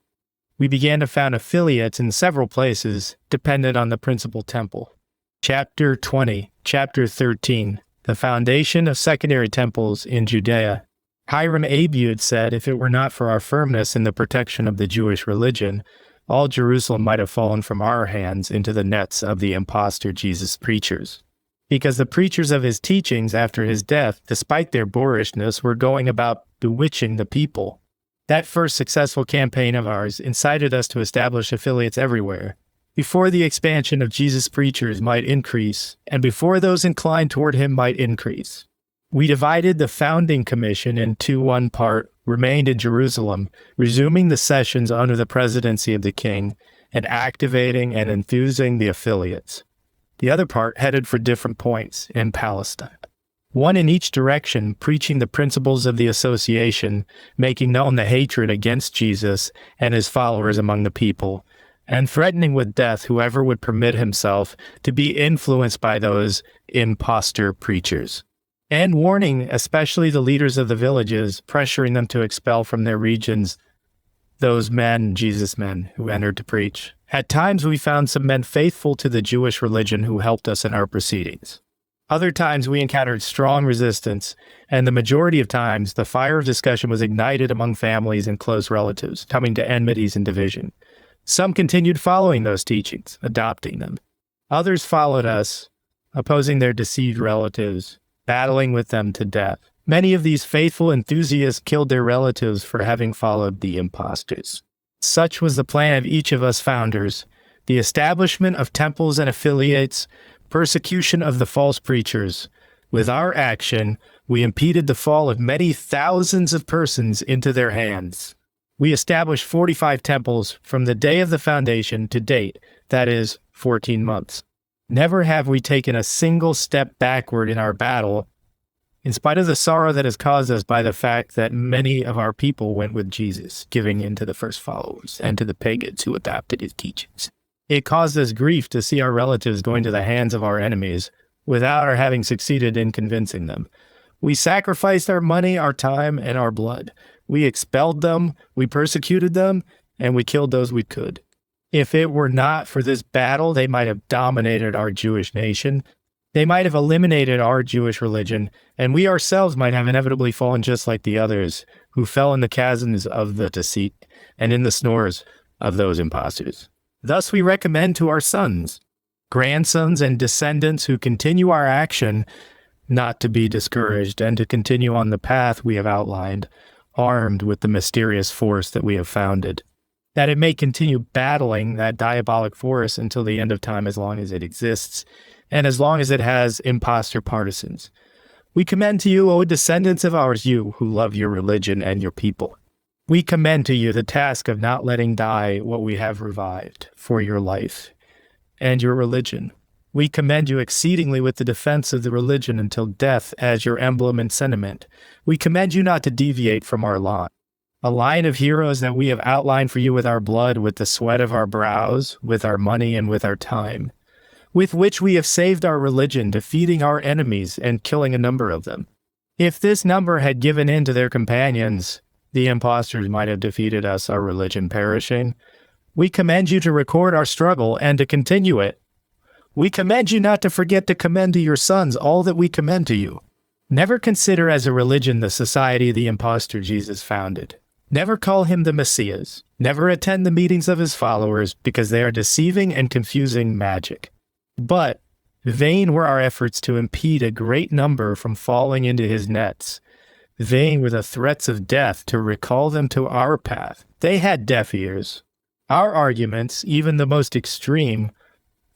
We began to found affiliates in several places, dependent on the principal temple. Chapter 20, Chapter 13, the foundation of secondary temples in Judea. Hiram Abud said, if it were not for our firmness in the protection of the Jewish religion, all Jerusalem might have fallen from our hands into the nets of the impostor Jesus preachers. Because the preachers of his teachings after his death, despite their boorishness, were going about bewitching the people. That first successful campaign of ours incited us to establish affiliates everywhere, before the expansion of Jesus' preachers might increase, and before those inclined toward him might increase. We divided the founding commission into one part, remained in Jerusalem, resuming the sessions under the presidency of the king, and activating and enthusing the affiliates. The other part headed for different points in Palestine. One in each direction, preaching the principles of the association, making known the hatred against Jesus and his followers among the people, and threatening with death whoever would permit himself to be influenced by those impostor preachers. And warning especially the leaders of the villages, pressuring them to expel from their regions those men, Jesus men, who entered to preach. At times we found some men faithful to the Jewish religion who helped us in our proceedings. Other times we encountered strong resistance, and the majority of times the fire of discussion was ignited among families and close relatives, coming to enmities and division. Some continued following those teachings, adopting them. Others followed us, opposing their deceived relatives, battling with them to death. Many of these faithful enthusiasts killed their relatives for having followed the impostors. Such was the plan of each of us founders: the establishment of temples and affiliates, persecution of the false preachers. With our action, we impeded the fall of many thousands of persons into their hands. We established 45 temples from the day of the foundation to date, that is, 14 months. Never have we taken a single step backward in our battle, in spite of the sorrow that is caused us by the fact that many of our people went with Jesus, giving in to the first followers and to the pagans who adopted his teachings. It caused us grief to see our relatives going to the hands of our enemies without our having succeeded in convincing them. We sacrificed our money, our time, and our blood. We expelled them, we persecuted them, and we killed those we could. If it were not for this battle, they might have dominated our Jewish nation. They might have eliminated our Jewish religion, and we ourselves might have inevitably fallen just like the others, who fell in the chasms of the deceit and in the snores of those impostors. Thus we recommend to our sons, grandsons, and descendants who continue our action not to be discouraged and to continue on the path we have outlined, armed with the mysterious force that we have founded, that it may continue battling that diabolic force until the end of time, as long as it exists, and as long as it has impostor partisans. We commend to you, O descendants of ours, you who love your religion and your people. We commend to you the task of not letting die what we have revived for your life and your religion. We commend you exceedingly with the defense of the religion until death as your emblem and sentiment. We commend you not to deviate from our line, a line of heroes that we have outlined for you with our blood, with the sweat of our brows, with our money, and with our time, with which we have saved our religion, defeating our enemies and killing a number of them. If this number had given in to their companions, the impostors might have defeated us, our religion perishing. We commend you to record our struggle and to continue it. We commend you not to forget to commend to your sons all that we commend to you. Never consider as a religion the society the impostor Jesus founded. Never call him the Messiah. Never attend the meetings of his followers, because they are deceiving and confusing magic. But Vain were our efforts to impede a great number from falling into his nets. Vain were the threats of death to recall them to our path. They had deaf ears. Our arguments, even the most extreme,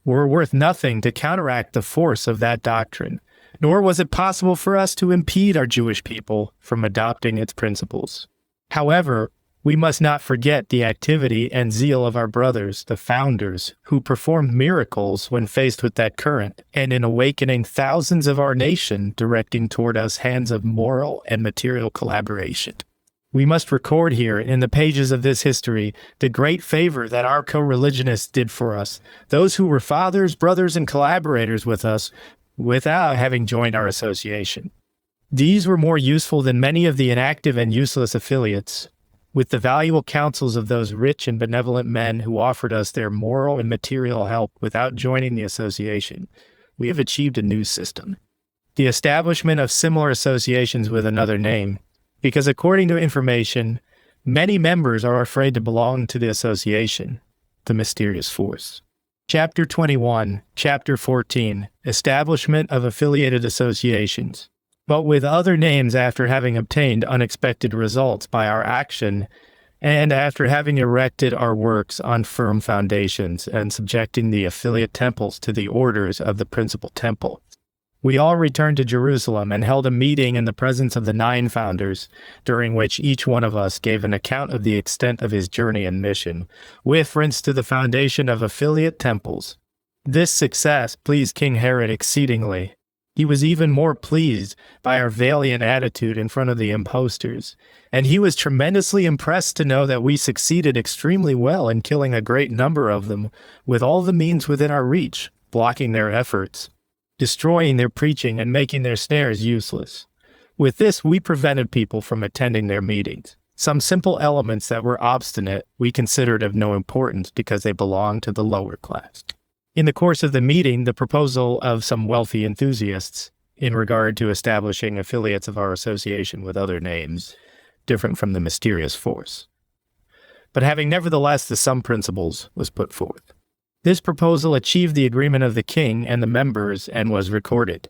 were worth nothing to counteract the force of that doctrine, nor was it possible for us to impede our Jewish people from adopting its principles. However, we must not forget the activity and zeal of our brothers, the founders, who performed miracles when faced with that current, and in awakening thousands of our nation, directing toward us hands of moral and material collaboration. We must record here in the pages of this history the great favor that our co-religionists did for us, those who were fathers, brothers, and collaborators with us without having joined our association. These were more useful than many of the inactive and useless affiliates. With the valuable counsels of those rich and benevolent men who offered us their moral and material help without joining the association, we have achieved a new system. The establishment of similar associations with another name, because according to information, many members are afraid to belong to the association, the mysterious force. Chapter 21, Chapter 14, Establishment of Affiliated Associations. But with other names after having obtained unexpected results by our action, and after having erected our works on firm foundations and subjecting the affiliate temples to the orders of the principal temple. We all returned to Jerusalem and held a meeting in the presence of the 9 founders, during which each one of us gave an account of the extent of his journey and mission, with reference to the foundation of affiliate temples. This success pleased King Herod exceedingly. He was even more pleased by our valiant attitude in front of the impostors, and he was tremendously impressed to know that we succeeded extremely well in killing a great number of them with all the means within our reach, blocking their efforts, destroying their preaching, and making their snares useless. With this, we prevented people from attending their meetings. Some simple elements that were obstinate we considered of no importance because they belonged to the lower class. In the course of the meeting, the proposal of some wealthy enthusiasts in regard to establishing affiliates of our association with other names, different from the mysterious force, but having nevertheless the sum principles, was put forth. This proposal achieved the agreement of the king and the members and was recorded.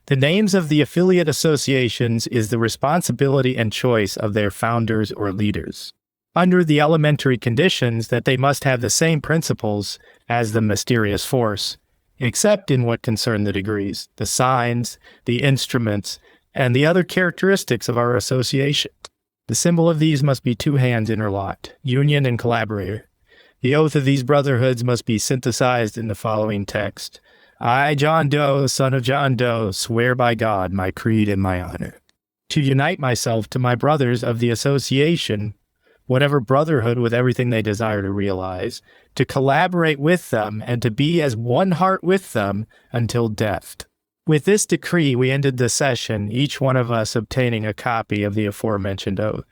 The names of the affiliate associations is the responsibility and choice of their founders or leaders, under the elementary conditions that they must have the same principles as the mysterious force, except in what concern the degrees, the signs, the instruments, and the other characteristics of our association. The symbol of these must be 2 hands interlocked, union and collaborator. The oath of these brotherhoods must be synthesized in the following text. I, John Doe, son of John Doe, swear by God, my creed and my honor, to unite myself to my brothers of the association, whatever brotherhood with everything they desire to realize, to collaborate with them and to be as one heart with them until death. With this decree, we ended the session, each one of us obtaining a copy of the aforementioned oath.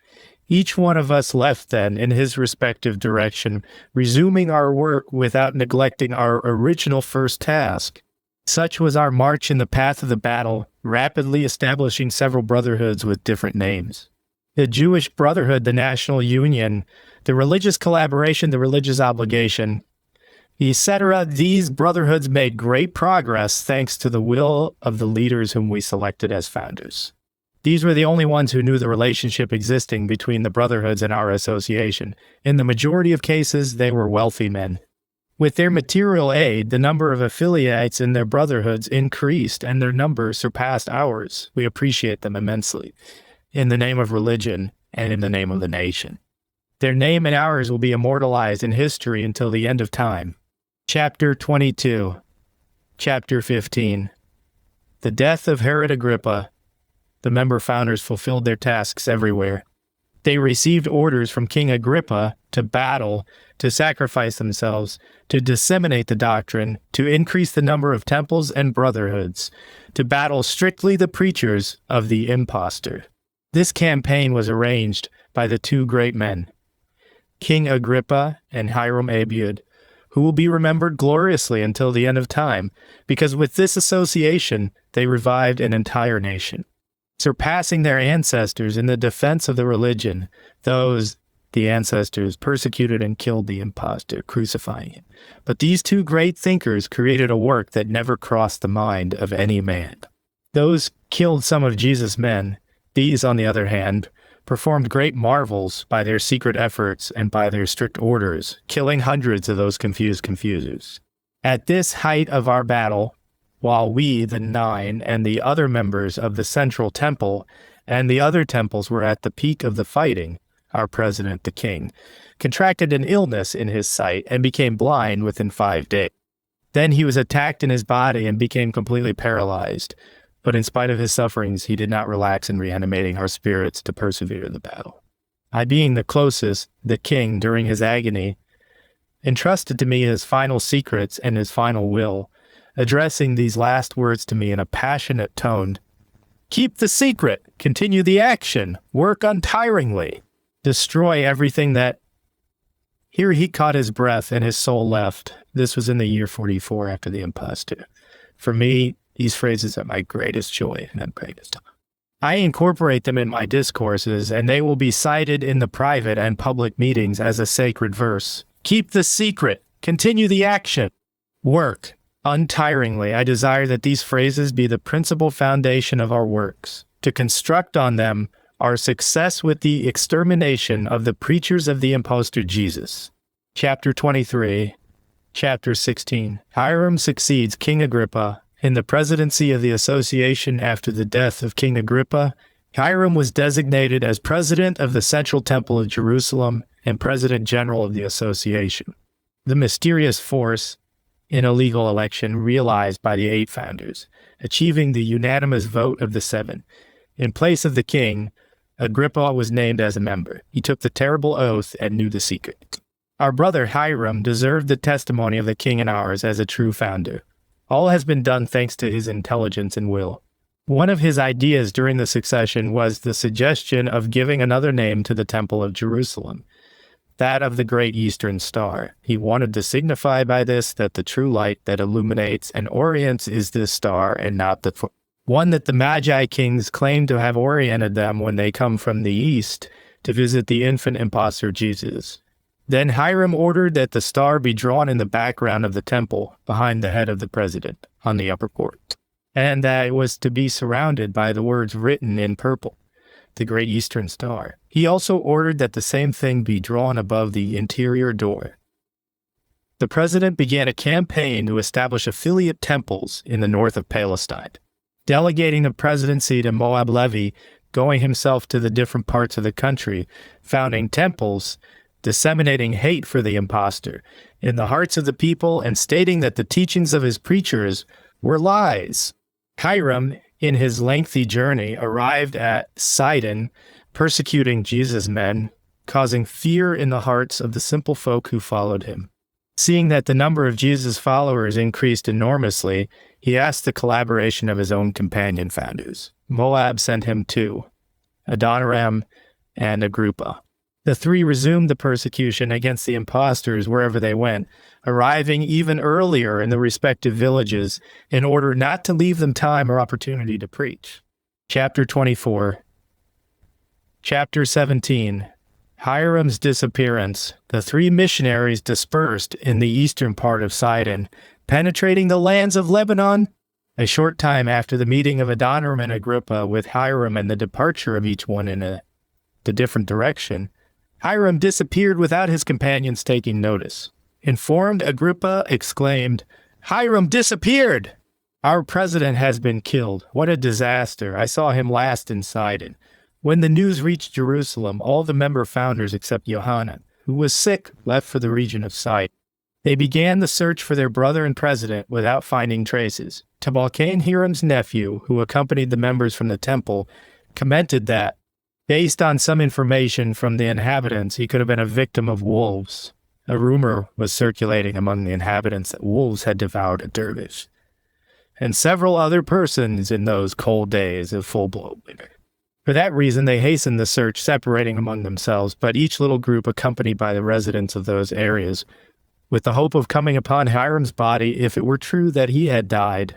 Each one of us left then in his respective direction, resuming our work without neglecting our original first task. Such was our march in the path of the battle, rapidly establishing several brotherhoods with different names. The Jewish Brotherhood, the National Union, the religious collaboration, the religious obligation, etc. These brotherhoods made great progress thanks to the will of the leaders whom we selected as founders. These were the only ones who knew the relationship existing between the brotherhoods and our association. In the majority of cases, they were wealthy men. With their material aid, the number of affiliates in their brotherhoods increased and their number surpassed ours. We appreciate them immensely, in the name of religion and in the name of the nation. Their name and ours will be immortalized in history until the end of time. Chapter 22. Chapter 15. The death of Herod Agrippa. The member founders fulfilled their tasks everywhere. They received orders from King Agrippa to battle, to sacrifice themselves, to disseminate the doctrine, to increase the number of temples and brotherhoods, to battle strictly the preachers of the impostor. This campaign was arranged by the 2 great men, King Agrippa and Hiram Abiud, who will be remembered gloriously until the end of time, because with this association they revived an entire nation, surpassing their ancestors in the defense of the religion, those The ancestors persecuted and killed the impostor, crucifying him. But these two great thinkers created a work that never crossed the mind of any man. Those killed some of Jesus' men. These, on the other hand, performed great marvels by their secret efforts and by their strict orders, killing hundreds of those confused confusers. At this height of our battle, while we, the 9, and the other members of the central temple and the other temples were at the peak of the fighting, our president, the king, contracted an illness in his sight and became blind within 5 days. Then he was attacked in his body and became completely paralyzed. But in spite of his sufferings, he did not relax in reanimating our spirits to persevere the battle. I, being the closest, the king, during his agony, entrusted to me his final secrets and his final will, addressing these last words to me in a passionate tone. Keep the secret, continue the action, work untiringly, destroy everything that... Here he caught his breath and his soul left. This was in the year 44 after the impostor. For me, these phrases are my greatest joy and my greatest time. I incorporate them in my discourses, and they will be cited in the private and public meetings as a sacred verse. Keep the secret, continue the action, work untiringly. I desire that these phrases be the principal foundation of our works, to construct on them our success with the extermination of the preachers of the impostor Jesus. Chapter 23, Chapter 16. Hiram succeeds King Agrippa. In the presidency of the association after the death of King Agrippa, Hiram was designated as president of the Central Temple of Jerusalem and president general of the association. The mysterious force in a legal election realized by the 8 founders, achieving the unanimous vote of the 7. In place of the king, Agrippa was named as a member. He took the terrible oath and knew the secret. Our brother Hiram deserved the testimony of the king and ours as a true founder. All has been done thanks to his intelligence and will. One of his ideas during the succession was the suggestion of giving another name to the Temple of Jerusalem, that of the Great Eastern Star. He wanted to signify by this that the true light that illuminates and orients is this star and not the one that the Magi kings claim to have oriented them when they come from the east to visit the infant impostor Jesus. Then Hiram ordered that the star be drawn in the background of the temple, behind the head of the president, on the upper court, and that it was to be surrounded by the words written in purple, the Great Eastern Star. He also ordered that the same thing be drawn above the interior door. The president began a campaign to establish affiliate temples in the north of Palestine, delegating the presidency to Moab Levi, going himself to the different parts of the country, founding temples, disseminating hate for the impostor in the hearts of the people and stating that the teachings of his preachers were lies. Hiram, in his lengthy journey, arrived at Sidon, persecuting Jesus' men, causing fear in the hearts of the simple folk who followed him. Seeing that the number of Jesus' followers increased enormously, he asked the collaboration of his own companion founders. Moab sent him 2, Adoniram and Agrippa. The 3 resumed the persecution against the impostors wherever they went, arriving even earlier in the respective villages in order not to leave them time or opportunity to preach. Chapter 24. Chapter 17. Hiram's disappearance. The 3 missionaries dispersed in the eastern part of Sidon, penetrating the lands of Lebanon. A short time after the meeting of Adoniram and Agrippa with Hiram and the departure of each one in the different direction, Hiram disappeared without his companions taking notice. Informed, Agrippa exclaimed, "Hiram disappeared! Our president has been killed. What a disaster. I saw him last in Sidon." When the news reached Jerusalem, all the member founders except Johanan, who was sick, left for the region of Sidon. They began the search for their brother and president without finding traces. Tubal-Cain, Hiram's nephew, who accompanied the members from the temple, commented that, based on some information from the inhabitants, he could have been a victim of wolves. A rumor was circulating among the inhabitants that wolves had devoured a dervish, and several other persons in those cold days of full-blown winter. For that reason, they hastened the search, separating among themselves, but each little group accompanied by the residents of those areas, with the hope of coming upon Hiram's body if it were true that he had died.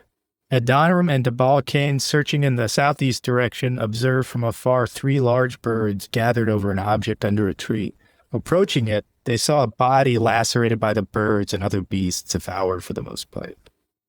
Adoniram and Tubal-Cain, searching in the southeast direction, observed from afar 3 large birds gathered over an object under a tree. Approaching it, they saw a body lacerated by the birds and other beasts devoured for the most part.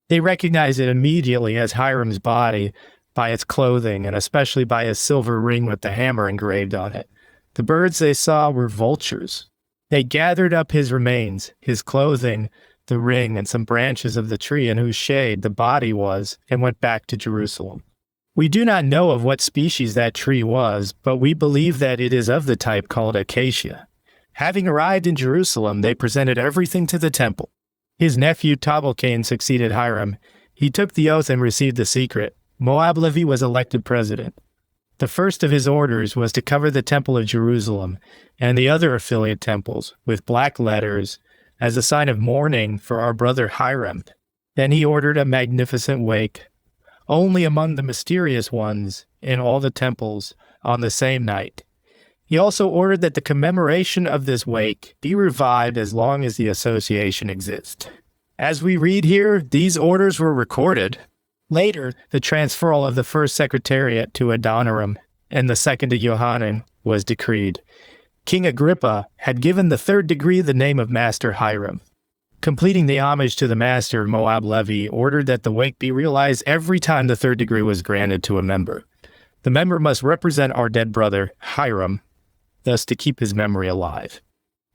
They recognized it immediately as Hiram's body by its clothing and especially by his silver ring with the hammer engraved on it. The birds they saw were vultures. They gathered up his remains, his clothing, the ring, and some branches of the tree in whose shade the body was, and went back to Jerusalem. We do not know of what species that tree was, but we believe that it is of the type called acacia. Having arrived in Jerusalem, they presented everything to the temple. His nephew Tubal-Cain succeeded Hiram. He took the oath and received the secret. Moab Levi was elected president. The first of his orders was to cover the temple of Jerusalem and the other affiliate temples with black letters as a sign of mourning for our brother Hiram. Then he ordered a magnificent wake, only among the mysterious ones in all the temples on the same night. He also ordered that the commemoration of this wake be revived as long as the association exists. As we read here, these orders were recorded. Later, the transferal of the first secretariat to Adoniram and the second to Johanan was decreed. King Agrippa had given the third degree the name of Master Hiram. Completing the homage to the master, Moab Levi ordered that the wake be realized every time the third degree was granted to a member. The member must represent our dead brother, Hiram, thus to keep his memory alive.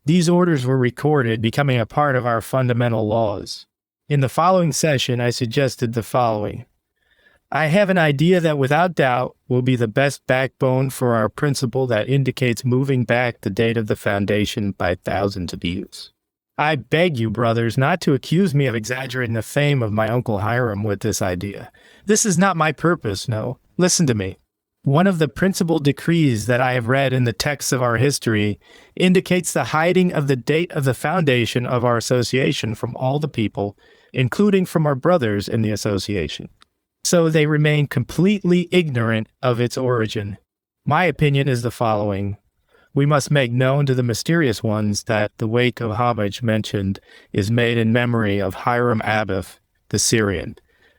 These orders were recorded, becoming a part of our fundamental laws. In the following session, I suggested the following. I have an idea that without doubt will be the best backbone for our principle that indicates moving back the date of the foundation by thousands of years. I beg you, brothers, not to accuse me of exaggerating the fame of my uncle Hiram with this idea. This is not my purpose, no. Listen to me. One of the principal decrees that I have read in the texts of our history indicates the hiding of the date of the foundation of our association from all the people, including from our brothers in the association. So they remain completely ignorant of its origin. My opinion is the following. We must make known to the mysterious ones that the wake of homage mentioned is made in memory of Hiram Abiff, the Syrian,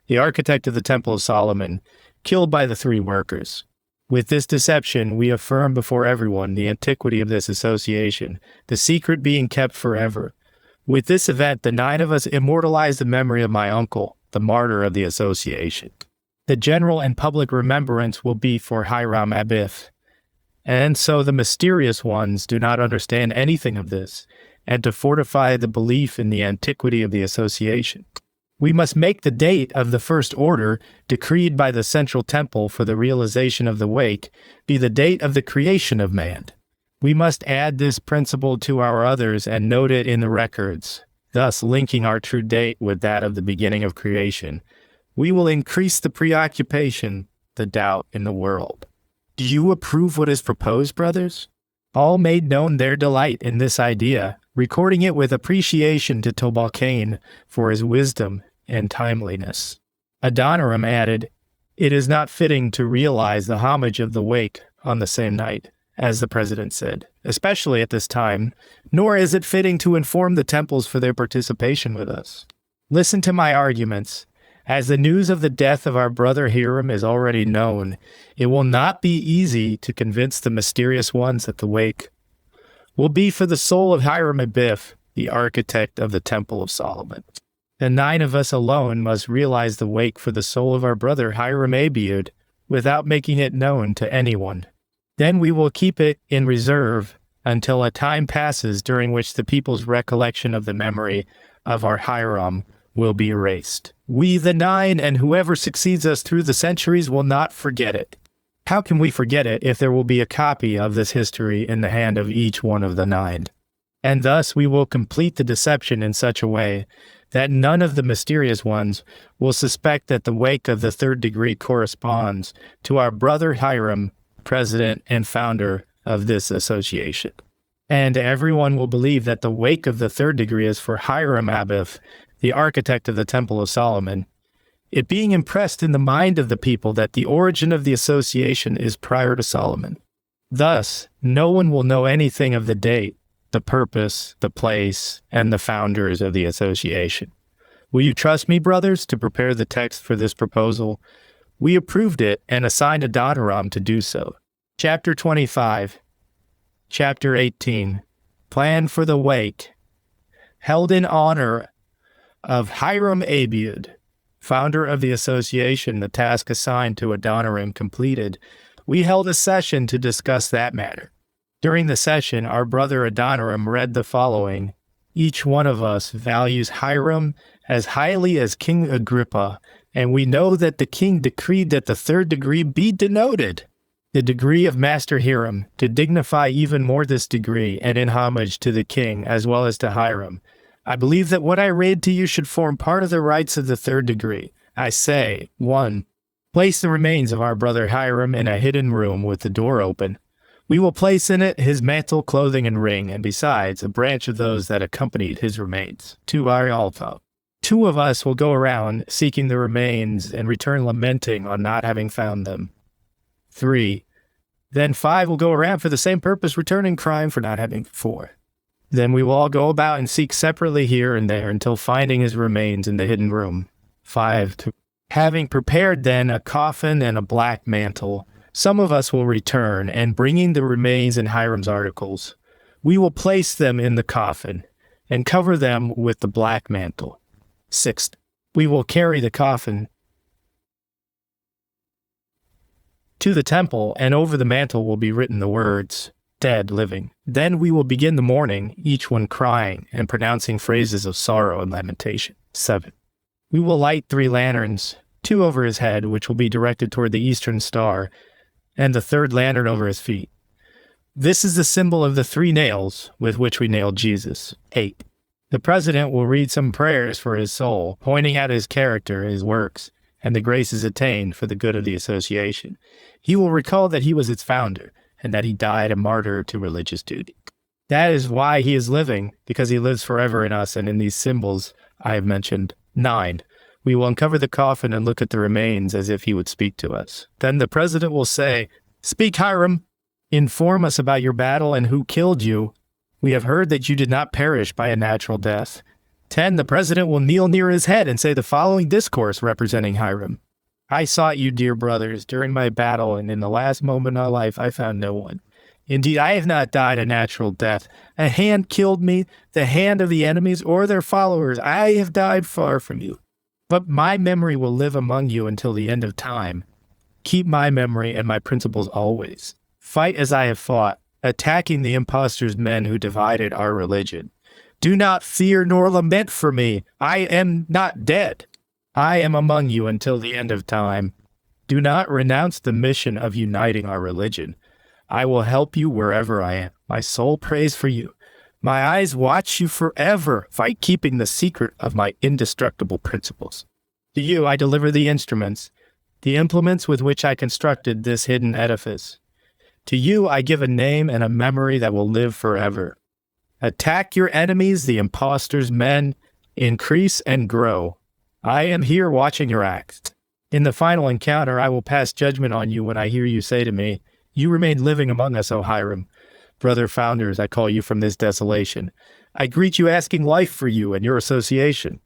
the architect of the Temple of Solomon, killed by the three workers. With this deception, we affirm before everyone the antiquity of this association, the secret being kept forever. With this event, the 9 of us immortalize the memory of my uncle, the martyr of the association. The general and public remembrance will be for Hiram Abiff. And so the mysterious ones do not understand anything of this, and to fortify the belief in the antiquity of the association, we must make the date of the first order decreed by the central temple for the realization of the wake be the date of the creation of man. We must add this principle to our others and note it in the records, thus linking our true date with that of the beginning of creation. We will increase the preoccupation, the doubt in the world. Do you approve what is proposed, brothers? All made known their delight in this idea, recording it with appreciation to Tubal-Cain for his wisdom and timeliness. Adoniram added, "It is not fitting to realize the homage of the wake on the same night, as the president said, especially at this time, nor is it fitting to inform the temples for their participation with us. Listen to my arguments. As the news of the death of our brother Hiram is already known, it will not be easy to convince the mysterious ones that the wake will be for the soul of Hiram Abiff, the architect of the Temple of Solomon. The 9 of us alone must realize the wake for the soul of our brother Hiram Abiud without making it known to anyone. Then we will keep it in reserve until a time passes during which the people's recollection of the memory of our Hiram will be erased. We, the 9, and whoever succeeds us through the centuries will not forget it. How can we forget it if there will be a copy of this history in the hand of each one of the 9? And thus we will complete the deception in such a way that none of the mysterious ones will suspect that the wake of the third degree corresponds to our brother Hiram, president and founder of this association. And everyone will believe that the wake of the third degree is for Hiram Abiff, the architect of the Temple of Solomon, it being impressed in the mind of the people that the origin of the association is prior to Solomon. Thus, no one will know anything of the date, the purpose, the place, and the founders of the association. Will you trust me, brothers, to prepare the text for this proposal? We approved it and assigned Adoniram to do so. Chapter 25. Chapter 18. planned for the wake, held in honor of Hiram Abiud, founder of the association, the task assigned to Adoniram completed, we held a session to discuss that matter. During the session, our brother Adoniram read the following. Each one of us values Hiram as highly as King Agrippa, and we know that the king decreed that the third degree be denoted, the degree of Master Hiram, to dignify even more this degree, and in homage to the king as well as to Hiram. I believe that what I read to you should form part of the rites of the third degree. I say, 1. Place the remains of our brother Hiram in a hidden room with the door open. We will place in it his mantle, clothing, and ring, and besides, a branch of those that accompanied his remains. 2. Arialto. 2 of us will go around seeking the remains and return lamenting on not having found them. 3. Then 5 will go around for the same purpose, returning crying for not having 4. Then we will all go about and seek separately here and there until finding his remains in the hidden room. 5. Having prepared then a coffin and a black mantle, some of us will return, and bringing the remains and Hiram's articles, we will place them in the coffin and cover them with the black mantle. 6. We will carry the coffin to the temple, and over the mantle will be written the words, dead, living. Then we will begin the mourning, each one crying and pronouncing phrases of sorrow and lamentation. 7. We will light 3 lanterns, 2 over his head, which will be directed toward the eastern star, and the 3rd lantern over his feet. This is the symbol of the 3 nails with which we nailed Jesus. 8. The president will read some prayers for his soul, pointing out his character, his works, and the graces attained for the good of the association. He will recall that he was its founder, and that he died a martyr to religious duty. That is why he is living, because he lives forever in us and in these symbols I have mentioned. 9. We will uncover the coffin and look at the remains as if he would speak to us. Then the president will say, Speak, Hiram. Inform us about your battle and who killed you. We have heard that you did not perish by a natural death. 10. The president will kneel near his head and say the following discourse representing Hiram. I sought you, dear brothers, during my battle, and in the last moment of life I found no one. Indeed, I have not died a natural death. A hand killed me, the hand of the enemies or their followers. I have died far from you. But my memory will live among you until the end of time. Keep my memory and my principles always. Fight as I have fought, attacking the impostors' men who divided our religion. Do not fear nor lament for me. I am not dead. I am among you until the end of time. Do not renounce the mission of uniting our religion. I will help you wherever I am. My soul prays for you. My eyes watch you forever. Fight keeping the secret of my indestructible principles. To you I deliver the instruments, the implements with which I constructed this hidden edifice. To you I give a name and a memory that will live forever. Attack your enemies, the impostors' men. Increase and grow. I am here watching your acts. In the final encounter, I will pass judgment on you when I hear you say to me, You remain living among us, O Hiram. Brother founders, I call you from this desolation. I greet you asking life for you and your association.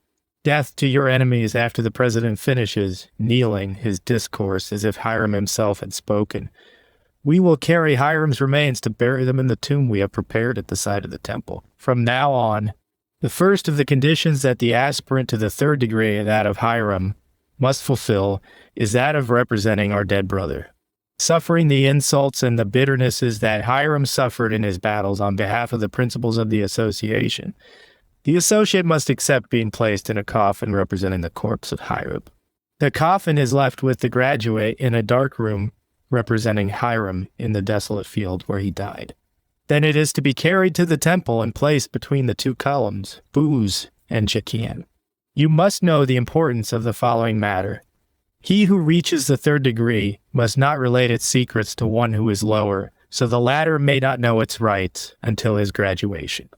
Death to your enemies after the president finishes, kneeling his discourse as if Hiram himself had spoken. We will carry Hiram's remains to bury them in the tomb we have prepared at the side of the temple. From now on, the first of the conditions that the aspirant to the 3rd degree, that of Hiram, must fulfill is that of representing our dead brother, suffering the insults and the bitternesses that Hiram suffered in his battles on behalf of the principles of the association. The associate must accept being placed in a coffin representing the corpse of Hiram. The coffin is left with the graduate in a dark room representing Hiram in the desolate field where he died. Then it is to be carried to the temple and placed between the 2 columns, Booz and Jekian. You must know the importance of the following matter. He who reaches the 3rd degree must not relate its secrets to one who is lower, so the latter may not know its rights until his graduation.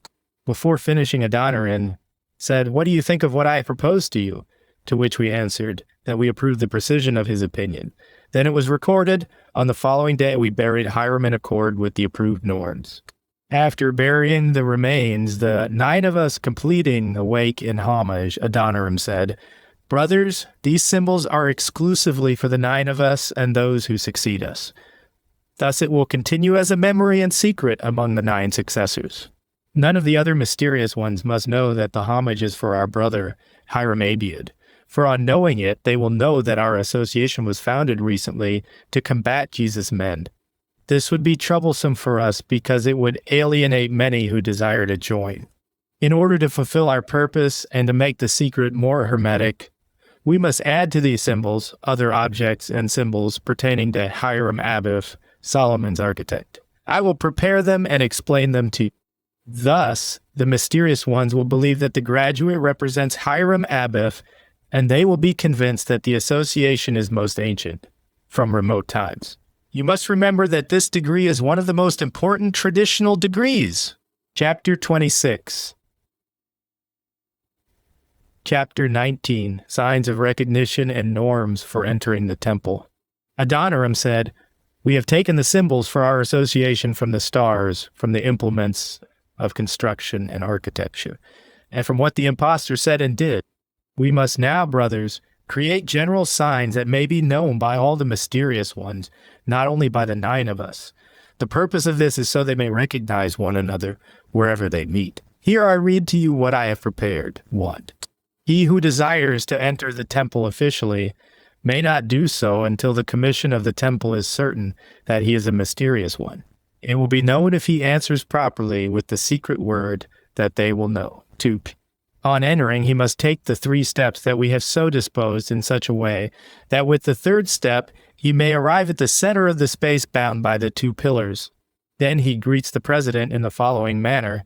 Before finishing, Adoniram said, What do you think of what I proposed to you? To which we answered that we approved the precision of his opinion. Then it was recorded. On the following day, we buried Hiram in accord with the approved norms. After burying the remains, the 9 of us completing the wake in homage, Adoniram said, Brothers, these symbols are exclusively for the 9 of us and those who succeed us. Thus it will continue as a memory and secret among the 9 successors. None of the other mysterious ones must know that the homage is for our brother, Hiram Abiad. For on knowing it, they will know that our association was founded recently to combat Jesus' men. This would be troublesome for us because it would alienate many who desire to join. In order to fulfill our purpose and to make the secret more hermetic, we must add to these symbols other objects and symbols pertaining to Hiram Abiff, Solomon's architect. I will prepare them and explain them to you. Thus, the mysterious ones will believe that the graduate represents Hiram Abiff, and they will be convinced that the association is most ancient, from remote times. You must remember that this degree is one of the most important traditional degrees. Chapter 26. Chapter 19, Signs of Recognition and Norms for Entering the Temple. Adoniram said, "We have taken the symbols for our association from the stars, from the implements of construction and architecture, and from what the impostor said and did. We must now, brothers, create general signs that may be known by all the mysterious ones, not only by the 9 of us. The purpose of this is so they may recognize one another wherever they meet. Here I read to you what I have prepared. 1. He who desires to enter the temple officially may not do so until the commission of the temple is certain that he is a mysterious one. It will be known if he answers properly with the secret word that they will know. 2. On entering, he must take the 3 steps that we have so disposed in such a way that with the 3rd step, he may arrive at the center of the space bound by the 2 pillars. Then he greets the president in the following manner.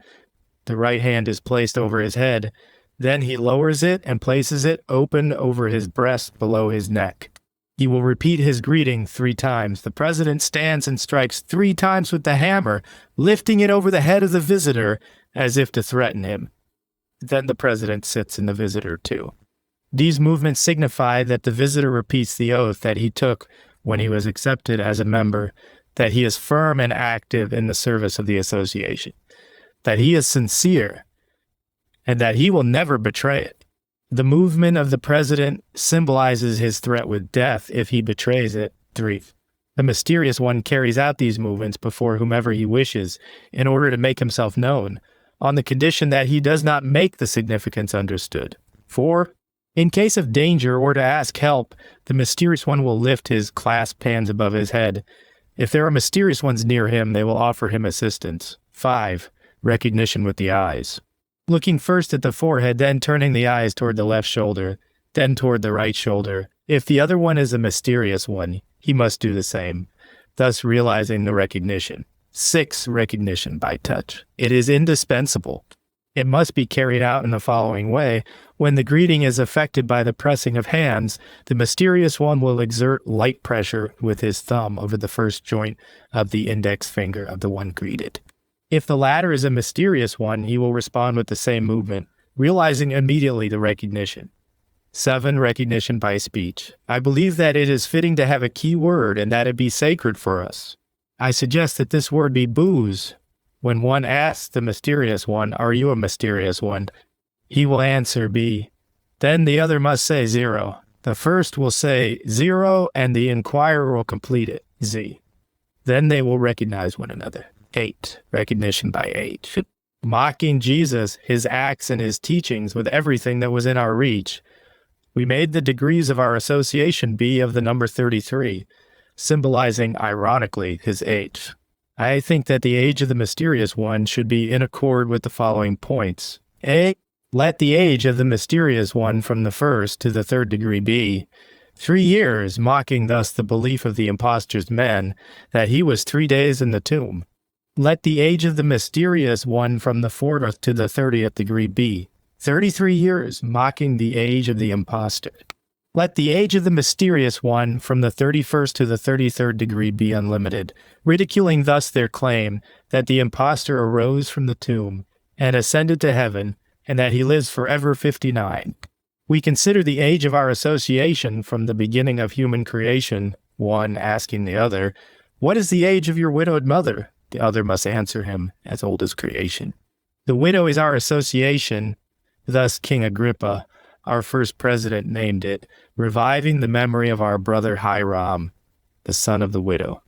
The right hand is placed over his head. Then he lowers it and places it open over his breast below his neck. He will repeat his greeting 3 times. The president stands and strikes 3 times with the hammer, lifting it over the head of the visitor as if to threaten him. Then the president sits in the visitor too. These movements signify that the visitor repeats the oath that he took when he was accepted as a member, that he is firm and active in the service of the association, that he is sincere, and that he will never betray it. The movement of the president symbolizes his threat with death if he betrays it. 3. The mysterious one carries out these movements before whomever he wishes in order to make himself known, on the condition that he does not make the significance understood. 4. In case of danger or to ask help, the mysterious one will lift his clasped hands above his head. If there are mysterious ones near him, they will offer him assistance. 5. Recognition with the eyes. Looking first at the forehead, then turning the eyes toward the left shoulder, then toward the right shoulder. If the other one is a mysterious one, he must do the same, thus realizing the recognition. 6. Recognition by touch. It is indispensable. It must be carried out in the following way. When the greeting is affected by the pressing of hands, the mysterious one will exert light pressure with his thumb over the first joint of the index finger of the one greeted. If the latter is a mysterious one, he will respond with the same movement, realizing immediately the recognition. 7. Recognition by speech. I believe that it is fitting to have a key word and that it be sacred for us. I suggest that this word be booze. When one asks the mysterious one, "Are you a mysterious one?" he will answer B. Then the other must say 0. The first will say 0 and the inquirer will complete it, Z. Then they will recognize one another. 8. Recognition by age. Mocking Jesus, his acts, and his teachings with everything that was in our reach, we made the degrees of our association be of the number 33, symbolizing, ironically, his age. I think that the age of the mysterious one should be in accord with the following points. A. Let the age of the mysterious one from the 1st to the 3rd degree be 3 years, mocking thus the belief of the impostor's men that he was 3 days in the tomb. Let the age of the mysterious one from the 4th to the 30th degree be 33 years, mocking the age of the impostor. Let the age of the mysterious one from the 31st to the 33rd degree be unlimited, ridiculing thus their claim that the impostor arose from the tomb and ascended to heaven, and that he lives forever 59. We consider the age of our association from the beginning of human creation, one asking the other, "What is the age of your widowed mother?" The other must answer him, "As old as creation." The widow is our association, thus King Agrippa, our first president, named it, reviving the memory of our brother Hiram, the son of the widow.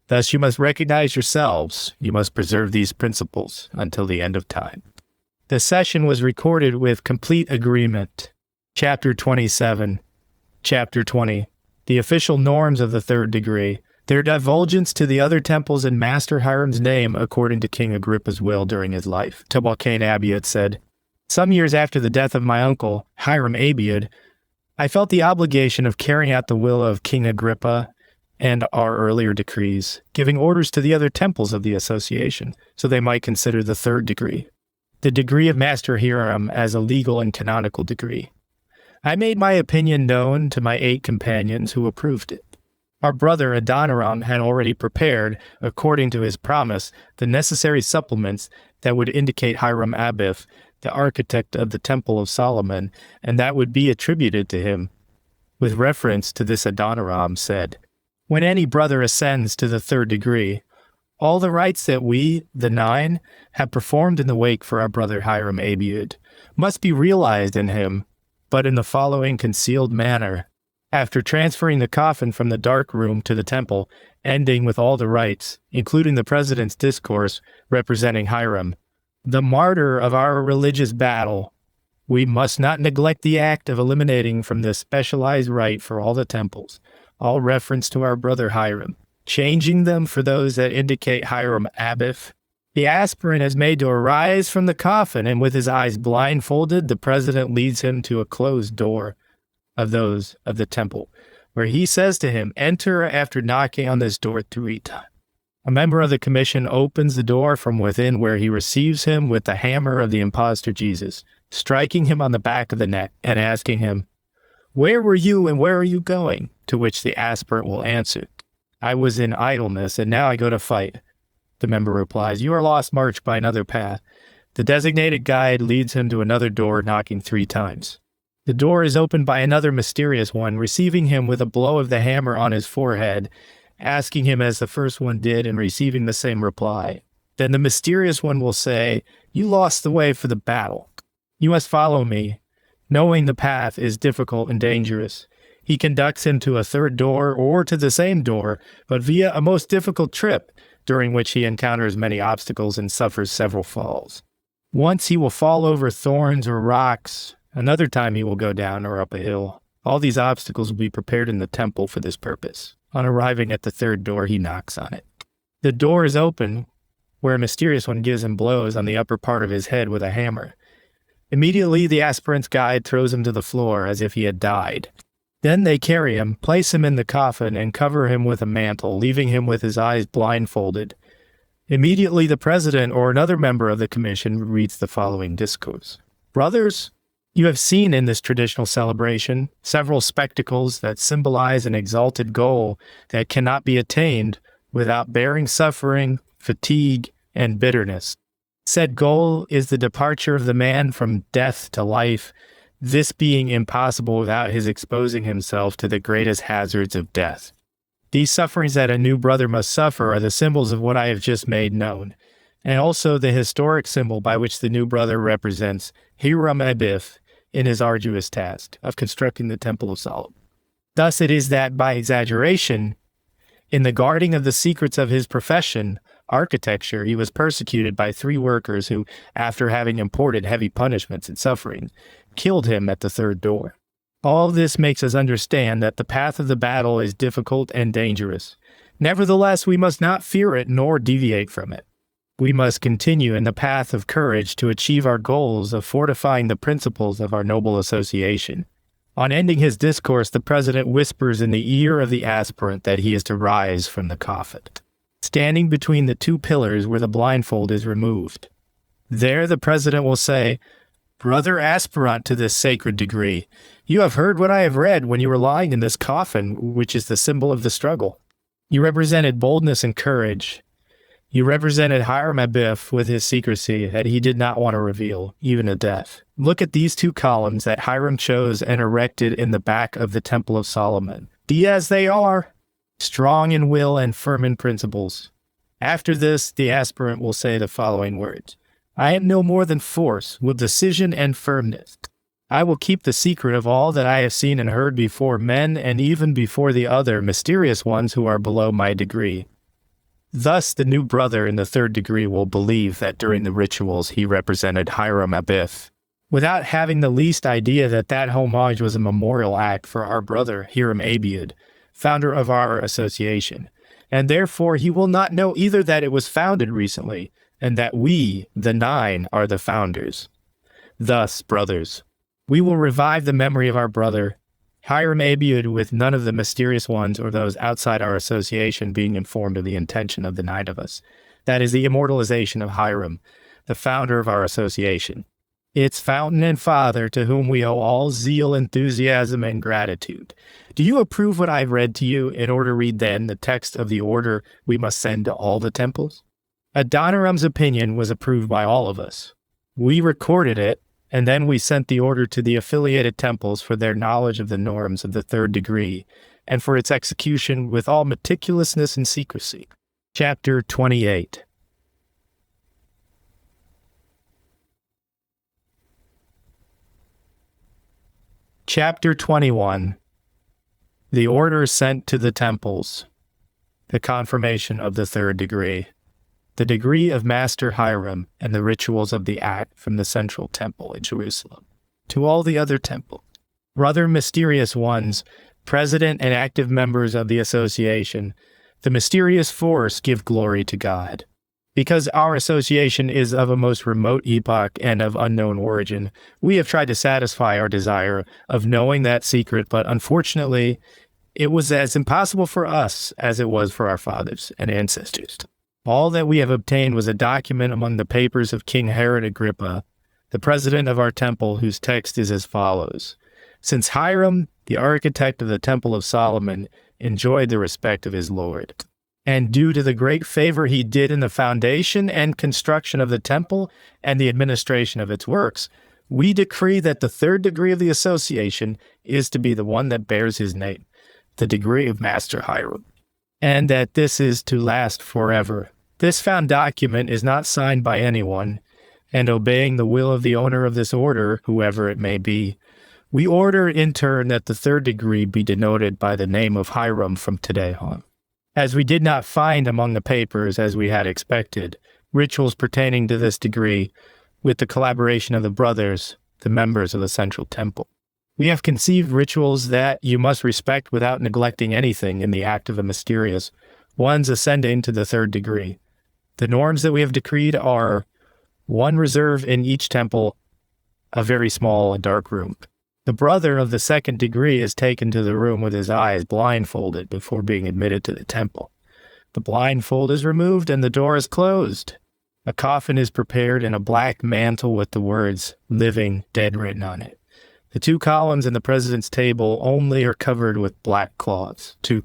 Thus you must recognize yourselves. You must preserve these principles until the end of time. The session was recorded with complete agreement. Chapter 27. Chapter 20. The official norms of the third degree. Their divulgence to the other temples in Master Hiram's name according to King Agrippa's will during his life. Tubal Cain Abiud said, "Some years after the death of my uncle, Hiram Abiud, I felt the obligation of carrying out the will of King Agrippa and our earlier decrees, giving orders to the other temples of the association, so they might consider the third degree, the degree of Master Hiram, as a legal and canonical degree. I made my opinion known to my 8 companions who approved it. Our brother Adoniram had already prepared, according to his promise, the necessary supplements that would indicate Hiram Abith, the architect of the Temple of Solomon, and that would be attributed to him. With reference to this, Adoniram said, when any brother ascends to the third degree, all the rites that we, the 9, have performed in the wake for our brother Hiram Abiud must be realized in him, but in the following concealed manner. After transferring the coffin from the dark room to the temple, ending with all the rites, including the president's discourse representing Hiram, the martyr of our religious battle, we must not neglect the act of eliminating from this specialized rite for all the temples all reference to our brother Hiram, changing them for those that indicate Hiram Abith. The aspirant is made to arise from the coffin, and with his eyes blindfolded, the president leads him to a closed door of those of the temple, where he says to him, enter after knocking on this door 3 times. A member of the commission opens the door from within, where he receives him with the hammer of the impostor Jesus, striking him on the back of the neck and asking him, where were you and where are you going? To which the aspirant will answer, I was in idleness and now I go to fight. The member replies, you are lost march by another path. The designated guide leads him to another door, knocking 3 times. The door is opened by another mysterious one, receiving him with a blow of the hammer on his forehead, asking him as the first one did and receiving the same reply. Then the mysterious one will say, you lost the way for the battle. You must follow me. Knowing the path is difficult and dangerous, he conducts him to a third door or to the same door, but via a most difficult trip, during which he encounters many obstacles and suffers several falls. Once he will fall over thorns or rocks, another time he will go down or up a hill. All these obstacles will be prepared in the temple for this purpose. On arriving at the third door, he knocks on it. The door is open, where a mysterious one gives him blows on the upper part of his head with a hammer. Immediately, the aspirant's guide throws him to the floor as if he had died. Then they carry him, place him in the coffin, and cover him with a mantle, leaving him with his eyes blindfolded. Immediately, the president or another member of the commission reads the following discourse. Brothers, you have seen in this traditional celebration several spectacles that symbolize an exalted goal that cannot be attained without bearing suffering, fatigue, and bitterness. Said goal is the departure of the man from death to life, this being impossible without his exposing himself to the greatest hazards of death. These sufferings that a new brother must suffer are the symbols of what I have just made known, and also the historic symbol by which the new brother represents Hiram Abith in his arduous task of constructing the Temple of Solomon. Thus it is that by exaggeration, in the guarding of the secrets of his profession, architecture, he was persecuted by 3 workers who, after having imported heavy punishments and suffering, killed him at the third door. All this makes us understand that the path of the battle is difficult and dangerous. Nevertheless, we must not fear it nor deviate from it. We must continue in the path of courage to achieve our goals of fortifying the principles of our noble association. On ending his discourse, the president whispers in the ear of the aspirant that he is to rise from the coffin, standing between the 2 pillars where the blindfold is removed. There the president will say, Brother aspirant to this sacred degree, you have heard what I have read when you were lying in this coffin, which is the symbol of the struggle. You represented boldness and courage. You represented Hiram Abith with his secrecy that he did not want to reveal, even at death. Look at these 2 columns that Hiram chose and erected in the back of the Temple of Solomon. Be as they are, strong in will and firm in principles. After this, the aspirant will say the following words. I am no more than force, with decision and firmness. I will keep the secret of all that I have seen and heard before men and even before the other mysterious ones who are below my degree. Thus, the new brother in the third degree will believe that during the rituals he represented Hiram Abiff, without having the least idea that that homage was a memorial act for our brother Hiram Abiud, founder of our association, and therefore he will not know either that it was founded recently, and that we, the 9, are the founders. Thus, brothers, we will revive the memory of our brother Hiram Abiud with none of the mysterious ones or those outside our association being informed of the intention of the 9 of us. That is the immortalization of Hiram, the founder of our association, its fountain and father, to whom we owe all zeal, enthusiasm, and gratitude. Do you approve what I've read to you? In order to read then the text of the order we must send to all the temples. Adoniram's opinion was approved by all of us. We recorded it, and then we sent the order to the affiliated temples for their knowledge of the norms of the third degree, and for its execution with all meticulousness and secrecy. Chapter 28. Chapter 21. The order sent to the temples. The confirmation of the third degree. The degree of Master Hiram and the rituals of the act from the central temple in Jerusalem. To all the other temples. Brother mysterious ones, president and active members of the association, the mysterious force give glory to God. Because our association is of a most remote epoch and of unknown origin, we have tried to satisfy our desire of knowing that secret, but unfortunately, it was as impossible for us as it was for our fathers and ancestors. All that we have obtained was a document among the papers of King Herod Agrippa, the president of our temple, whose text is as follows. Since Hiram, the architect of the Temple of Solomon, enjoyed the respect of his Lord, and due to the great favor he did in the foundation and construction of the temple and the administration of its works, we decree that the third degree of the association is to be the one that bears his name, the degree of Master Hiram, and that this is to last forever. This found document is not signed by anyone, and obeying the will of the owner of this order, whoever it may be, we order in turn that the third degree be denoted by the name of Hiram from today on. As we did not find among the papers, as we had expected, rituals pertaining to this degree, with the collaboration of the brothers, the members of the central temple, we have conceived rituals that you must respect without neglecting anything in the act of the mysterious ones ascending to the third degree. The norms that we have decreed are 1 reserve in each temple, a very small and dark room. The brother of the second degree is taken to the room with his eyes blindfolded before being admitted to the temple. The blindfold is removed and the door is closed. A coffin is prepared in a black mantle with the words, living, dead written on it. The 2 columns in the president's table only are covered with black cloths. 2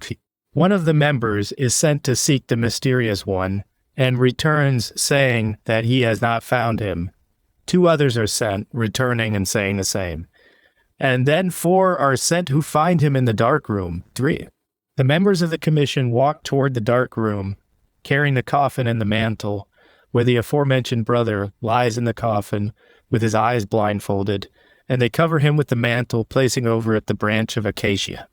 One of the members is sent to seek the mysterious one, and returns saying that he has not found him. 2 others are sent, returning and saying the same. And then 4 are sent who find him in the dark room. 3. The members of the commission walk toward the dark room, carrying the coffin and the mantle, where the aforementioned brother lies in the coffin with his eyes blindfolded, and they cover him with the mantle, placing over it the branch of acacia.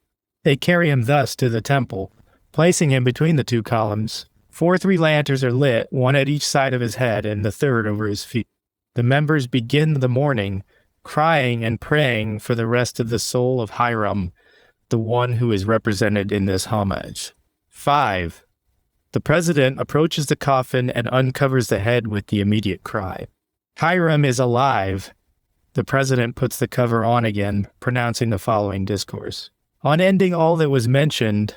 They carry him thus to the temple, placing him between the 2 columns. 3 lanterns are lit, 1 at each side of his head and the 3rd over his feet. The members begin the morning, crying and praying for the rest of the soul of Hiram, the one who is represented in this homage. 5. The president approaches the coffin and uncovers the head with the immediate cry, Hiram is alive. The president puts the cover on again, pronouncing the following discourse. On ending all that was mentioned,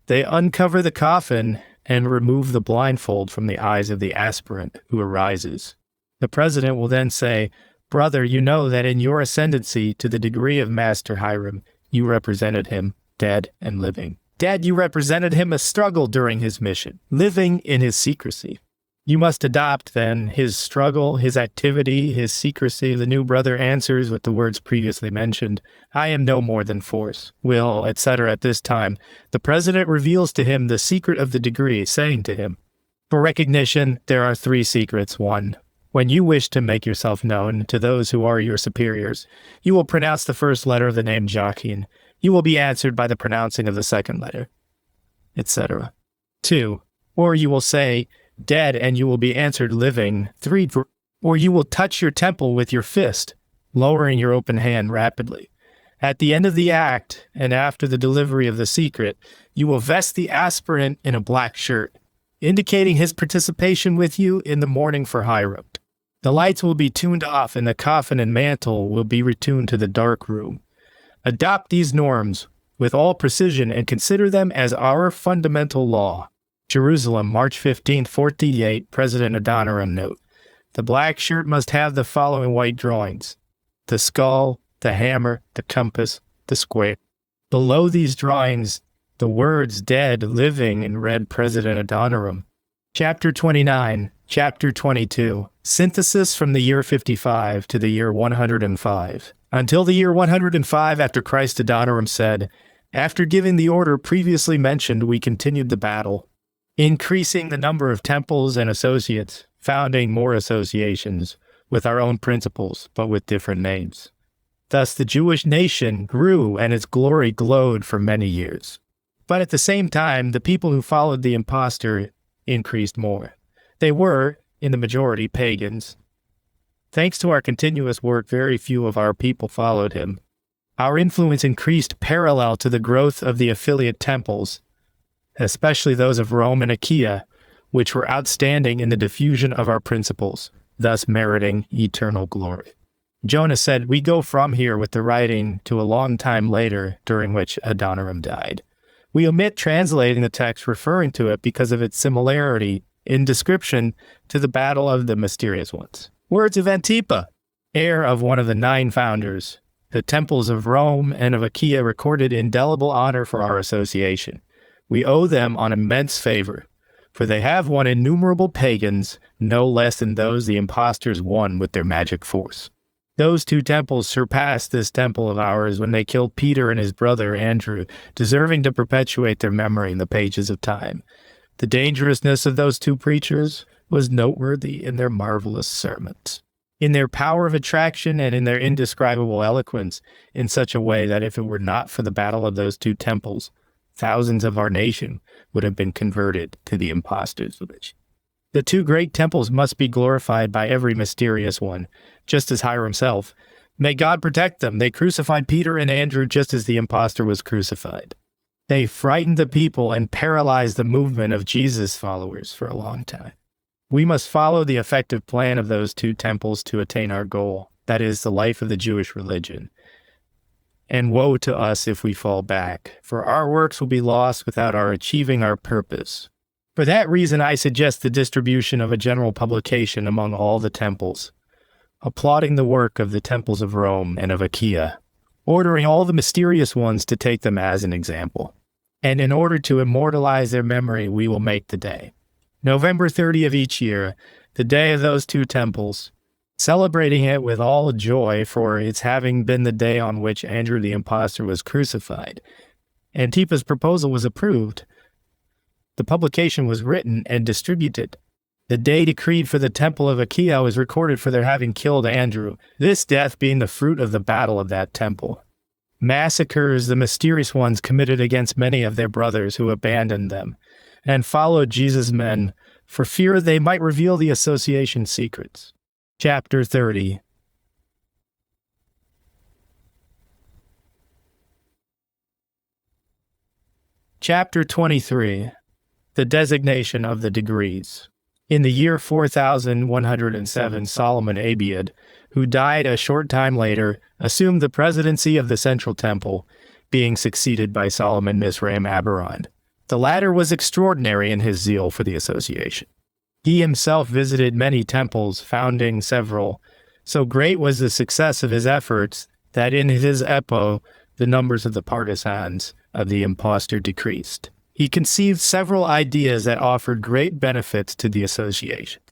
they uncover the coffin and remove the blindfold from the eyes of the aspirant who arises. The president will then say, Brother, you know that in your ascendancy to the degree of Master Hiram, you represented him, dead and living. Dead, you represented him a struggle during his mission, living in his secrecy. You must adopt, then, his struggle, his activity, his secrecy. The new brother answers with the words previously mentioned, I am no more than force, will, etc. At this time, the president reveals to him the secret of the degree, saying to him, For recognition, there are 3 secrets. 1. When you wish to make yourself known to those who are your superiors, you will pronounce the first letter of the name Joachim. You will be answered by the pronouncing of the second letter, etc. 2. Or you will say, dead, and you will be answered living. 3. Or you will touch your temple with your fist, lowering your open hand rapidly. At the end of the act, and after the delivery of the secret, you will vest the aspirant in a black shirt, indicating his participation with you in the mourning for Hiram. The lights will be tuned off, and the coffin and mantle will be retuned to the dark room. Adopt these norms with all precision and consider them as our fundamental law. Jerusalem, March 15, 1488, President Adoniram note. The black shirt must have the following white drawings: the skull, the hammer, the compass, the square. Below these drawings, the words dead, living in red, President Adoniram. Chapter 29, Chapter 22, synthesis from the year 55 to the year 105. Until the year 105 after Christ, Adoniram said, after giving the order previously mentioned, we continued the battle, increasing the number of temples and associates, founding more associations with our own principles, but with different names. Thus the Jewish nation grew and its glory glowed for many years. But at the same time, the people who followed the impostor increased more. They were, in the majority, pagans. Thanks to our continuous work, very few of our people followed him. Our influence increased parallel to the growth of the affiliate temples, especially those of Rome and Achaia, which were outstanding in the diffusion of our principles, thus meriting eternal glory. Jonah said, we go from here with the writing to a long time later, during which Adoniram died. We omit translating the text referring to it because of its similarity in description to the Battle of the Mysterious Ones. Words of Antipa, heir of one of the 9 founders. The temples of Rome and of Achaia recorded indelible honor for our association. We owe them an immense favor, for they have won innumerable pagans, no less than those the impostors won with their magic force. Those 2 temples surpassed this temple of ours when they killed Peter and his brother Andrew, deserving to perpetuate their memory in the pages of time. The dangerousness of those 2 preachers was noteworthy in their marvelous sermons, in their power of attraction, and in their indescribable eloquence, in such a way that if it were not for the battle of those 2 temples, thousands of our nation would have been converted to the impostors' religion. The 2 great temples must be glorified by every mysterious one, just as Hiram himself. May God protect them. They crucified Peter and Andrew just as the impostor was crucified. They frightened the people and paralyzed the movement of Jesus' followers for a long time. We must follow the effective plan of those 2 temples to attain our goal, that is, the life of the Jewish religion. And woe to us if we fall back, for our works will be lost without our achieving our purpose. For that reason, I suggest the distribution of a general publication among all the temples, applauding the work of the temples of Rome and of Achaia, ordering all the mysterious ones to take them as an example. And in order to immortalize their memory, we will make the day, November 30 of each year, the day of those 2 temples, celebrating it with all joy for its having been the day on which Andrew the impostor was crucified. Antipa's proposal was approved. The publication was written and distributed. The day decreed for the temple of Achaia was recorded for their having killed Andrew, this death being the fruit of the battle of that temple. Massacres the mysterious ones committed against many of their brothers who abandoned them and followed Jesus' men for fear they might reveal the association secrets. Chapter 30. Chapter 23. The designation of the degrees. In the year 4107, Solomon Abiad, who died a short time later, assumed the presidency of the Central Temple, being succeeded by Solomon Misraim Abiron. The latter was extraordinary in his zeal for the association. He himself visited many temples, founding several. So great was the success of his efforts that in his epoch the numbers of the partisans of the impostor decreased. He conceived several ideas that offered great benefits to the association.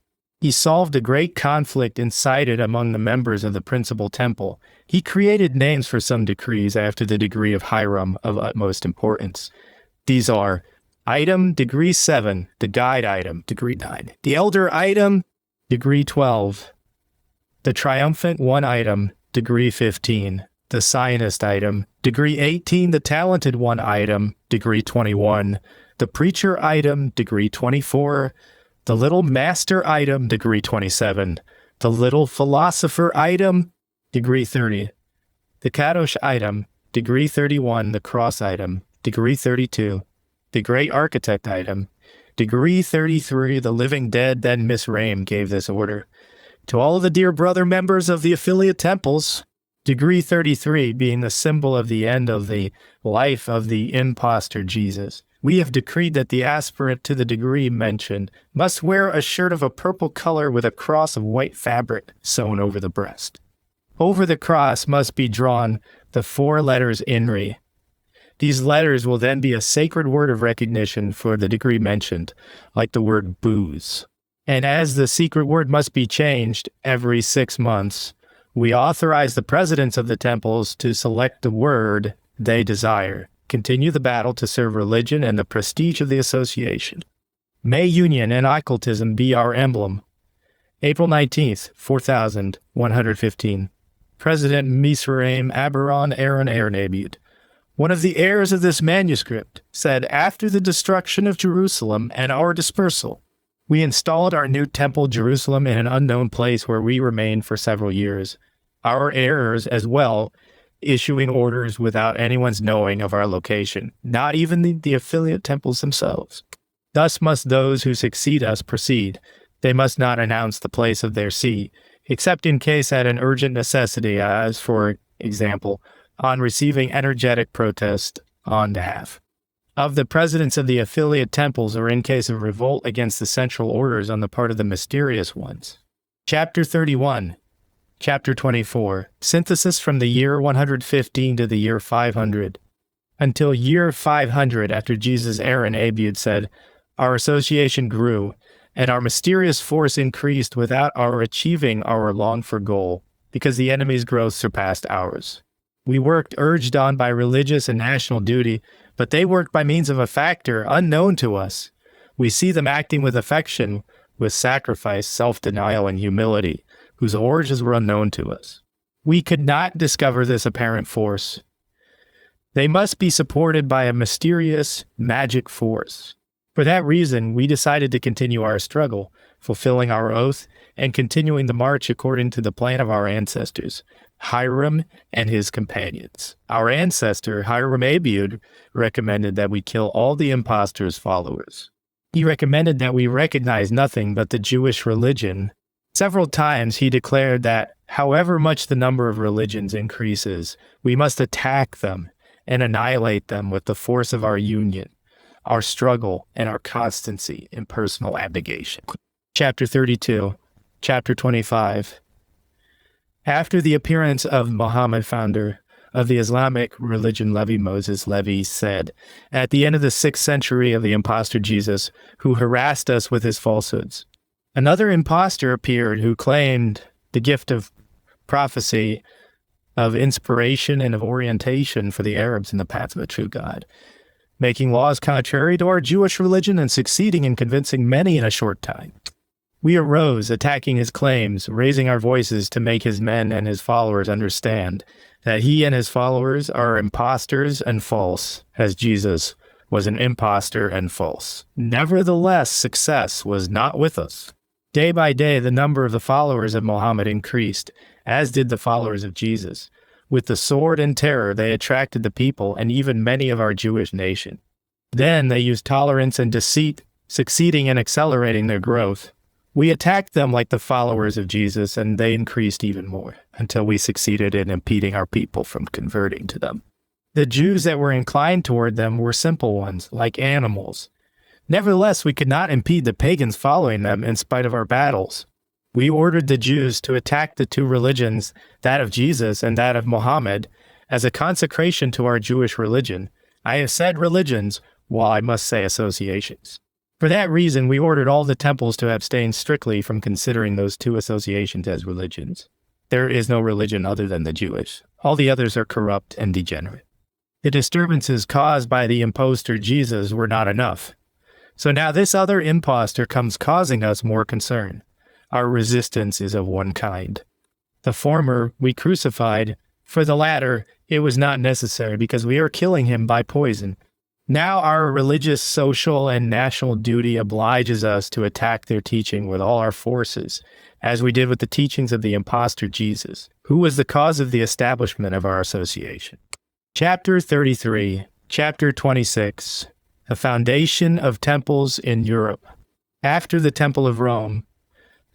He solved a great conflict incited among the members of the principal temple. He created names for some decrees after the degree of Hiram of utmost importance. These are item, degree 7, the guide item, degree 9, the elder item, degree 12, the triumphant one item, degree 15, the Zionist item, degree 18, the talented one item, degree 21, The preacher item, degree 24. The little master item, degree 27. The little philosopher item, degree 30. The kadosh item, degree 31. The cross item, degree 32. The great architect item, degree 33. The living dead. Then Miss Rame gave this order. To all of the dear brother members of the affiliate temples, degree 33 being the symbol of the end of the life of the impostor Jesus, we have decreed that the aspirant to the degree mentioned must wear a shirt of a purple color with a cross of white fabric sewn over the breast. Over the cross must be drawn the 4 letters INRI. These letters will then be a sacred word of recognition for the degree mentioned, like the word booze. And as the secret word must be changed every 6 months, we authorize the presidents of the temples to select the word they desire. Continue the battle to serve religion and the prestige of the association. May union and occultism be our emblem. April 19th, 4115. President Misraim Aberon Aaron Ernabud, one of the heirs of this manuscript, said, after the destruction of Jerusalem and our dispersal, we installed our new temple, Jerusalem, in an unknown place where we remained for several years. Our heirs, as well, issuing orders without anyone's knowing of our location, not even the affiliate temples themselves. Thus must those who succeed us proceed. They must not announce the place of their seat, except in case at an urgent necessity, as, for example, on receiving energetic protest on behalf of the presidents of the affiliate temples, or in case of revolt against the central orders on the part of the mysterious ones. Chapter 31. Chapter 24. Synthesis from the year 115 to the year 500. Until year 500, after Jesus, Aaron Abud said, our association grew, and our mysterious force increased without our achieving our longed-for goal, because the enemy's growth surpassed ours. We worked urged on by religious and national duty, but they worked by means of a factor unknown to us. We see them acting with affection, with sacrifice, self-denial, and humility, whose origins were unknown to us. We could not discover this apparent force. They must be supported by a mysterious, magic force. For that reason, we decided to continue our struggle, fulfilling our oath, and continuing the march according to the plan of our ancestors, Hiram and his companions. Our ancestor, Hiram Abud, recommended that we kill all the impostor's followers. He recommended that we recognize nothing but the Jewish religion. Several times he declared that, however much the number of religions increases, we must attack them and annihilate them with the force of our union, our struggle, and our constancy in personal abnegation. Chapter 32. Chapter 25. After the appearance of Muhammad, founder of the Islamic religion, Moses Levi said, at the end of the 6th century of the impostor Jesus, who harassed us with his falsehoods, another impostor appeared who claimed the gift of prophecy, of inspiration, and of orientation for the Arabs in the path of the true God, making laws contrary to our Jewish religion and succeeding in convincing many in a short time. We arose, attacking his claims, raising our voices to make his men and his followers understand that he and his followers are impostors and false, as Jesus was an impostor and false. Nevertheless, success was not with us. Day by day, the number of the followers of Muhammad increased, as did the followers of Jesus. With the sword and terror, they attracted the people and even many of our Jewish nation. Then they used tolerance and deceit, succeeding in accelerating their growth. We attacked them like the followers of Jesus, and they increased even more, until we succeeded in impeding our people from converting to them. The Jews that were inclined toward them were simple ones, like animals. Nevertheless, we could not impede the pagans following them in spite of our battles. We ordered the Jews to attack the two religions, that of Jesus and that of Muhammad, as a consecration to our Jewish religion. I have said religions, while I must say associations. For that reason, we ordered all the temples to abstain strictly from considering those two associations as religions. There is no religion other than the Jewish. All the others are corrupt and degenerate. The disturbances caused by the impostor Jesus were not enough. So now this other impostor comes causing us more concern. Our resistance is of one kind. The former we crucified. For the latter, it was not necessary because we are killing him by poison. Now our religious, social, and national duty obliges us to attack their teaching with all our forces, as we did with the teachings of the impostor Jesus, who was the cause of the establishment of our association. Chapter 33, Chapter 26, The Foundation of Temples in Europe. After the Temple of Rome,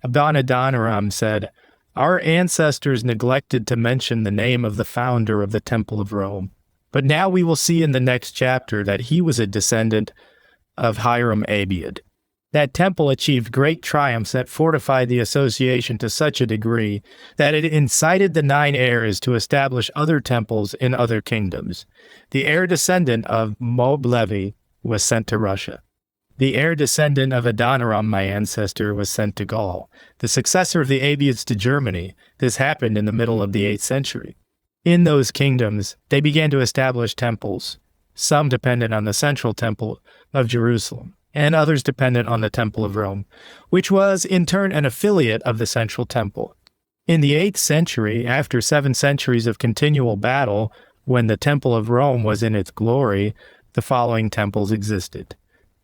Adoniram said, "Our ancestors neglected to mention the name of the founder of the Temple of Rome. But now we will see in the next chapter that he was a descendant of Hiram Abiad. That temple achieved great triumphs that fortified the association to such a degree that it incited the 9 heirs to establish other temples in other kingdoms. The heir descendant of Moab-Levi was sent to Russia. The heir descendant of Adoniram, my ancestor, was sent to Gaul. The successor of the Abiads to Germany. This happened in the middle of the 8th century. In those kingdoms, they began to establish temples, some dependent on the central temple of Jerusalem, and others dependent on the Temple of Rome, which was in turn an affiliate of the central temple. In the 8th century, after 7 centuries of continual battle, when the Temple of Rome was in its glory, the following temples existed.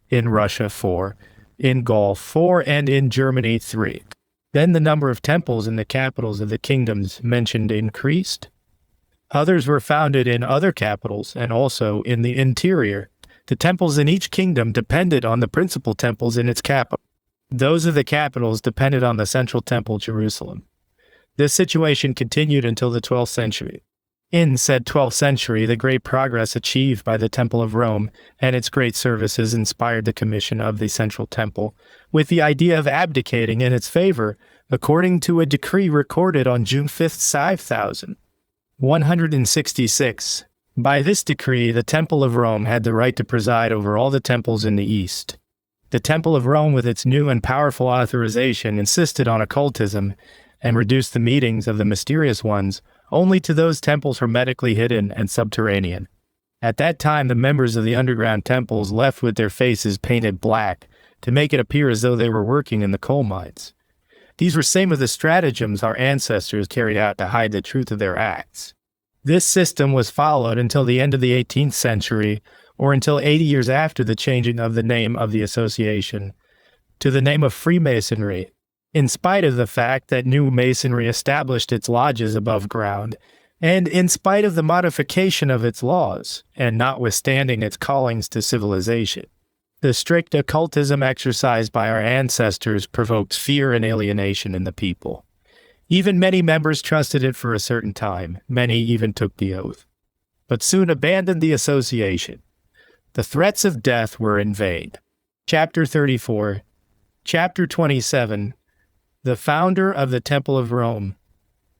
In Russia, 4, in Gaul, 4, and in Germany, 3. Then the number of temples in the capitals of the kingdoms mentioned increased. Others were founded in other capitals and also in the interior. The temples in each kingdom depended on the principal temples in its capital. Those of the capitals depended on the central temple, Jerusalem. This situation continued until the 12th century. In said 12th century, the great progress achieved by the Temple of Rome and its great services inspired the commission of the central temple, with the idea of abdicating in its favor, according to a decree recorded on June 5th, 5166. By this decree, the Temple of Rome had the right to preside over all the temples in the East. The Temple of Rome, with its new and powerful authorization, insisted on occultism and reduced the meetings of the mysterious ones only to those temples hermetically hidden and subterranean. At that time, the members of the underground temples left with their faces painted black to make it appear as though they were working in the coal mines. These were some of the stratagems our ancestors carried out to hide the truth of their acts. This system was followed until the end of the 18th century, or until 80 years after the changing of the name of the association to the name of Freemasonry, in spite of the fact that New Masonry established its lodges above ground, and in spite of the modification of its laws, and notwithstanding its callings to civilization. The strict occultism exercised by our ancestors provoked fear and alienation in the people. Even many members trusted it for a certain time. Many even took the oath, but soon abandoned the association. The threats of death were in vain. Chapter 34, Chapter 27, The Founder of the Temple of Rome.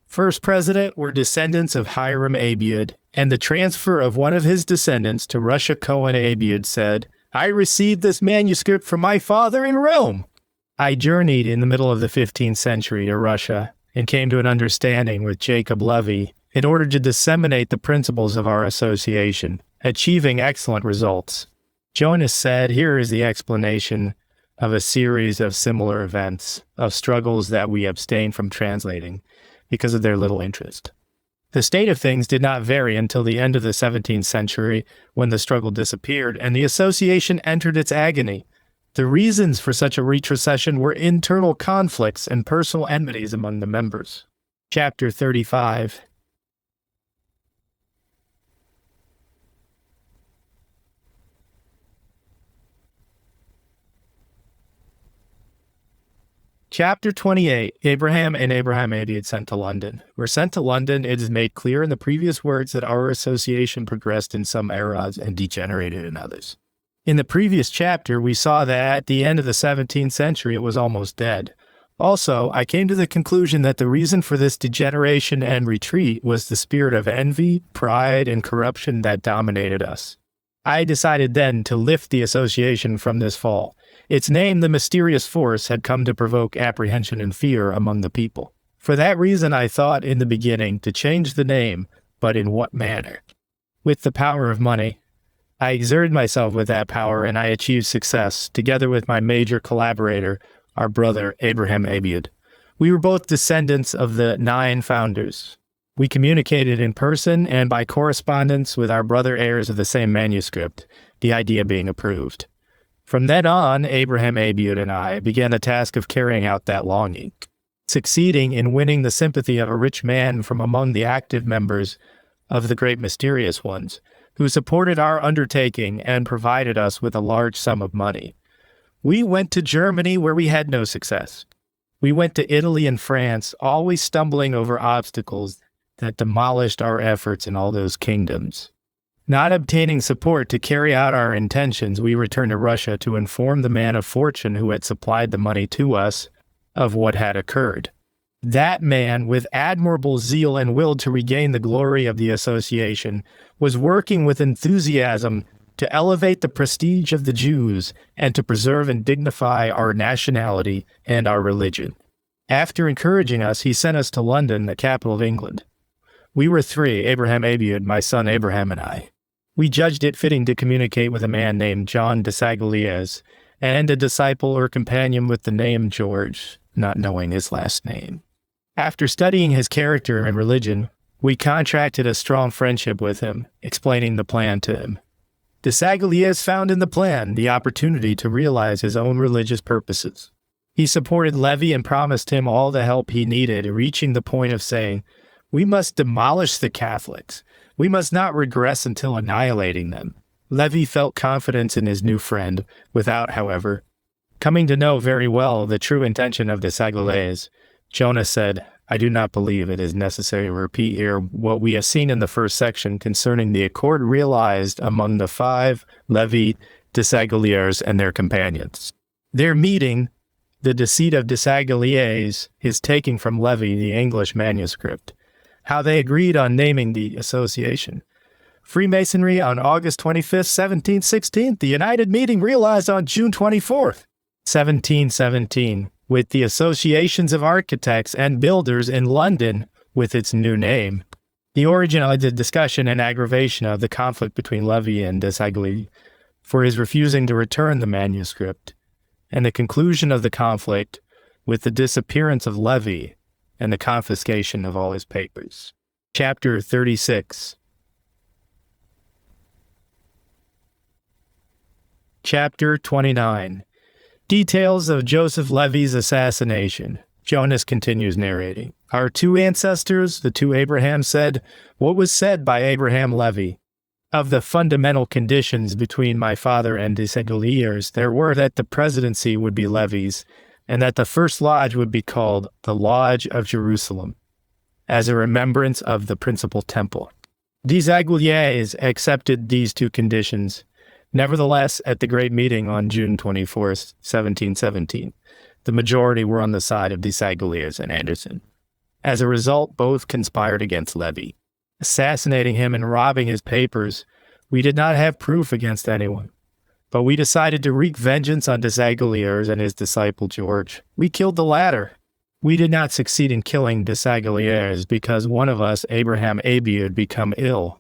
First president were descendants of Hiram Abiad, and the transfer of one of his descendants to Russia, Cohen Abiad, said, "I received this manuscript from my father in Rome." I journeyed in the middle of the 15th century to Russia and came to an understanding with Jacob Levy in order to disseminate the principles of our association, achieving excellent results. Jonas said, "Here is the explanation of a series of similar events, of struggles that we abstained from translating because of their little interest." The state of things did not vary until the end of the 17th century, when the struggle disappeared and the association entered its agony. The reasons for such a retrocession were internal conflicts and personal enmities among the members. Chapter 35. Chapter 28. Abraham and Abraham Abiad sent to London. Were sent to London, it is made clear in the previous words that our association progressed in some eras and degenerated in others. In the previous chapter, we saw that at the end of the 17th century, it was almost dead. Also, I came to the conclusion that the reason for this degeneration and retreat was the spirit of envy, pride, and corruption that dominated us. I decided then to lift the association from this fall. Its name, the mysterious force, had come to provoke apprehension and fear among the people. For that reason, I thought in the beginning to change the name, but in what manner? With the power of money. I exerted myself with that power, and I achieved success, together with my major collaborator, our brother Abraham Abiad. We were both descendants of the 9 founders. We communicated in person and by correspondence with our brother heirs of the same manuscript, the idea being approved. From then on, Abraham Abud and I began the task of carrying out that longing, succeeding in winning the sympathy of a rich man from among the active members of the great mysterious ones, who supported our undertaking and provided us with a large sum of money. We went to Germany, where we had no success. We went to Italy and France, always stumbling over obstacles that demolished our efforts in all those kingdoms. Not obtaining support to carry out our intentions, we returned to Russia to inform the man of fortune who had supplied the money to us of what had occurred. That man, with admirable zeal and will to regain the glory of the association, was working with enthusiasm to elevate the prestige of the Jews and to preserve and dignify our nationality and our religion. After encouraging us, he sent us to London, the capital of England. We were three, Abraham Abud, my son Abraham, and I. We judged it fitting to communicate with a man named John de Sagalies and a disciple or companion with the name George, not knowing his last name. After studying his character and religion, we contracted a strong friendship with him, explaining the plan to him. De Sagalies found in the plan the opportunity to realize his own religious purposes. He supported Levi and promised him all the help he needed, reaching the point of saying, "We must demolish the Catholics. We must not regress until annihilating them." Levi felt confidence in his new friend, without, however, coming to know very well the true intention of de Sagalies. Jonah said, "I do not believe it is necessary to repeat here what we have seen in the first section concerning the accord realized among the five, Levi, de Sagalies, and their companions. Their meeting, the deceit of de Sagalies, his taking from Levi the English manuscript, how they agreed on naming the association. Freemasonry on August 25th, 1716, the United Meeting realized on June 24th, 1717, with the associations of architects and builders in London with its new name. The origin of the discussion and aggravation of the conflict between Levi and de Sagalies for his refusing to return the manuscript, and the conclusion of the conflict with the disappearance of Levi and the confiscation of all his papers." Chapter 36. Chapter 29. Details of Joseph Levi's assassination. Jonas continues narrating. Our two ancestors, the two Abrahams, said what was said by Abraham Levi. Of the fundamental conditions between my father and de Sagalies, there were that the presidency would be Levi's, and that the first lodge would be called the Lodge of Jerusalem, as a remembrance of the principal temple. De Sagalies accepted these two conditions. Nevertheless, at the great meeting on June 24th, 1717, the majority were on the side of de Sagalies and Anderson. As a result, both conspired against Levi, assassinating him and robbing his papers. We did not have proof against anyone, but we decided to wreak vengeance on de Sagalies and his disciple George. We killed the latter. We did not succeed in killing de Sagalies because one of us, Abraham Abud, became ill.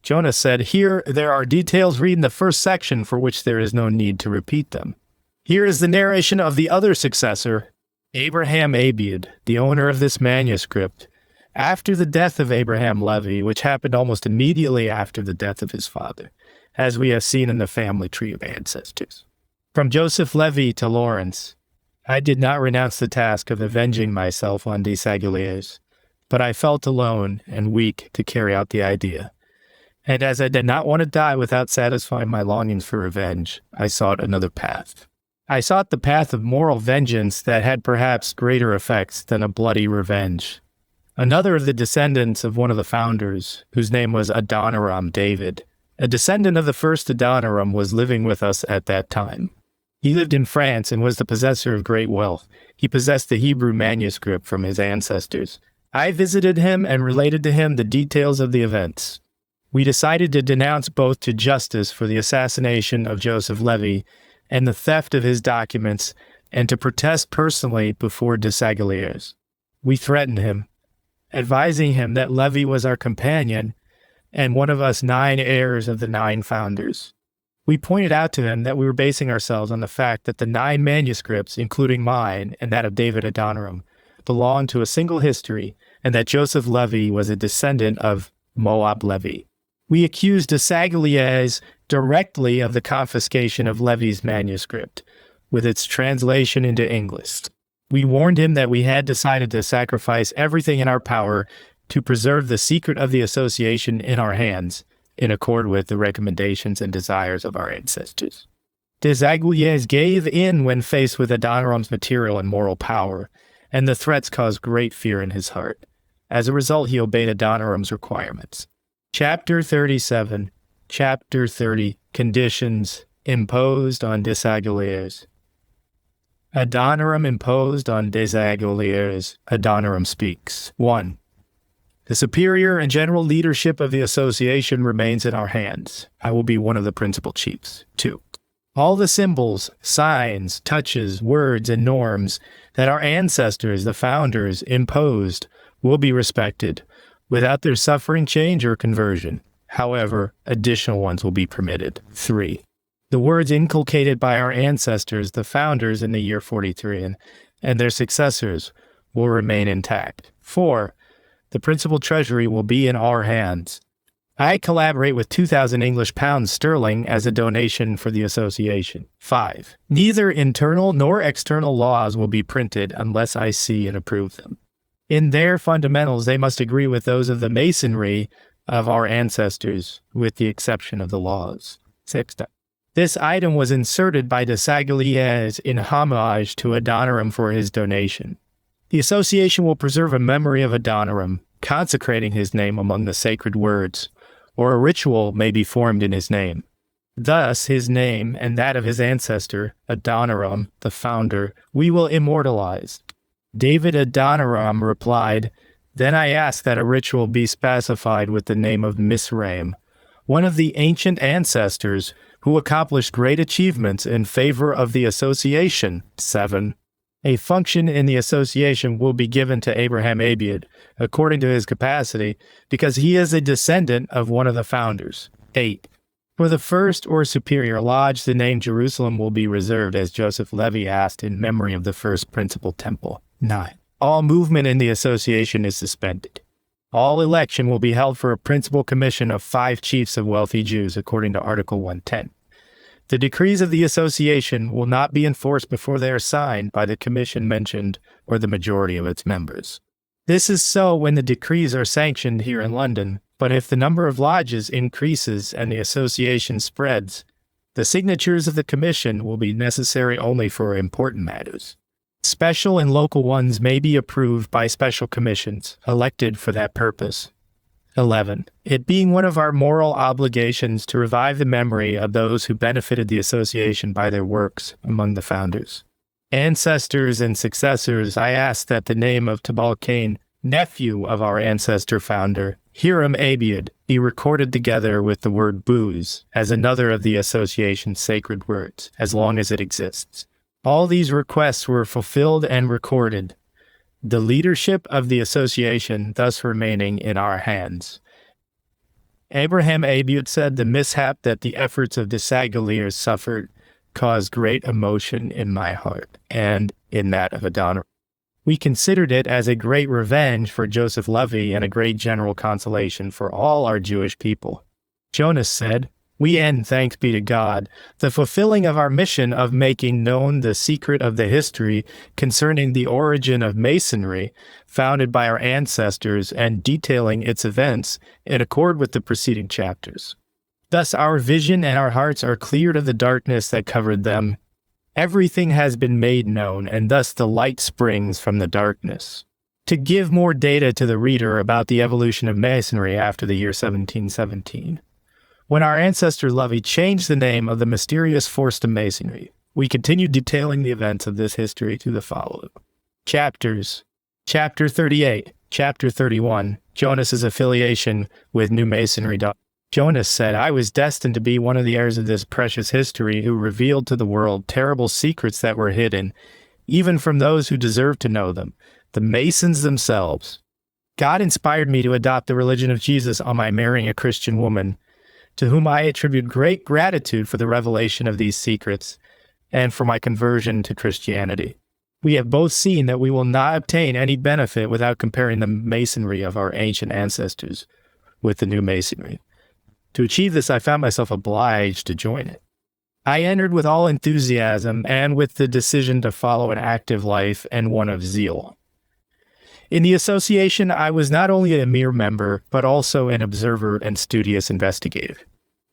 Jonas said, "Here there are details read in the first section for which there is no need to repeat them. Here is the narration of the other successor, Abraham Abud, the owner of this manuscript, after the death of Abraham Levi, which happened almost immediately after the death of his father, as we have seen in the family tree of ancestors. From Joseph Levi to Lawrence, I did not renounce the task of avenging myself on de Sagalies, but I felt alone and weak to carry out the idea. And as I did not want to die without satisfying my longings for revenge, I sought another path. I sought the path of moral vengeance that had perhaps greater effects than a bloody revenge. Another of the descendants of one of the founders, whose name was Adoniram David, a descendant of the first Adoniram, was living with us at that time. He lived in France and was the possessor of great wealth. He possessed the Hebrew manuscript from his ancestors. I visited him and related to him the details of the events. We decided to denounce both to justice for the assassination of Joseph Levi and the theft of his documents, and to protest personally before de Sagalies. We threatened him, advising him that Levi was our companion and one of us 9 heirs of the 9 founders. We pointed out to him that we were basing ourselves on the fact that the 9 manuscripts, including mine and that of David Adoniram, belonged to a single history, and that Joseph Levy was a descendant of Moab Levy. We accused Desaguliers directly of the confiscation of Levy's manuscript, with its translation into English. We warned him that we had decided to sacrifice everything in our power to preserve the secret of the association in our hands, in accord with the recommendations and desires of our ancestors. Desaguliers gave in when faced with Adoniram's material and moral power, and the threats caused great fear in his heart. As a result, he obeyed Adoniram's requirements. Chapter 37, Chapter 30, Conditions imposed on Desaguliers. Adoniram imposed on Desaguliers. Adoniram speaks. 1. The superior and general leadership of the association remains in our hands. I will be one of the principal chiefs. 2. All the symbols, signs, touches, words, and norms that our ancestors, the founders, imposed will be respected, without their suffering change or conversion. However, additional ones will be permitted. 3. The words inculcated by our ancestors, the founders in the year 43, and their successors will remain intact. 4. The principal treasury will be in our hands. I collaborate with 2,000 English pounds sterling as a donation for the association. 5. Neither internal nor external laws will be printed unless I see and approve them. In their fundamentals, they must agree with those of the Masonry of our ancestors, with the exception of the laws. 6. This item was inserted by Desaguliers in homage to Adoniram for his donation. The association will preserve a memory of Adoniram, consecrating his name among the sacred words, or a ritual may be formed in his name. Thus, his name and that of his ancestor, Adoniram, the founder, we will immortalize. David Adoniram replied, Then I ask that a ritual be specified with the name of Misraim, one of the ancient ancestors who accomplished great achievements in favor of the association. 7. A function in the association will be given to Abraham Abiud, according to his capacity, because he is a descendant of one of the founders. 8. For the first or superior lodge, the name Jerusalem will be reserved, as Joseph Levy asked, in memory of the first principal temple. 9. All movement in the association is suspended. All election will be held for a principal commission of 5 chiefs of wealthy Jews, according to Article 110. The decrees of the association will not be enforced before they are signed by the commission mentioned or the majority of its members. This is so when the decrees are sanctioned here in London, but if the number of lodges increases and the association spreads, the signatures of the commission will be necessary only for important matters. Special and local ones may be approved by special commissions, elected for that purpose. 11. It being one of our moral obligations to revive the memory of those who benefited the association by their works among the founders. Ancestors and successors, I ask that the name of Tubal-Cain, nephew of our ancestor founder, Hiram Abiud, be recorded together with the word booze as another of the association's sacred words, as long as it exists. All these requests were fulfilled and recorded, the leadership of the association thus remaining in our hands. Abraham Abiud said the mishap that the efforts of Desaguliers suffered caused great emotion in my heart and in that of Adoniram. We considered it as a great revenge for Joseph Levy and a great general consolation for all our Jewish people. Jonas said, We end, thanks be to God, the fulfilling of our mission of making known the secret of the history concerning the origin of Masonry, founded by our ancestors, and detailing its events in accord with the preceding chapters. Thus our vision and our hearts are cleared of the darkness that covered them. Everything has been made known, and thus the light springs from the darkness. To give more data to the reader about the evolution of Masonry after the year 1717. When our ancestor Levy changed the name of the mysterious force to Masonry, we continued detailing the events of this history to the following chapters. Chapter 38, Chapter 31, Jonas's affiliation with New Masonry. Jonas said, I was destined to be one of the heirs of this precious history who revealed to the world terrible secrets that were hidden, even from those who deserved to know them, the Masons themselves. God inspired me to adopt the religion of Jesus on my marrying a Christian woman, to whom I attribute great gratitude for the revelation of these secrets and for my conversion to Christianity. We have both seen that we will not obtain any benefit without comparing the masonry of our ancient ancestors with the new masonry. To achieve this, I found myself obliged to join it. I entered with all enthusiasm and with the decision to follow an active life and one of zeal. In the association, I was not only a mere member, but also an observer and studious investigator.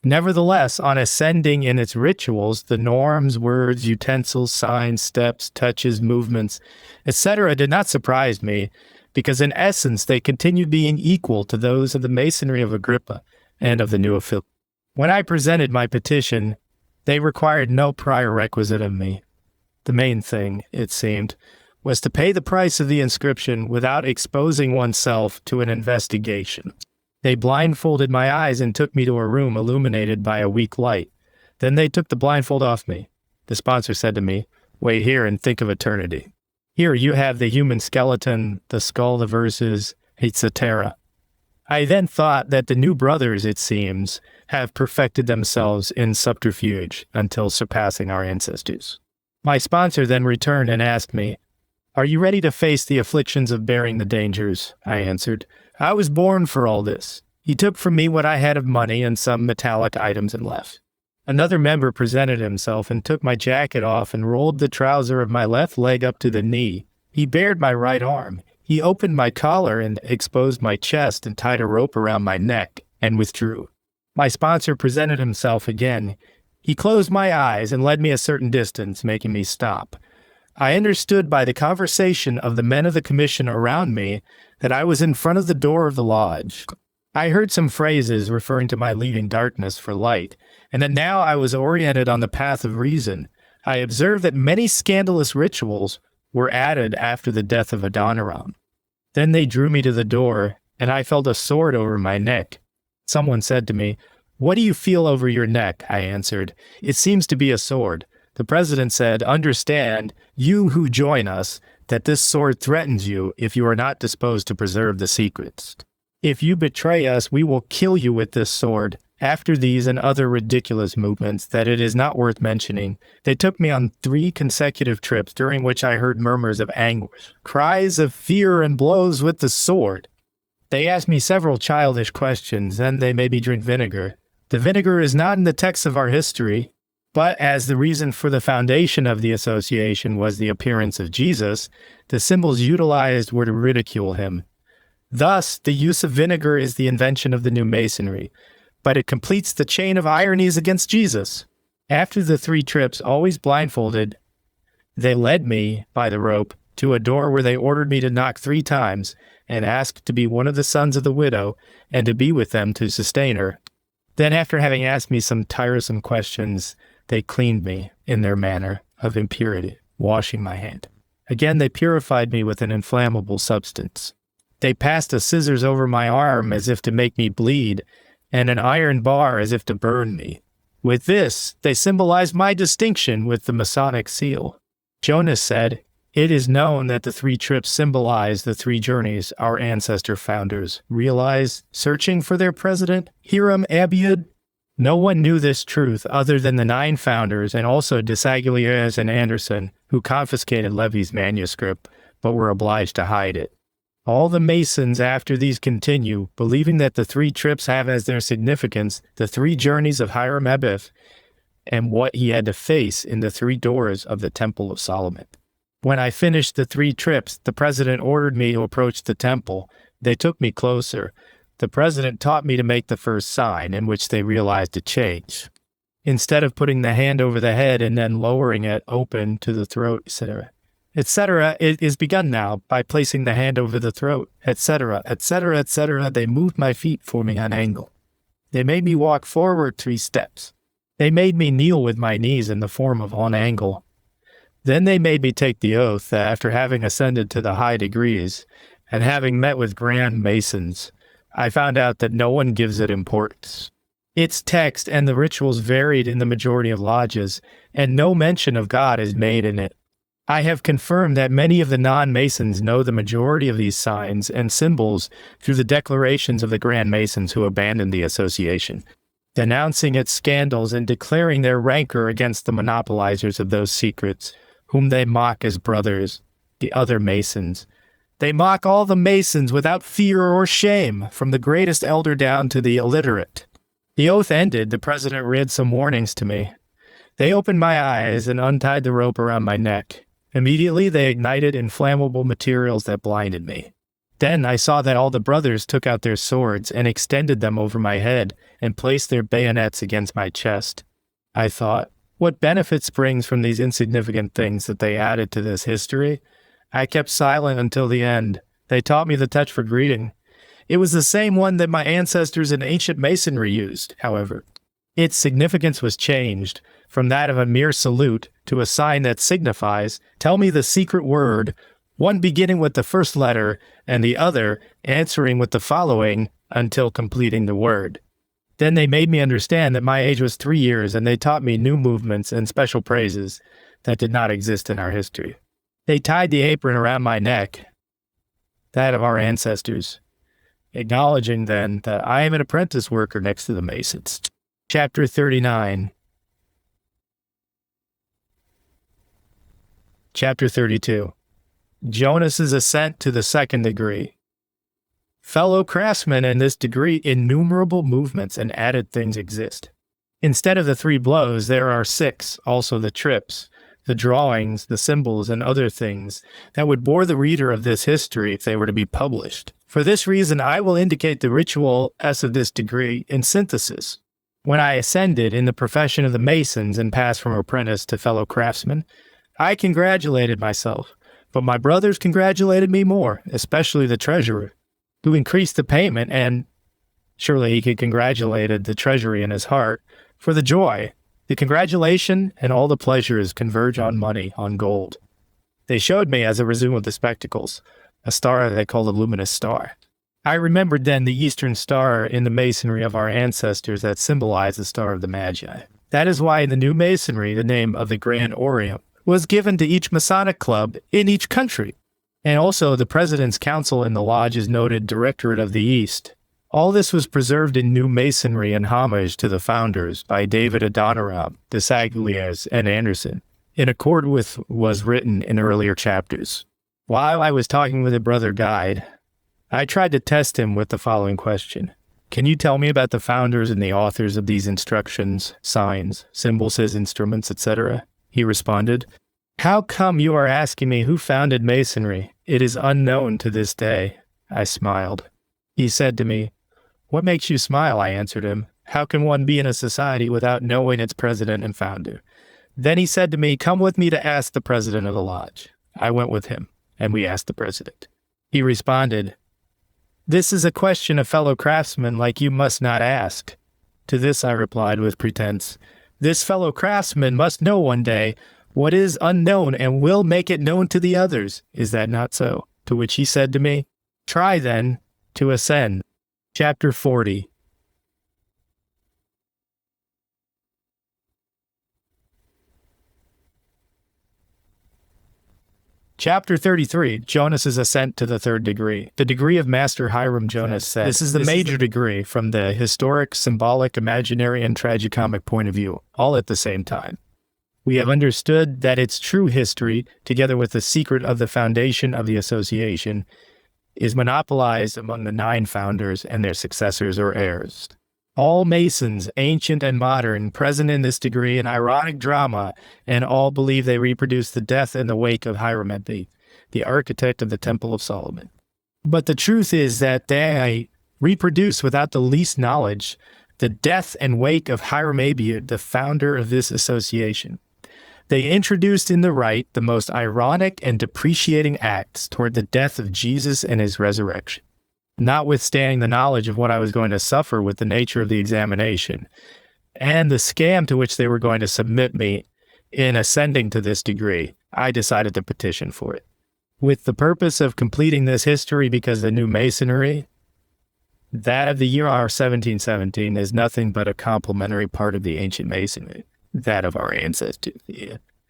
Nevertheless, on ascending in its rituals, the norms, words, utensils, signs, steps, touches, movements, etc. did not surprise me, because in essence they continued being equal to those of the masonry of Agrippa and of the new affiliate. When I presented my petition, they required no prior requisite of me. The main thing, it seemed, was to pay the price of the inscription without exposing oneself to an investigation. They blindfolded my eyes and took me to a room illuminated by a weak light. Then they took the blindfold off me. The sponsor said to me, "Wait here and think of eternity. Here you have the human skeleton, the skull, the verses, etc." I then thought that the new brothers, it seems, have perfected themselves in subterfuge until surpassing our ancestors. My sponsor then returned and asked me, "Are you ready to face the afflictions of bearing the dangers?" I answered, "I was born for all this." He took from me what I had of money and some metallic items and left. Another member presented himself and took my jacket off and rolled the trouser of my left leg up to the knee. He bared my right arm. He opened my collar and exposed my chest and tied a rope around my neck and withdrew. My sponsor presented himself again. He closed my eyes and led me a certain distance, making me stop. I understood by the conversation of the men of the commission around me that I was in front of the door of the lodge. I heard some phrases referring to my leaving darkness for light, and that now I was oriented on the path of reason. I observed that many scandalous rituals were added after the death of Adoniram. Then they drew me to the door, and I felt a sword over my neck. Someone said to me, "What do you feel over your neck?" I answered, "It seems to be a sword." The president said, "Understand, you who join us, that this sword threatens you if you are not disposed to preserve the secrets. If you betray us, we will kill you with this sword." After these and other ridiculous movements that it is not worth mentioning, they took me on 3 consecutive trips, during which I heard murmurs of anguish, cries of fear, and blows with the sword. They asked me several childish questions, and they made me drink vinegar. The vinegar is not in the text of our history, but as the reason for the foundation of the association was the appearance of Jesus, the symbols utilized were to ridicule him. Thus, the use of vinegar is the invention of the new masonry, but it completes the chain of ironies against Jesus. After the 3 trips, always blindfolded, they led me, by the rope, to a door where they ordered me to knock 3 times and asked to be one of the sons of the widow and to be with them to sustain her. Then, after having asked me some tiresome questions, they cleaned me in their manner of impurity, washing my hand. Again, they purified me with an inflammable substance. They passed a scissors over my arm as if to make me bleed, and an iron bar as if to burn me. With this, they symbolized my distinction with the Masonic seal. Jonas said, "It is known that the 3 trips symbolize the 3 journeys our ancestor founders realized searching for their president, Hiram Abiud." No one knew this truth other than the 9 founders and also Desaguliers and Anderson, who confiscated Levy's manuscript, but were obliged to hide it. All the Masons after these continue, believing that the 3 trips have as their significance the 3 journeys of Hiram Abiud and what he had to face in the 3 doors of the Temple of Solomon. When I finished the 3 trips, the president ordered me to approach the temple. They took me closer. The president taught me to make the first sign, in which they realized a change. Instead of putting the hand over the head and then lowering it open to the throat, etc., it is begun now by placing the hand over the throat, etc., etc., etc. They moved my feet for me on angle. They made me walk forward 3 steps. They made me kneel with my knees in the form of on angle. Then they made me take the oath that after having ascended to the high degrees and having met with grand masons, I found out that no one gives it importance. Its text and the rituals varied in the majority of lodges, and no mention of God is made in it. I have confirmed that many of the non-Masons know the majority of these signs and symbols through the declarations of the Grand Masons who abandoned the association, denouncing its scandals and declaring their rancor against the monopolizers of those secrets, whom they mock as brothers, the other Masons. They mock all the Masons without fear or shame, from the greatest elder down to the illiterate. The oath ended, the president read some warnings to me. They opened my eyes and untied the rope around my neck. Immediately, they ignited inflammable materials that blinded me. Then I saw that all the brothers took out their swords and extended them over my head and placed their bayonets against my chest. I thought, what benefit springs from these insignificant things that they added to this history? I kept silent until the end. They taught me the touch for greeting. It was the same one that my ancestors in ancient Masonry used, however. Its significance was changed from that of a mere salute to a sign that signifies, tell me the secret word, one beginning with the first letter and the other answering with the following until completing the word. Then they made me understand that my age was 3 years, and they taught me new movements and special praises that did not exist in our history. They tied the apron around my neck, that of our ancestors, acknowledging then that I am an apprentice worker next to the Masons. Chapter 39. Chapter 32. Jonas's ascent to the second degree. Fellow craftsmen, in this degree, innumerable movements and added things exist. Instead of the 3 blows, there are 6, also the trips, the drawings, the symbols, and other things that would bore the reader of this history if they were to be published. For this reason, I will indicate the ritual S of this degree in synthesis. When I ascended in the profession of the Masons and passed from apprentice to fellow craftsman, I congratulated myself, but my brothers congratulated me more, especially the treasurer, who increased the payment, and surely he could congratulated the treasury in his heart for the joy. The congratulation and all the pleasures converge on money, on gold. They showed me, as I resumed the spectacles, a star they called a luminous star. I remembered then the eastern star in the masonry of our ancestors that symbolized the star of the Magi. That is why in the new masonry, the name of the Grand Orient was given to each Masonic club in each country. And also the President's Council in the Lodge is noted Directorate of the East. All this was preserved in new masonry in homage to the founders by David Adoniram, de Sagliers, and Anderson, in accord with what was written in earlier chapters. While I was talking with a brother guide, I tried to test him with the following question. Can you tell me about the founders and the authors of these instructions, signs, symbols, instruments, etc.? He responded, How come you are asking me who founded Masonry? It is unknown to this day. I smiled. He said to me, What makes you smile? I answered him. How can one be in a society without knowing its president and founder? Then he said to me, Come with me to ask the president of the lodge. I went with him, and we asked the president. He responded, This is a question a fellow craftsman like you must not ask. To this I replied with pretense, This fellow craftsman must know one day what is unknown and will make it known to the others. Is that not so? To which he said to me, Try then to ascend. Chapter 40. Chapter 33, Jonas's ascent to the third degree. The degree of Master Hiram Jonas said, This is the major degree from the historic, symbolic, imaginary, and tragicomic point of view, all at the same time. We have understood that its true history, together with the secret of the foundation of the association, is monopolized among the 9 founders and their successors or heirs. All Masons, ancient and modern, present in this degree an ironic drama, and all believe they reproduce the death and the wake of Hiram Ebbe, the architect of the Temple of Solomon. But the truth is that they reproduce without the least knowledge the death and wake of Hiram Ebbe, the founder of this association. They introduced in the rite the most ironic and depreciating acts toward the death of Jesus and his resurrection. Notwithstanding the knowledge of what I was going to suffer with the nature of the examination, and the scam to which they were going to submit me in ascending to this degree, I decided to petition for it. With the purpose of completing this history, because the new masonry, that of the year 1717, is nothing but a complementary part of the ancient masonry, that of our ancestors,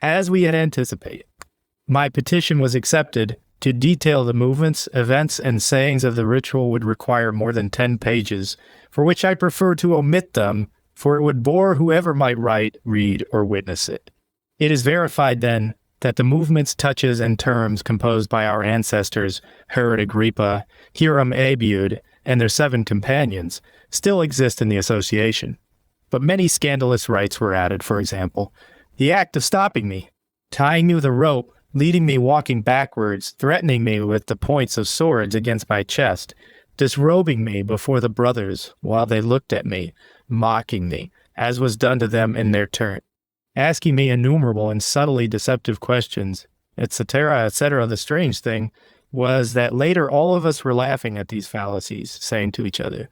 as we had anticipated. My petition was accepted. To detail the movements, events, and sayings of the ritual would require more than 10 pages, for which I prefer to omit them, for it would bore whoever might write, read, or witness it. It is verified, then, that the movements, touches, and terms composed by our ancestors, Herod Agrippa, Hiram Abiud, and their 7 companions, still exist in the association. But many scandalous rites were added, for example, the act of stopping me, tying me with a rope, leading me walking backwards, threatening me with the points of swords against my chest, disrobing me before the brothers while they looked at me, mocking me, as was done to them in their turn, asking me innumerable and subtly deceptive questions, etc., etc. The strange thing was that later all of us were laughing at these fallacies, saying to each other,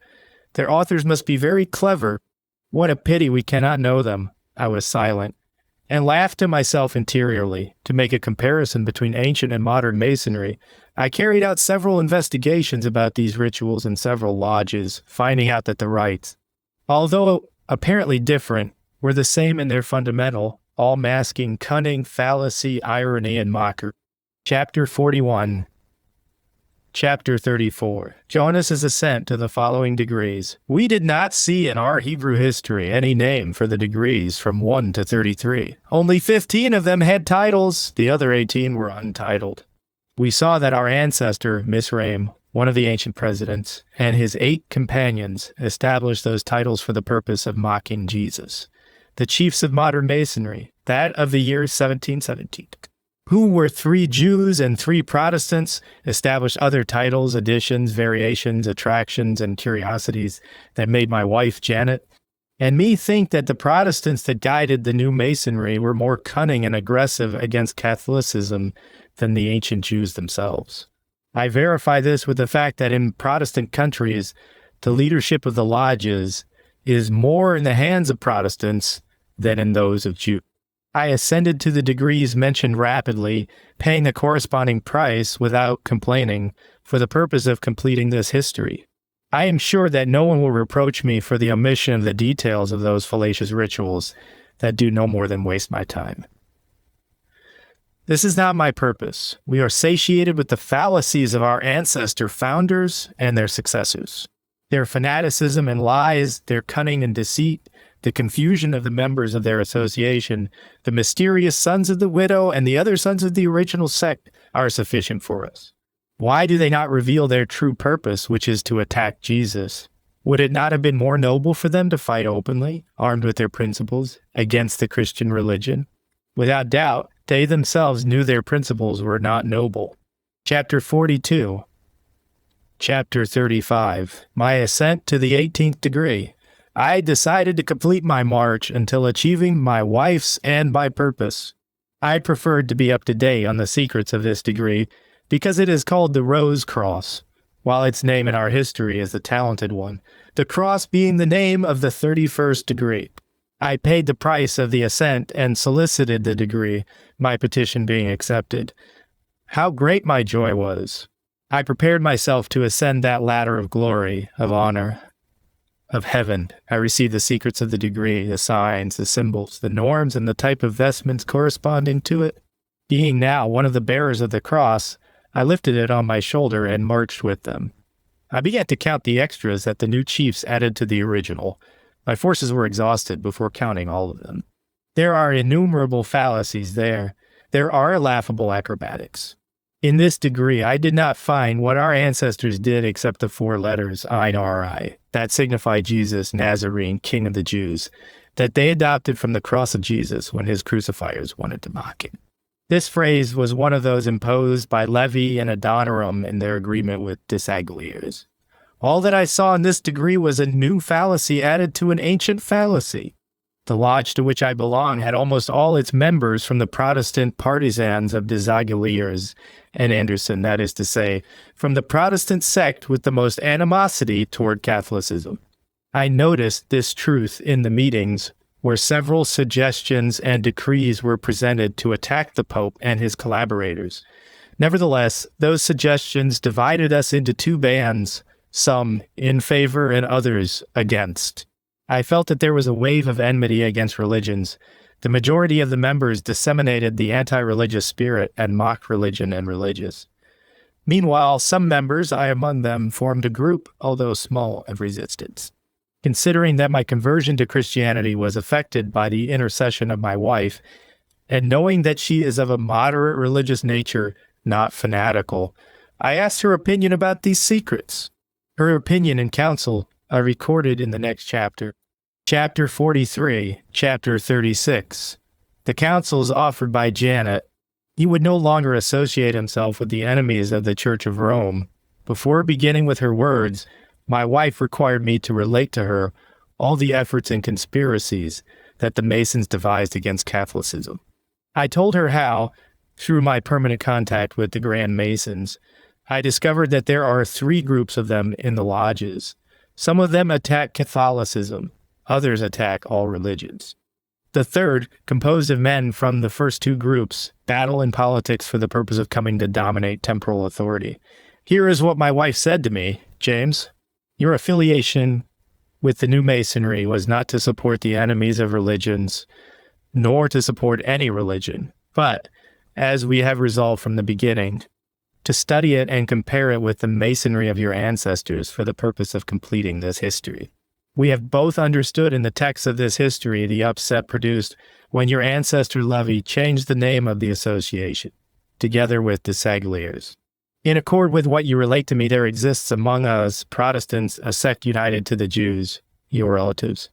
"Their authors must be very clever. What a pity we cannot know them." I was silent, and laughed to myself interiorly. To make a comparison between ancient and modern Masonry, I carried out several investigations about these rituals in several lodges, finding out that the rites, although apparently different, were the same in their fundamental, all masking cunning, fallacy, irony, and mockery. Chapter 41. Chapter 34. Jonas's ascent to the following degrees. We did not see in our Hebrew history any name for the degrees from 1 to 33. Only 15 of them had titles. The other 18 were untitled. We saw that our ancestor, Misraim, one of the ancient presidents, and his 8 companions established those titles for the purpose of mocking Jesus. The chiefs of modern Masonry, that of the year 1717, who were 3 Jews and 3 Protestants, established other titles, additions, variations, attractions, and curiosities that made my wife, Janet, and me think that the Protestants that guided the new Masonry were more cunning and aggressive against Catholicism than the ancient Jews themselves. I verify this with the fact that in Protestant countries, the leadership of the lodges is more in the hands of Protestants than in those of Jews. I ascended to the degrees mentioned rapidly, paying the corresponding price without complaining, for the purpose of completing this history. I am sure that no one will reproach me for the omission of the details of those fallacious rituals that do no more than waste my time. This is not my purpose. We are satiated with the fallacies of our ancestor founders and their successors. Their fanaticism and lies, their cunning and deceit, the confusion of the members of their association, the mysterious sons of the widow, and the other sons of the original sect are sufficient for us. Why do they not reveal their true purpose, which is to attack Jesus? Would it not have been more noble for them to fight openly, armed with their principles, against the Christian religion? Without doubt, they themselves knew their principles were not noble. Chapter 42. Chapter 35. My ascent to the 18th degree. I decided to complete my march until achieving my wife's and my purpose. I preferred to be up to date on the secrets of this degree because it is called the Rose Cross, while its name in our history is the Talented One, the cross being the name of the 31st degree. I paid the price of the ascent and solicited the degree, my petition being accepted. How great my joy was! I prepared myself to ascend that ladder of glory, of honor, of heaven. I received the secrets of the degree, the signs, the symbols, the norms, and the type of vestments corresponding to it. Being now one of the bearers of the cross, I lifted it on my shoulder and marched with them. I began to count the extras that the new chiefs added to the original. My forces were exhausted before counting all of them. There are innumerable fallacies there. There are laughable acrobatics. In this degree, I did not find what our ancestors did except the 4 letters Ein-Ri, that signify Jesus, Nazarene, King of the Jews, that they adopted from the cross of Jesus when his crucifiers wanted to mock him. This phrase was one of those imposed by Levi and Adoniram in their agreement with Dissipation. All that I saw in this degree was a new fallacy added to an ancient fallacy. The lodge to which I belong had almost all its members from the Protestant partisans of Dissipation and Anderson, that is to say, from the Protestant sect with the most animosity toward Catholicism. I noticed this truth in the meetings where several suggestions and decrees were presented to attack the Pope and his collaborators. Nevertheless, those suggestions divided us into 2 bands, some in favor and others against. I felt that there was a wave of enmity against religions. The majority of the members disseminated the anti-religious spirit and mocked religion and religious. Meanwhile, some members, I among them, formed a group, although small, of resistance. Considering that my conversion to Christianity was affected by the intercession of my wife, and knowing that she is of a moderate religious nature, not fanatical, I asked her opinion about these secrets. Her opinion and counsel are recorded in the next chapter. Chapter 43, Chapter 36. The counsels offered by Janet. He would no longer associate himself with the enemies of the Church of Rome. Before beginning with her words, my wife required me to relate to her all the efforts and conspiracies that the Masons devised against Catholicism. I told her how, through my permanent contact with the Grand Masons, I discovered that there are 3 groups of them in the lodges. Some of them attack Catholicism, others attack all religions. The third, composed of men from the first 2 groups, battle in politics for the purpose of coming to dominate temporal authority. Here is what my wife said to me: James, your affiliation with the New Masonry was not to support the enemies of religions, nor to support any religion, but, as we have resolved from the beginning, to study it and compare it with the Masonry of your ancestors for the purpose of completing this history. We have both understood in the text of this history the upset produced when your ancestor Lovey changed the name of the association, together with the Sagliers. In accord with what you relate to me, there exists among us Protestants a sect united to the Jews, your relatives,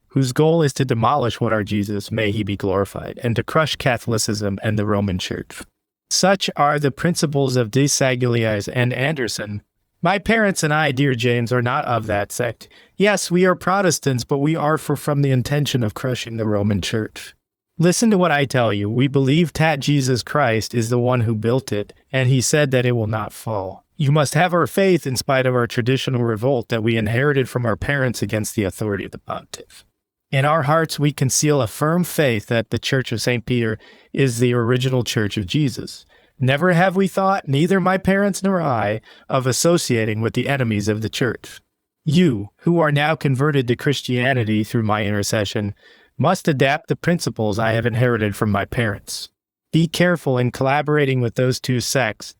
whose goal is to demolish what our Jesus, may he be glorified, and to crush Catholicism and the Roman Church. Such are the principles of de Sagliers and Anderson. My parents and I, dear James, are not of that sect. Yes, we are Protestants, but we are from the intention of crushing the Roman Church. Listen to what I tell you. We believe that Jesus Christ is the one who built it, and he said that it will not fall. You must have our faith in spite of our traditional revolt that we inherited from our parents against the authority of the pontiff. In our hearts, we conceal a firm faith that the Church of St. Peter is the original Church of Jesus. Never have we thought, neither my parents nor I, of associating with the enemies of the Church. You, who are now converted to Christianity through my intercession, must adapt the principles I have inherited from my parents. Be careful in collaborating with those 2 sects,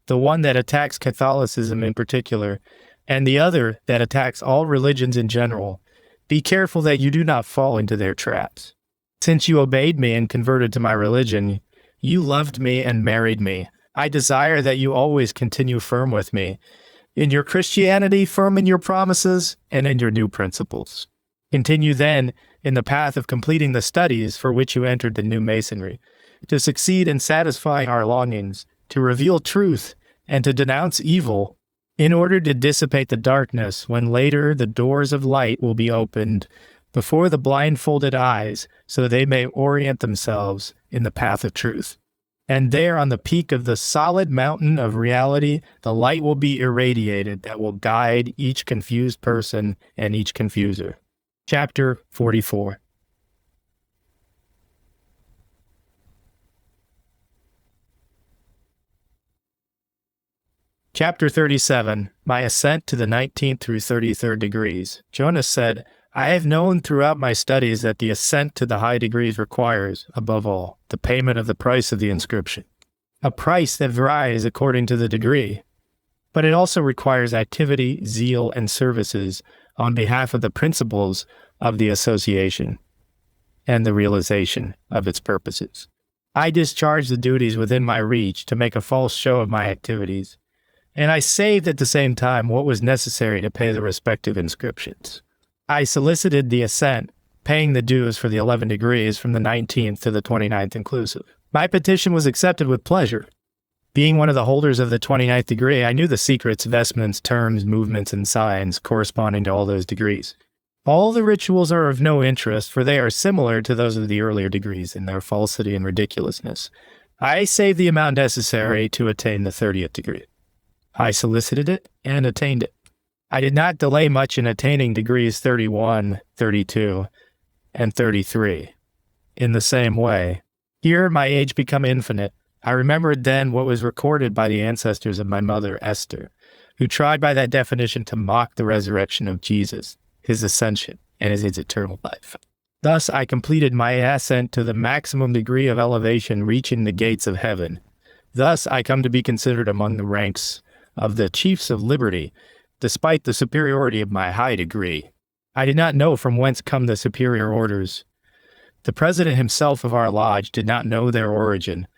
the one that attacks Catholicism in particular, and the other that attacks all religions in general. Be careful that you do not fall into their traps. Since you obeyed me and converted to my religion, you loved me and married me. I desire that you always continue firm with me, in your Christianity, firm in your promises, and in your new principles. Continue then in the path of completing the studies for which you entered the New Masonry, to succeed in satisfying our longings, to reveal truth, and to denounce evil, in order to dissipate the darkness when later the doors of light will be opened before the blindfolded eyes, so they may orient themselves in the path of truth. And there on the peak of the solid mountain of reality, the light will be irradiated that will guide each confused person and each confuser. Chapter 44. Chapter 37. My ascent to the 19th through 33rd degrees. Jonas said, I have known throughout my studies that the ascent to the high degrees requires, above all, the payment of the price of the inscription, a price that varies according to the degree. But it also requires activity, zeal, and services on behalf of the principles of the association and the realization of its purposes. I discharge the duties within my reach to make a false show of my activities, and I saved at the same time what was necessary to pay the respective inscriptions. I solicited the ascent, paying the dues for the 11 degrees from the 19th to the 29th inclusive. My petition was accepted with pleasure. Being one of the holders of the 29th degree, I knew the secrets, vestments, terms, movements, and signs corresponding to all those degrees. All the rituals are of no interest, for they are similar to those of the earlier degrees in their falsity and ridiculousness. I saved the amount necessary to attain the 30th degree. I solicited it and attained it. I did not delay much in attaining degrees 31, 32, and 33. In the same way, here my age become infinite. I remembered then what was recorded by the ancestors of my mother Esther, who tried by that definition to mock the resurrection of Jesus, his ascension, and his eternal life. Thus I completed my ascent to the maximum degree of elevation, reaching the gates of heaven. Thus I come to be considered among the ranks of the chiefs of liberty, despite the superiority of my high degree. I did not know from whence come the superior orders. The president himself of our lodge did not know their origin.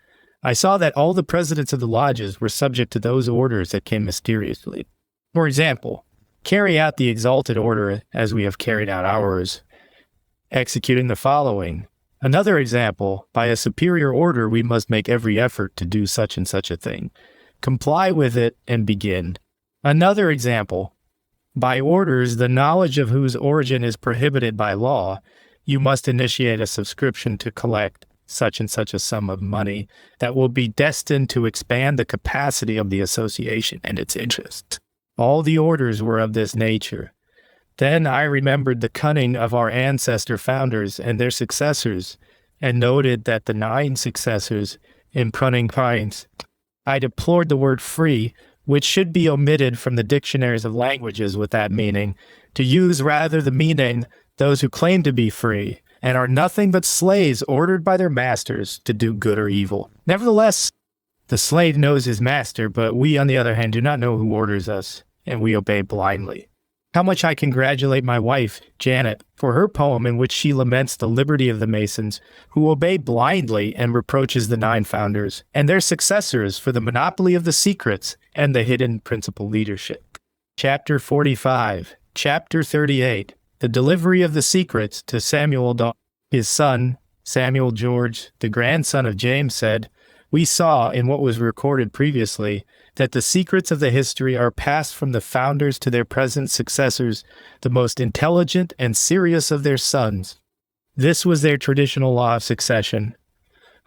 I saw that all the presidents of the lodges were subject to those orders that came mysteriously. For example, carry out the exalted order as we have carried out ours, executing the following. Another example, by a superior order we must make every effort to do such and such a thing. Comply with it and begin. Another example, by orders the knowledge of whose origin is prohibited by law, you must initiate a subscription to collect such and such a sum of money that will be destined to expand the capacity of the association and its interests. All the orders were of this nature. Then I remembered the cunning of our ancestor founders and their successors, and noted that the 9 successors in cunning kinds. I deplored the word free, which should be omitted from the dictionaries of languages with that meaning, to use rather the meaning those who claim to be free, and are nothing but slaves ordered by their masters to do good or evil. Nevertheless, the slave knows his master, but we, on the other hand, do not know who orders us, and we obey blindly. How much I congratulate my wife, Janet, for her poem in which she laments the liberty of the Masons, who obey blindly and reproaches the 9 founders, and their successors for the monopoly of the secrets and the hidden principal leadership. Chapter 45. Chapter 38. The delivery of the secrets to Samuel. His son, Samuel George, the grandson of James, said, "We saw in what was recorded previously that the secrets of the history are passed from the founders to their present successors, the most intelligent and serious of their sons. This was their traditional law of succession,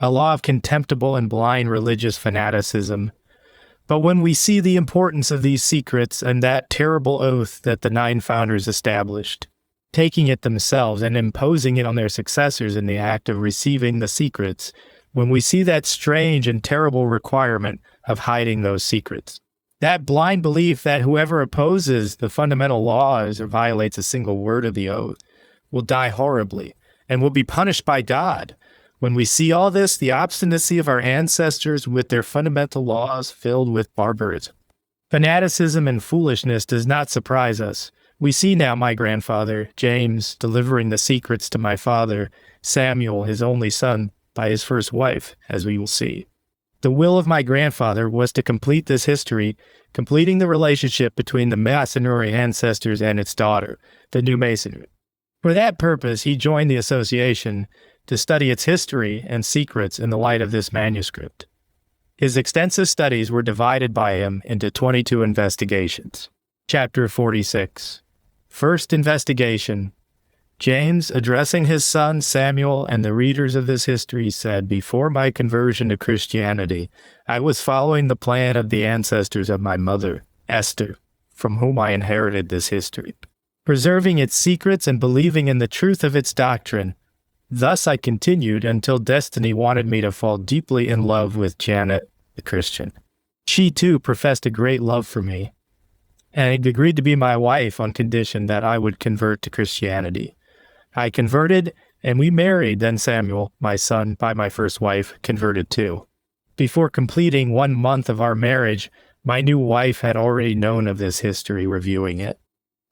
a law of contemptible and blind religious fanaticism. But when we see the importance of these secrets and that terrible oath that the 9 founders established, taking it themselves and imposing it on their successors in the act of receiving the secrets, when we see that strange and terrible requirement of hiding those secrets, that blind belief that whoever opposes the fundamental laws or violates a single word of the oath will die horribly and will be punished by God. When we see all this, the obstinacy of our ancestors with their fundamental laws filled with barbarism, fanaticism, and foolishness does not surprise us. We see now my grandfather, James, delivering the secrets to my father, Samuel, his only son, by his first wife, as we will see. The will of my grandfather was to complete this history, completing the relationship between the Masonry ancestors and its daughter, the New Masonry. For that purpose, he joined the association to study its history and secrets in the light of this manuscript. His extensive studies were divided by him into 22 investigations. Chapter 46. First investigation. James, addressing his son Samuel and the readers of this history, said, "Before my conversion to Christianity, I was following the plan of the ancestors of my mother, Esther, from whom I inherited this history, preserving its secrets and believing in the truth of its doctrine. Thus I continued until destiny wanted me to fall deeply in love with Janet, the Christian. She, too, professed a great love for me, and agreed to be my wife on condition that I would convert to Christianity. I converted, and we married. Then Samuel, my son by my first wife, converted too. Before completing 1 month of our marriage, my new wife had already known of this history, reviewing it.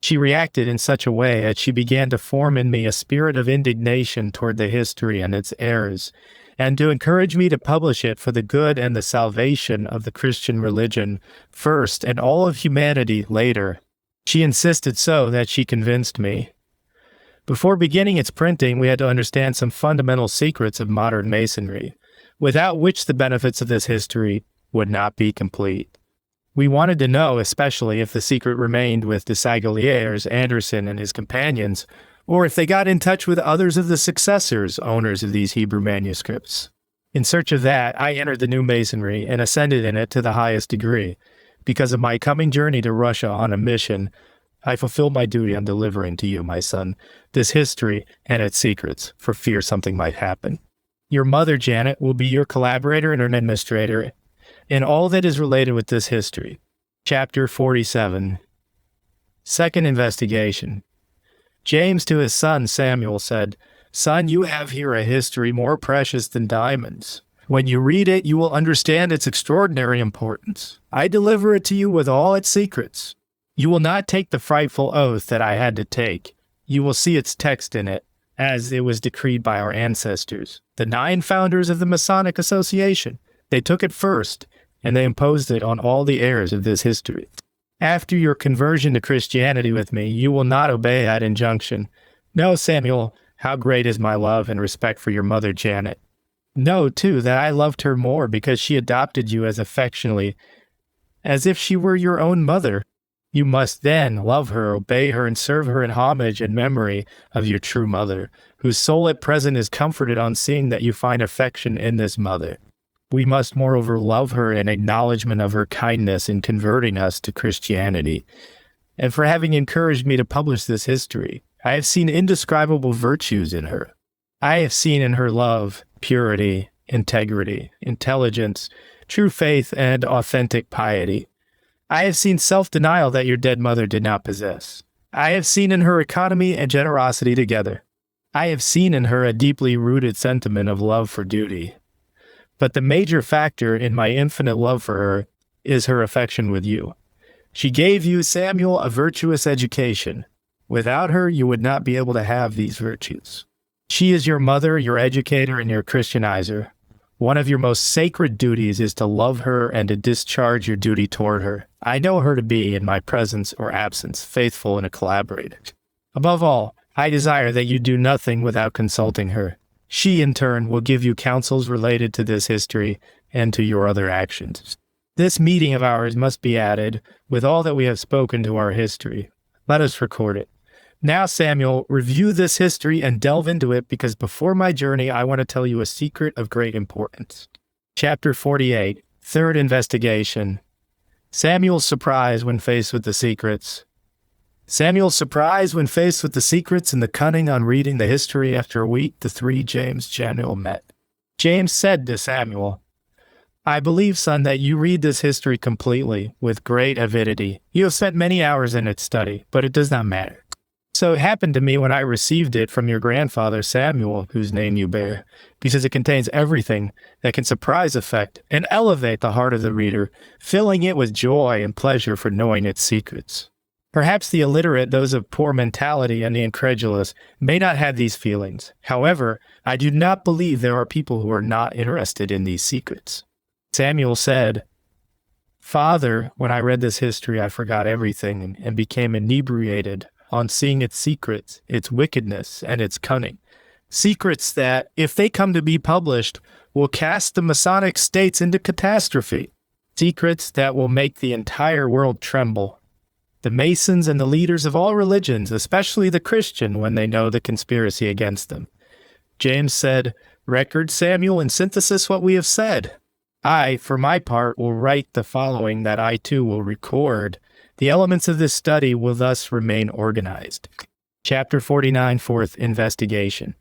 She reacted in such a way that she began to form in me a spirit of indignation toward the history and its errors, and to encourage me to publish it for the good and the salvation of the Christian religion first and all of humanity later. She insisted so that she convinced me. Before beginning its printing, we had to understand some fundamental secrets of modern Masonry, without which the benefits of this history would not be complete. We wanted to know, especially, if the secret remained with de Saguliers, Anderson, and his companions, or if they got in touch with others of the successors, owners of these Hebrew manuscripts. In search of that, I entered the New Masonry and ascended in it to the highest degree. Because of my coming journey to Russia on a mission, I fulfilled my duty on delivering to you, my son, this history and its secrets, for fear something might happen. Your mother, Janet, will be your collaborator and an administrator in all that is related with this history. Chapter 47. Second investigation. James to his son Samuel said, "Son, you have here a history more precious than diamonds. When you read it, you will understand its extraordinary importance. I deliver it to you with all its secrets. You will not take the frightful oath that I had to take. You will see its text in it, as it was decreed by our ancestors, the 9 founders of the Masonic Association. They took it first, and they imposed it on all the heirs of this history. After your conversion to Christianity with me, you will not obey that injunction. Know, Samuel, how great is my love and respect for your mother Janet. Know, too, that I loved her more because she adopted you as affectionately as if she were your own mother. You must then love her, obey her, and serve her in homage and memory of your true mother, whose soul at present is comforted on seeing that you find affection in this mother. We must moreover love her in acknowledgment of her kindness in converting us to Christianity, and for having encouraged me to publish this history. I have seen indescribable virtues in her. I have seen in her love, purity, integrity, intelligence, true faith, and authentic piety. I have seen self-denial that your dead mother did not possess. I have seen in her economy and generosity together. I have seen in her a deeply rooted sentiment of love for duty. But the major factor in my infinite love for her is her affection with you. She gave you, Samuel, a virtuous education. Without her, you would not be able to have these virtues. She is your mother, your educator, and your Christianizer. One of your most sacred duties is to love her and to discharge your duty toward her. I know her to be, in my presence or absence, faithful and a collaborator. Above all, I desire that you do nothing without consulting her. She, in turn, will give you counsels related to this history and to your other actions. This meeting of ours must be added with all that we have spoken to our history. Let us record it. Now, Samuel, review this history and delve into it, because before my journey, I want to tell you a secret of great importance. Chapter 48, Third Investigation. Samuel's surprise when faced with the secrets. Samuel's surprise when faced with the secrets and the cunning on reading the history. After a week, the 3 James Januel met. James said to Samuel, I believe, son, that you read this history completely, with great avidity. You have spent many hours in its study, but it does not matter. So it happened to me when I received it from your grandfather Samuel, whose name you bear, because it contains everything that can surprise, affect, and elevate the heart of the reader, filling it with joy and pleasure for knowing its secrets. Perhaps the illiterate, those of poor mentality, and the incredulous may not have these feelings. However, I do not believe there are people who are not interested in these secrets. Samuel said, Father, when I read this history, I forgot everything and became inebriated on seeing its secrets, its wickedness, and its cunning. Secrets that, if they come to be published, will cast the Masonic states into catastrophe. Secrets that will make the entire world tremble. The Masons and the leaders of all religions, especially the Christian, when they know the conspiracy against them. James said, Record, Samuel, in synthesis what we have said. I, for my part, will write the following that I too will record. The elements of this study will thus remain organized. Chapter 49, Fourth Investigation.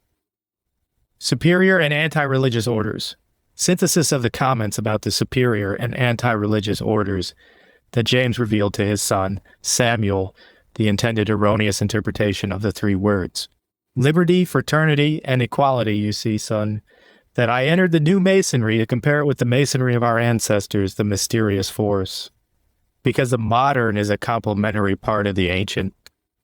Superior and Anti-Religious Orders. Synthesis of the comments about the superior and anti-religious orders that James revealed to his son, Samuel, the intended erroneous interpretation of the 3 words. Liberty, fraternity, and equality, you see, son, that I entered the new Masonry to compare it with the Masonry of our ancestors, the mysterious force. Because the modern is a complementary part of the ancient.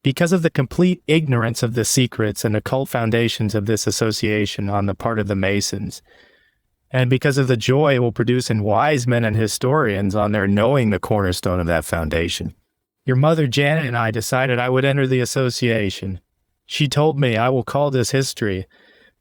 Because of the complete ignorance of the secrets and occult foundations of this association on the part of the Masons. And because of the joy it will produce in wise men and historians on their knowing the cornerstone of that foundation. Your mother Janet and I decided I would enter the association. She told me I will call this history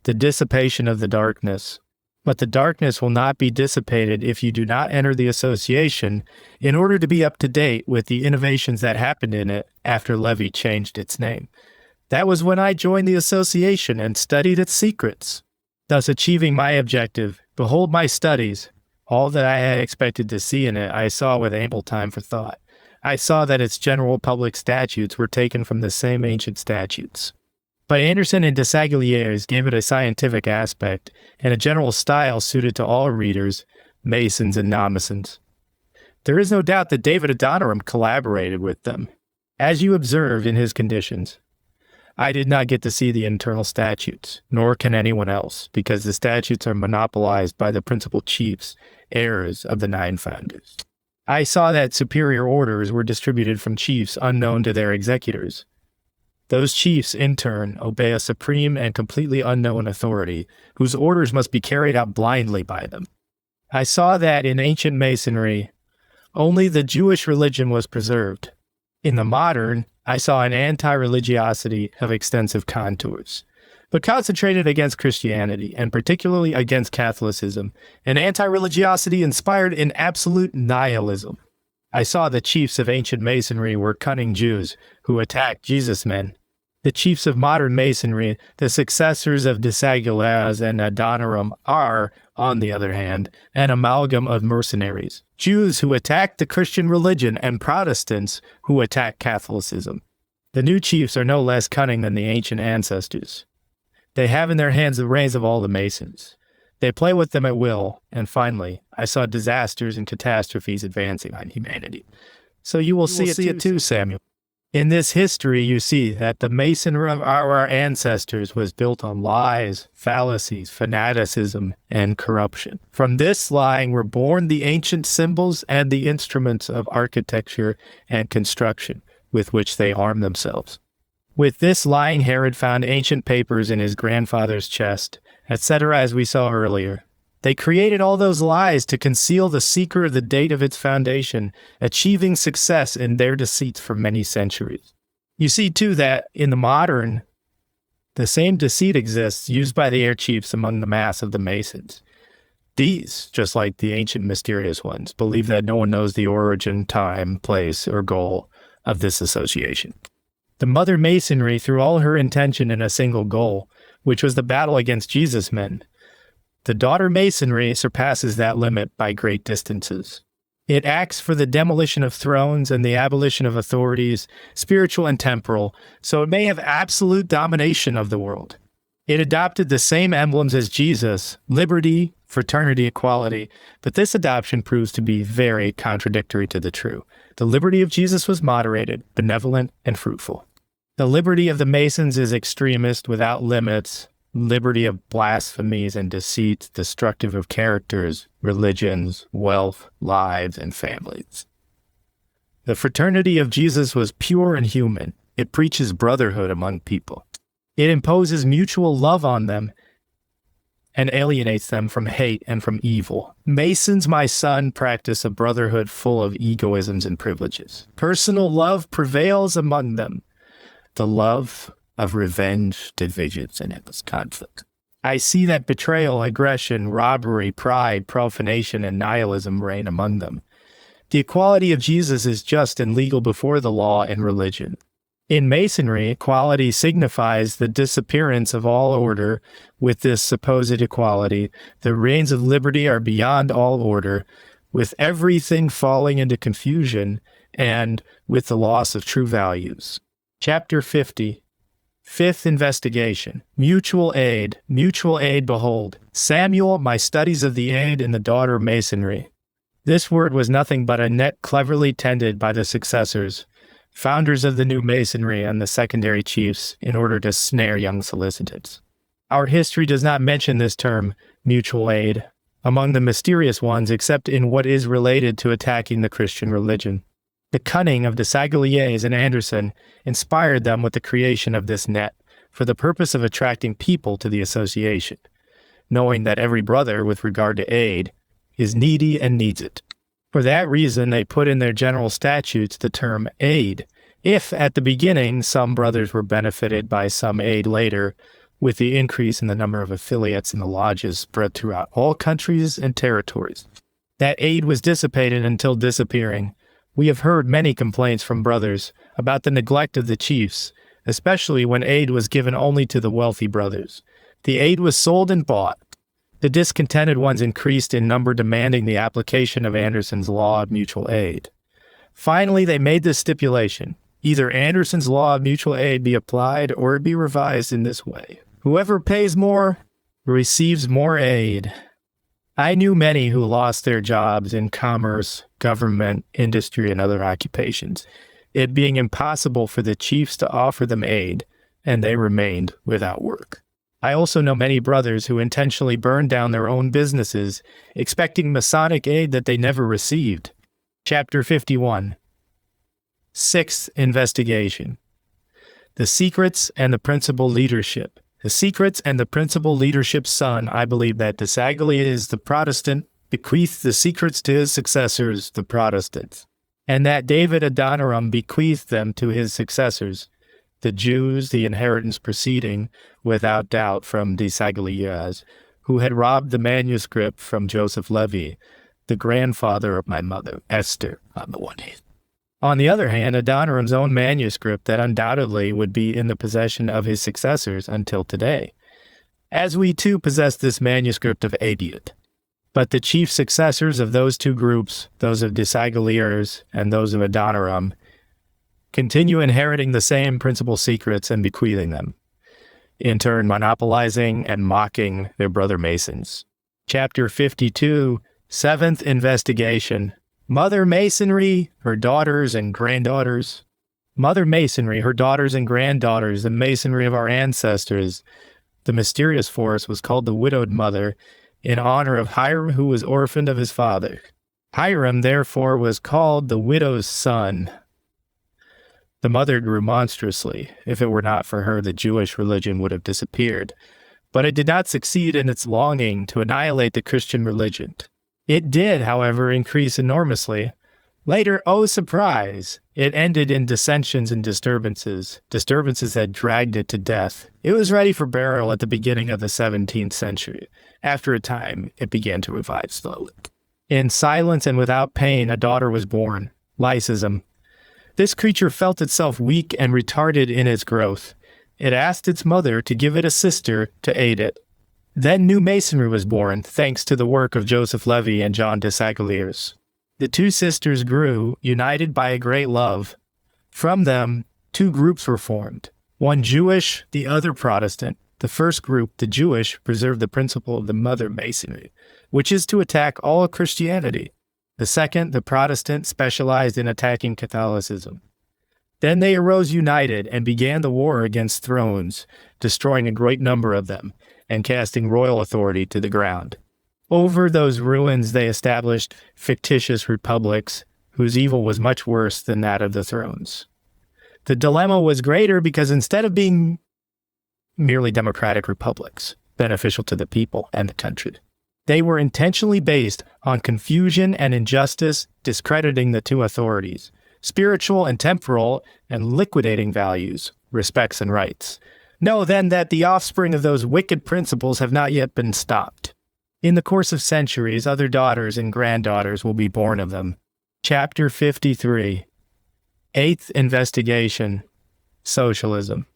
the Dissipation of the Darkness. But the darkness will not be dissipated if you do not enter the association in order to be up to date with the innovations that happened in it after Levy changed its name. That was when I joined the association and studied its secrets. Thus achieving my objective, behold my studies. All that I had expected to see in it I saw with ample time for thought. I saw that its general public statutes were taken from the same ancient statutes. But Anderson and Desaguliers gave it a scientific aspect and a general style suited to all readers, Masons and non-Masons. There is no doubt that David Adoniram collaborated with them, as you observed in his conditions. I did not get to see the internal statutes, nor can anyone else, because the statutes are monopolized by the principal chiefs, heirs of the 9 founders. I saw that superior orders were distributed from chiefs unknown to their executors. Those chiefs, in turn, obey a supreme and completely unknown authority, whose orders must be carried out blindly by them. I saw that in ancient Masonry, only the Jewish religion was preserved. In the modern, I saw an anti-religiosity of extensive contours, but concentrated against Christianity, and particularly against Catholicism, an anti-religiosity inspired in absolute nihilism. I saw the chiefs of ancient Masonry were cunning Jews who attacked Jesus' men. The chiefs of modern Masonry, the successors of Dissipation and Adoniram, are, on the other hand, an amalgam of mercenaries, Jews who attack the Christian religion and Protestants who attack Catholicism. The new chiefs are no less cunning than the ancient ancestors. They have in their hands the reins of all the Masons. They play with them at will, and finally, I saw disasters and catastrophes advancing on humanity. So you will see it too, Samuel. In this history, you see that the Masonry of our ancestors was built on lies, fallacies, fanaticism, and corruption. From this lying were born the ancient symbols and the instruments of architecture and construction with which they armed themselves. With this lying, Herod found ancient papers in his grandfather's chest, etc., as we saw earlier. They created all those lies to conceal the secret of the date of its foundation, achieving success in their deceits for many centuries. You see, too, that in the modern, the same deceit exists used by the air chiefs among the mass of the Masons. These, just like the ancient mysterious ones, believe that no one knows the origin, time, place, or goal of this association. The mother Masonry threw all her intention in a single goal, which was the battle against Jesus' men. The daughter Masonry surpasses that limit by great distances. It acts for the demolition of thrones and the abolition of authorities, spiritual and temporal, so it may have absolute domination of the world. It adopted the same emblems as Jesus, liberty, fraternity, equality, but this adoption proves to be very contradictory to the true. The liberty of Jesus was moderated, benevolent, and fruitful. The liberty of the Masons is extremist, without limits, liberty of blasphemies and deceit, destructive of characters, religions, wealth, lives, and families. The fraternity of Jesus was pure and human. It preaches brotherhood among people. It imposes mutual love on them and alienates them from hate and from evil. Masons, my son, practice a brotherhood full of egoisms and privileges. Personal love prevails among them. The love of revenge, divisions, and endless conflict. I see that betrayal, aggression, robbery, pride, profanation, and nihilism reign among them. The equality of Jesus is just and legal before the law and religion. In Masonry, equality signifies the disappearance of all order. With this supposed equality, the reins of liberty are beyond all order, with everything falling into confusion, and with the loss of true values. Chapter 50. Fifth investigation. Mutual aid. Mutual aid, behold. Samuel, my studies of the aid in the daughter of Masonry. This word was nothing but a net cleverly tended by the successors, founders of the new Masonry and the secondary chiefs, in order to snare young solicitants. Our history does not mention this term, mutual aid, among the mysterious ones except in what is related to attacking the Christian religion. The cunning of de Sagaliers and Anderson inspired them with the creation of this net for the purpose of attracting people to the association, knowing that every brother, with regard to aid, is needy and needs it. For that reason, they put in their general statutes the term aid. If, at the beginning, some brothers were benefited by some aid later, with the increase in the number of affiliates in the lodges spread throughout all countries and territories, that aid was dissipated until disappearing. We have heard many complaints from brothers about the neglect of the chiefs, especially when aid was given only to the wealthy brothers. The aid was sold and bought. The discontented ones increased in number, demanding the application of Anderson's law of mutual aid. Finally, they made this stipulation: either Anderson's law of mutual aid be applied or it be revised in this way: whoever pays more receives more aid. I knew many who lost their jobs in commerce, government, industry, and other occupations, it being impossible for the chiefs to offer them aid, and they remained without work. I also know many brothers who intentionally burned down their own businesses, expecting Masonic aid that they never received. Chapter 51. Sixth investigation. The secrets and the principal leadership. The secrets and the principal leadership son, I believe that Dissipation, the Protestant, bequeathed the secrets to his successors, the Protestants, and that David Adoniram bequeathed them to his successors, the Jews, the inheritance proceeding, without doubt, from Dissipation, who had robbed the manuscript from Joseph Levi, the grandfather of my mother, Esther, on the one hand. On the other hand, Adoniram's own manuscript that undoubtedly would be in the possession of his successors until today, as we too possess this manuscript of Adiot. But the chief successors of those two groups, those of Dissipation and those of Adoniram, continue inheriting the same principal secrets and bequeathing them, in turn monopolizing and mocking their brother Masons. Chapter 52, Seventh Investigation. Mother Masonry, her daughters and granddaughters. Mother Masonry, her daughters and granddaughters, the masonry of our ancestors. The mysterious force was called the widowed mother, in honor of Hiram, who was orphaned of his father. Hiram, therefore, was called the widow's son. The mother grew monstrously. If it were not for her, the Jewish religion would have disappeared. But it did not succeed in its longing to annihilate the Christian religion. It did, however, increase enormously. Later, oh surprise, it ended in dissensions and disturbances. Disturbances had dragged it to death. It was ready for burial at the beginning of the 17th century. After a time, it began to revive slowly. In silence and without pain, a daughter was born. Lycism. This creature felt itself weak and retarded in its growth. It asked its mother to give it a sister to aid it. Then new Masonry was born, thanks to the work of Joseph Levi and John Dissipation. The two sisters grew, united by a great love. From them, two groups were formed, one Jewish, the other Protestant. The first group, the Jewish, preserved the principle of the Mother Masonry, which is to attack all Christianity. The second, the Protestant, specialized in attacking Catholicism. Then they arose united and began the war against thrones, destroying a great number of them, and casting royal authority to the ground. Over those ruins they established fictitious republics, whose evil was much worse than that of the thrones. The dilemma was greater because instead of being merely democratic republics, beneficial to the people and the country, they were intentionally based on confusion and injustice, discrediting the two authorities, spiritual and temporal, and liquidating values, respects and rights. Know then that the offspring of those wicked principles have not yet been stopped. In the course of centuries, other daughters and granddaughters will be born of them. Chapter 53. Eighth Investigation. Socialism.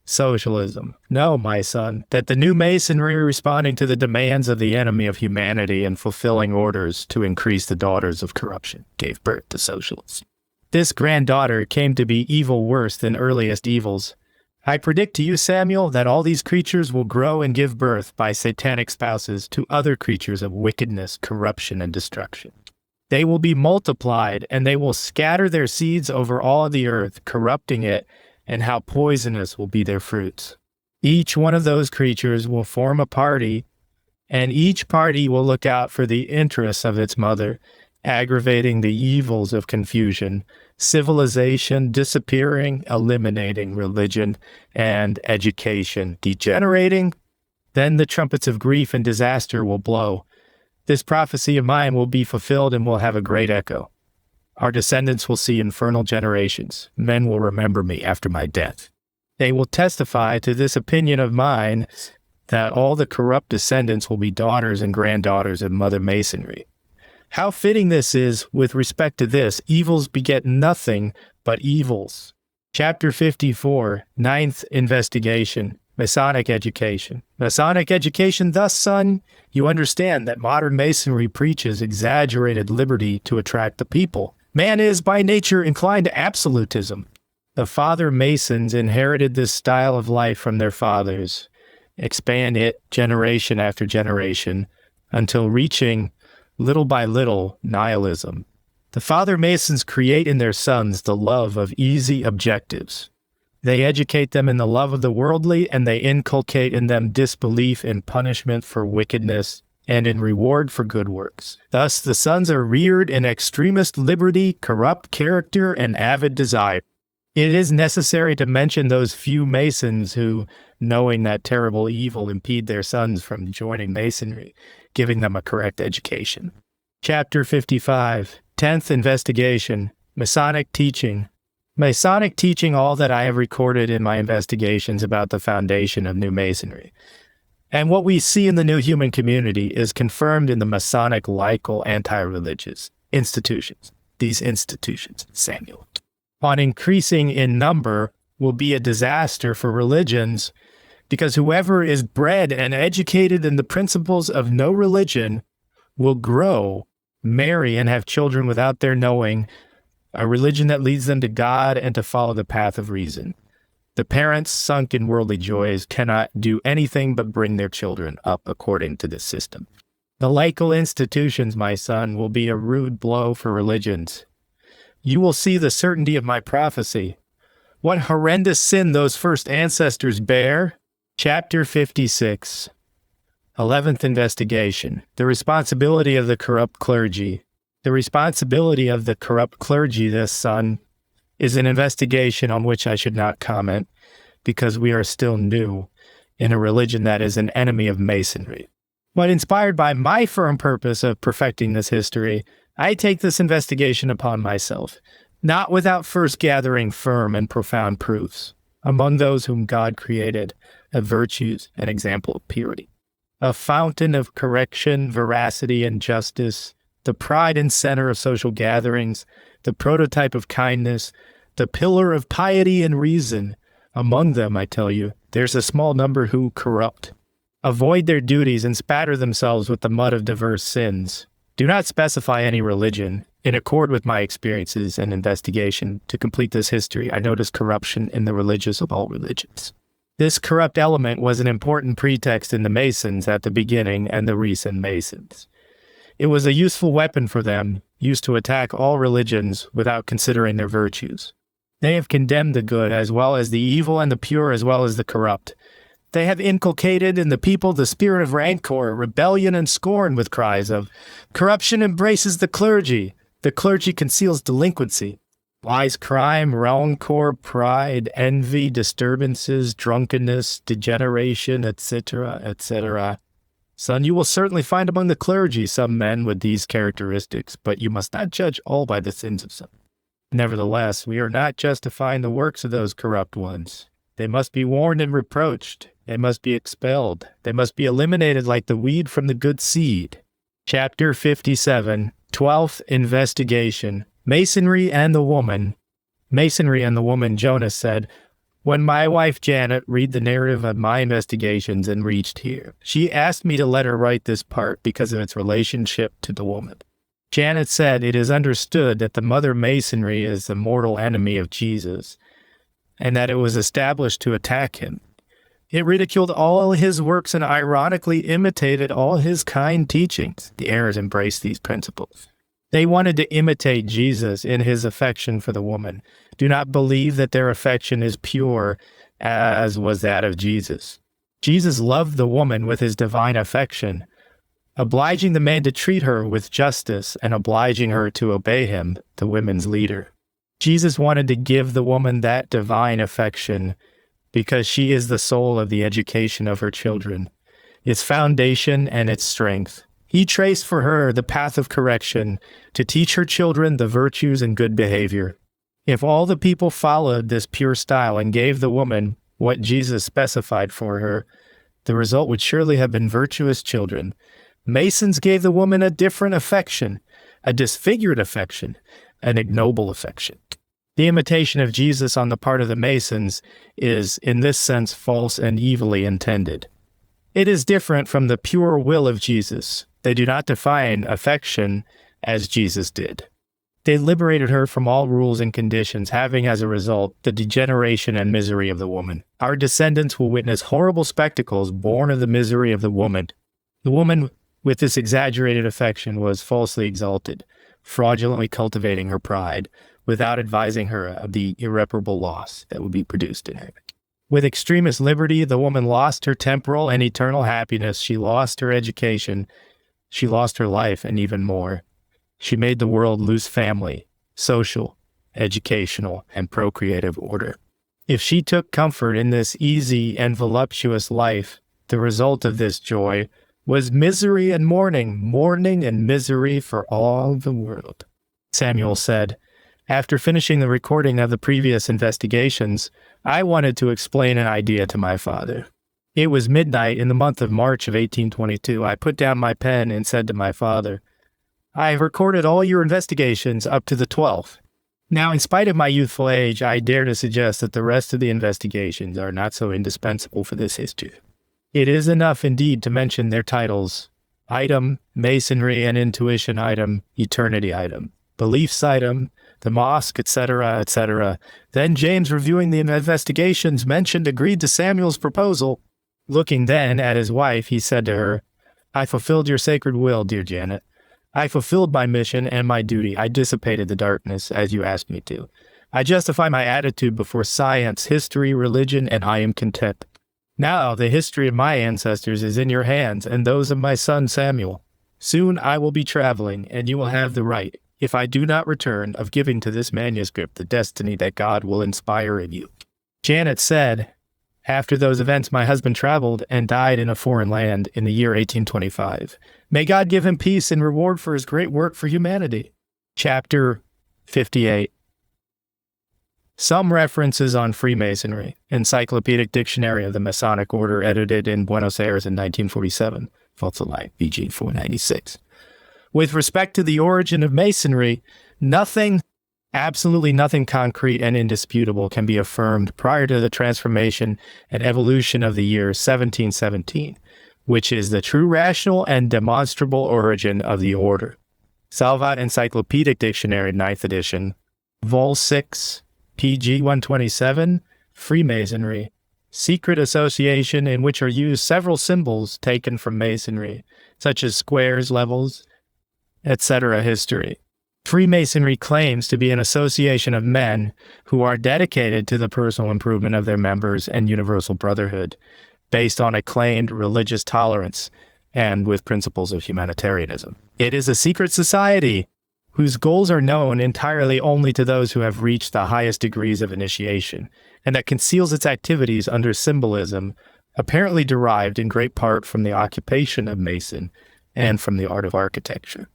Socialism. Know, my son, that the new Masonry, responding to the demands of the enemy of humanity and fulfilling orders to increase the daughters of corruption, gave birth to socialism. This granddaughter came to be evil worse than earliest evils. I predict to you, Samuel, that all these creatures will grow and give birth by satanic spouses to other creatures of wickedness, corruption, and destruction. They will be multiplied, and they will scatter their seeds over all the earth, corrupting it, and how poisonous will be their fruits. Each one of those creatures will form a party, and each party will look out for the interests of its mother, aggravating the evils of confusion, civilization disappearing, eliminating religion, and education degenerating. Then the trumpets of grief and disaster will blow. This prophecy of mine will be fulfilled and will have a great echo. Our descendants will see infernal generations. Men will remember me after my death. They will testify to this opinion of mine that all the corrupt descendants will be daughters and granddaughters of Mother Masonry. How fitting this is with respect to this, evils beget nothing but evils. Chapter 54, Ninth Investigation, Masonic Education. Masonic education, thus, son, you understand that modern Masonry preaches exaggerated liberty to attract the people. Man is by nature inclined to absolutism. The Father Masons inherited this style of life from their fathers, expand it generation after generation, until reaching little by little, nihilism. The Father Masons create in their sons the love of easy objectives. They educate them in the love of the worldly, and they inculcate in them disbelief in punishment for wickedness and in reward for good works. Thus, the sons are reared in extremist liberty, corrupt character, and avid desire. It is necessary to mention those few Masons who, knowing that terrible evil, impede their sons from joining Masonry, giving them a correct education. Chapter 55, 10th Investigation, Masonic Teaching. Masonic teaching all that I have recorded in my investigations about the foundation of New Masonry. And what we see in the New Human Community is confirmed in the Masonic laical anti-religious institutions. These institutions, Samuel, on increasing in number, will be a disaster for religions, because whoever is bred and educated in the principles of no religion will grow, marry, and have children without their knowing a religion that leads them to God and to follow the path of reason. The parents, sunk in worldly joys, cannot do anything but bring their children up according to this system. The laical institutions, my son, will be a rude blow for religions. You will see the certainty of my prophecy. What horrendous sin those first ancestors bear. Chapter 56. 11th Investigation. The responsibility of the corrupt clergy. The responsibility of the corrupt clergy, this son, is an investigation on which I should not comment, because we are still new in a religion that is an enemy of Masonry. But inspired by my firm purpose of perfecting this history, I take this investigation upon myself, not without first gathering firm and profound proofs, among those whom God created, of virtues and example of purity, a fountain of correction, veracity, and justice, the pride and center of social gatherings, the prototype of kindness, the pillar of piety and reason. Among them, I tell you, there's a small number who corrupt, avoid their duties, and spatter themselves with the mud of diverse sins. Do not specify any religion. In accord with my experiences and investigation, to complete this history, I noticed corruption in the religious of all religions. This corrupt element was an important pretext in the Masons at the beginning and the recent Masons. It was a useful weapon for them, used to attack all religions without considering their virtues. They have condemned the good as well as the evil, and the pure as well as the corrupt. They have inculcated in the people the spirit of rancor, rebellion, and scorn, with cries of, "Corruption embraces the clergy conceals delinquency. Lies, crime, rancor, pride, envy, disturbances, drunkenness, degeneration, etc., etc." Son, you will certainly find among the clergy some men with these characteristics, but you must not judge all by the sins of some. Nevertheless, we are not justifying the works of those corrupt ones. They must be warned and reproached. They must be expelled. They must be eliminated like the weed from the good seed. Chapter 57, 12th Investigation. Masonry and the Woman. Masonry and the Woman, Jonas said, "When my wife Janet read the narrative of my investigations and reached here, she asked me to let her write this part because of its relationship to the woman. Janet said it is understood that the Mother Masonry is the mortal enemy of Jesus, and that it was established to attack him. It ridiculed all his works and ironically imitated all his kind teachings. The heirs embraced these principles. They wanted to imitate Jesus in his affection for the woman. Do not believe that their affection is pure as was that of Jesus. Jesus loved the woman with his divine affection, obliging the man to treat her with justice and obliging her to obey him, the women's leader. Jesus wanted to give the woman that divine affection because she is the soul of the education of her children, its foundation and its strength. He traced for her the path of correction to teach her children the virtues and good behavior. If all the people followed this pure style and gave the woman what Jesus specified for her, the result would surely have been virtuous children. Masons gave the woman a different affection, a disfigured affection, an ignoble affection. The imitation of Jesus on the part of the Masons is, in this sense, false and evilly intended. It is different from the pure will of Jesus. They do not define affection as Jesus did. They liberated her from all rules and conditions, having as a result the degeneration and misery of the woman. Our descendants will witness horrible spectacles born of the misery of the woman. The woman, with this exaggerated affection, was falsely exalted, fraudulently cultivating her pride, without advising her of the irreparable loss that would be produced in her. With extremist liberty, the woman lost her temporal and eternal happiness. She lost her education. She lost her life, and even more. She made the world lose family, social, educational, and procreative order. If she took comfort in this easy and voluptuous life, the result of this joy was misery and mourning and misery for all the world. Samuel said, after finishing the recording of the previous investigations, I wanted to explain an idea to my father. It was midnight in the month of March of 1822. I put down my pen and said to my father, I have recorded all your investigations up to the 12th. Now, in spite of my youthful age, I dare to suggest that the rest of the investigations are not so indispensable for this history. It is enough indeed to mention their titles: item, Masonry and Intuition item, Eternity item, Beliefs item, the Mosque, etc., etc. Then James, reviewing the investigations mentioned, agreed to Samuel's proposal. Looking then at his wife, he said to her, I fulfilled your sacred will, dear Janet. I fulfilled my mission and my duty. I dissipated the darkness, as you asked me to. I justify my attitude before science, history, religion, and I am content. Now the history of my ancestors is in your hands and those of my son Samuel. Soon I will be traveling, and you will have the right, if I do not return, of giving to this manuscript the destiny that God will inspire in you. Janet said, after those events, my husband traveled and died in a foreign land in the year 1825. May God give him peace in reward for his great work for humanity. Chapter 58. Some references on Freemasonry. Encyclopedic Dictionary of the Masonic Order, edited in Buenos Aires in 1947. False Light, VG 496. With respect to the origin of Masonry, absolutely nothing concrete and indisputable can be affirmed prior to the transformation and evolution of the year 1717, which is the true rational and demonstrable origin of the order. Salvat Encyclopedic Dictionary, 9th edition, Vol. 6, pg 127, Freemasonry, secret association in which are used several symbols taken from Masonry, such as squares, levels, etc. History. Freemasonry claims to be an association of men who are dedicated to the personal improvement of their members and universal brotherhood, based on acclaimed religious tolerance and with principles of humanitarianism. It is a secret society whose goals are known entirely only to those who have reached the highest degrees of initiation, and that conceals its activities under symbolism apparently derived in great part from the occupation of Mason and from the art of architecture.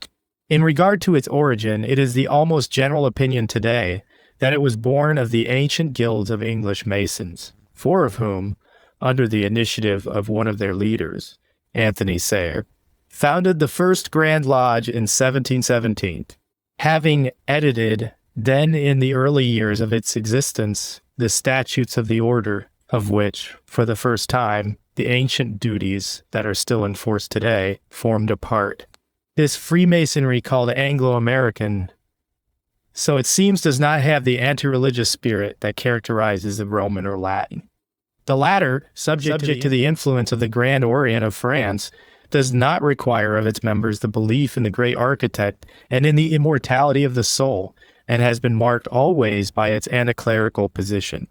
In regard to its origin, it is the almost general opinion today that it was born of the ancient guilds of English Masons, 4 of whom, under the initiative of one of their leaders, Anthony Sayre, founded the first Grand Lodge in 1717. Having edited, then in the early years of its existence, the statutes of the order, of which, for the first time, the ancient duties that are still in force today formed a part. This Freemasonry, called Anglo-American, so it seems, does not have the anti-religious spirit that characterizes the Roman or Latin. The latter, subject to the influence of the Grand Orient of France, does not require of its members the belief in the great architect and in the immortality of the soul, and has been marked always by its anti-clerical position.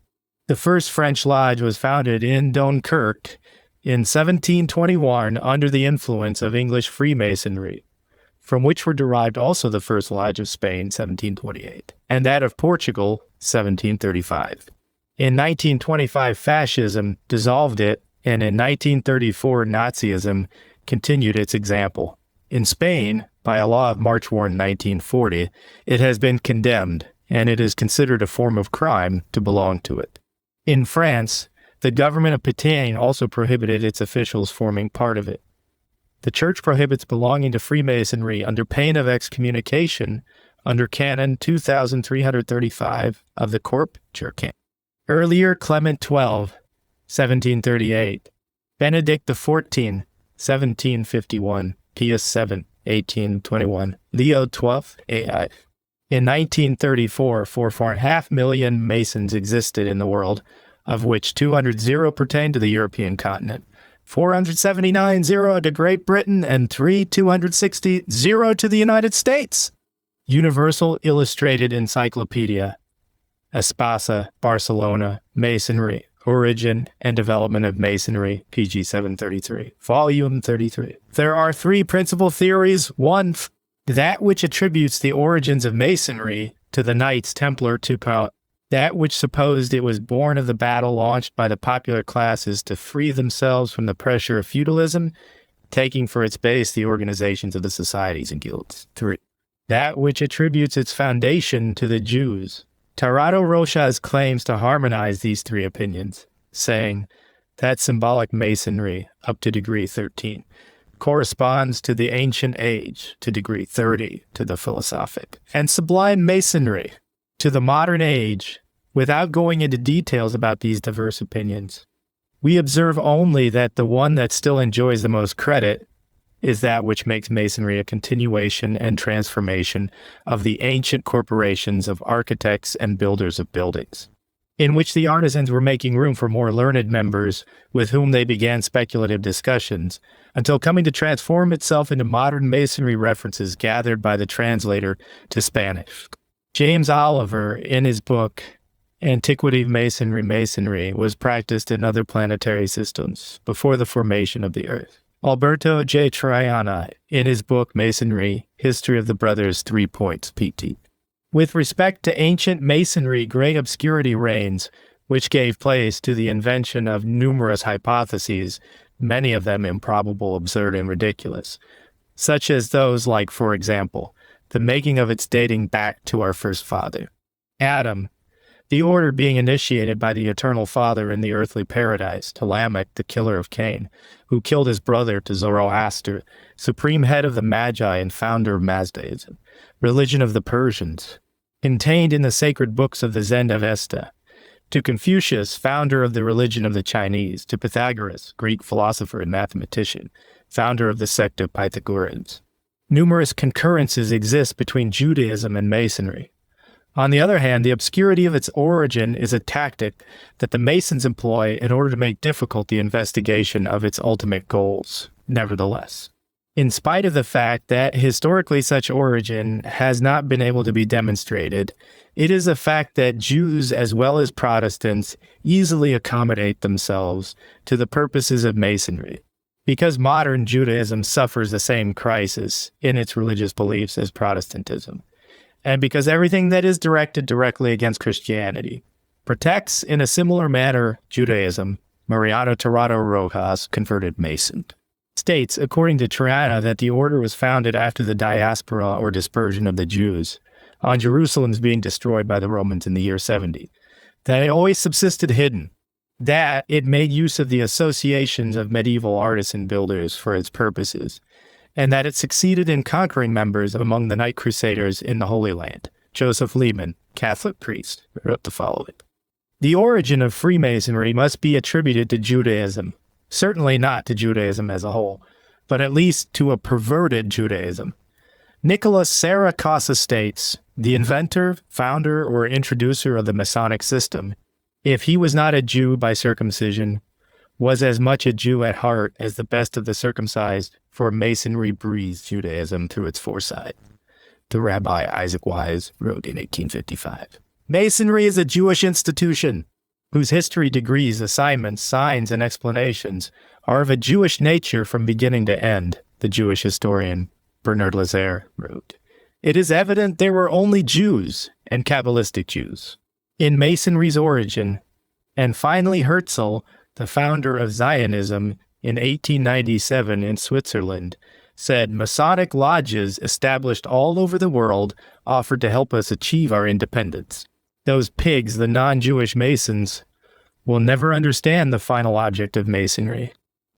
The first French lodge was founded in Dunkirk in 1721 under the influence of English Freemasonry, from which were derived also the first lodge of Spain, 1728, and that of Portugal, 1735. In 1925, fascism dissolved it, and in 1934, Nazism continued its example. In Spain, by a law of March 1, 1940, it has been condemned, and it is considered a form of crime to belong to it. In France, the government of Pétain also prohibited its officials forming part of it. The Church prohibits belonging to Freemasonry under pain of excommunication under Canon 2335 of the Corp. Church. Earlier, Clement XII, 1738, Benedict XIV, 1751, Pius VII, 1821, Leo XII, AI. In 1934, 4.5 Masons existed in the world, of which 200 pertain to the European continent, 479 to Great Britain, and 260 to the United States. Universal Illustrated Encyclopedia, Espasa, Barcelona, Masonry, Origin and Development of Masonry, pg 733, Volume 33. There are 3 principal theories. 1, that which attributes the origins of Masonry to the Knights Templar to that which supposed it was born of the battle launched by the popular classes to free themselves from the pressure of feudalism, taking for its base the organizations of the societies and guilds. 3. That which attributes its foundation to the Jews. Tirado Rochas claims to harmonize these three opinions, saying that symbolic Masonry, up to degree 13, corresponds to the ancient age, to degree 30, to the philosophic, and sublime Masonry, to the modern age. Without going into details about these diverse opinions, we observe only that the one that still enjoys the most credit is that which makes Masonry a continuation and transformation of the ancient corporations of architects and builders of buildings, in which the artisans were making room for more learned members with whom they began speculative discussions, until coming to transform itself into modern Masonry references gathered by the translator to Spanish. James Oliver, in his book Antiquity of Masonry was practiced in other planetary systems before the formation of the Earth. Alberto J. Triana, in his book Masonry, History of the Brothers, 3 points, pt. With respect to ancient Masonry, great obscurity reigns, which gave place to the invention of numerous hypotheses, many of them improbable, absurd, and ridiculous, such as those like, for example, the making of its dating back to our first father, Adam, the order being initiated by the eternal father in the earthly paradise to Lamech, the killer of Cain, who killed his brother, to Zoroaster, supreme head of the Magi and founder of Mazdaism, religion of the Persians, contained in the sacred books of the Zend-Avesta, to Confucius, founder of the religion of the Chinese, to Pythagoras, Greek philosopher and mathematician, founder of the sect of Pythagoreans. Numerous concurrences exist between Judaism and Masonry. On the other hand, the obscurity of its origin is a tactic that the Masons employ in order to make difficult the investigation of its ultimate goals. Nevertheless, in spite of the fact that historically such origin has not been able to be demonstrated, it is a fact that Jews as well as Protestants easily accommodate themselves to the purposes of Masonry, because modern Judaism suffers the same crisis in its religious beliefs as Protestantism, and because everything that is directed directly against Christianity protects in a similar manner Judaism. Mariano Tirado Rojas, converted Mason, states, according to Triana, that the order was founded after the diaspora or dispersion of the Jews, on Jerusalem's being destroyed by the Romans in the year 70, that it always subsisted hidden, that it made use of the associations of medieval artisan builders for its purposes, and that it succeeded in conquering members among the Night Crusaders in the Holy Land. Joseph Lehman, Catholic priest, wrote the following. The origin of Freemasonry must be attributed to Judaism, certainly not to Judaism as a whole, but at least to a perverted Judaism. Nicholas Saracossa states, the inventor, founder, or introducer of the Masonic system, if he was not a Jew by circumcision, was as much a Jew at heart as the best of the circumcised, for Masonry breathes Judaism through its foresight. The Rabbi Isaac Wise wrote in 1855. Masonry is a Jewish institution whose history, degrees, assignments, signs, and explanations are of a Jewish nature from beginning to end, the Jewish historian Bernard Lazare wrote. It is evident there were only Jews and Kabbalistic Jews in Masonry's origin, and finally Herzl, the founder of Zionism in 1897 in Switzerland, said Masonic lodges established all over the world offered to help us achieve our independence. Those pigs, the non-Jewish Masons, will never understand the final object of Masonry.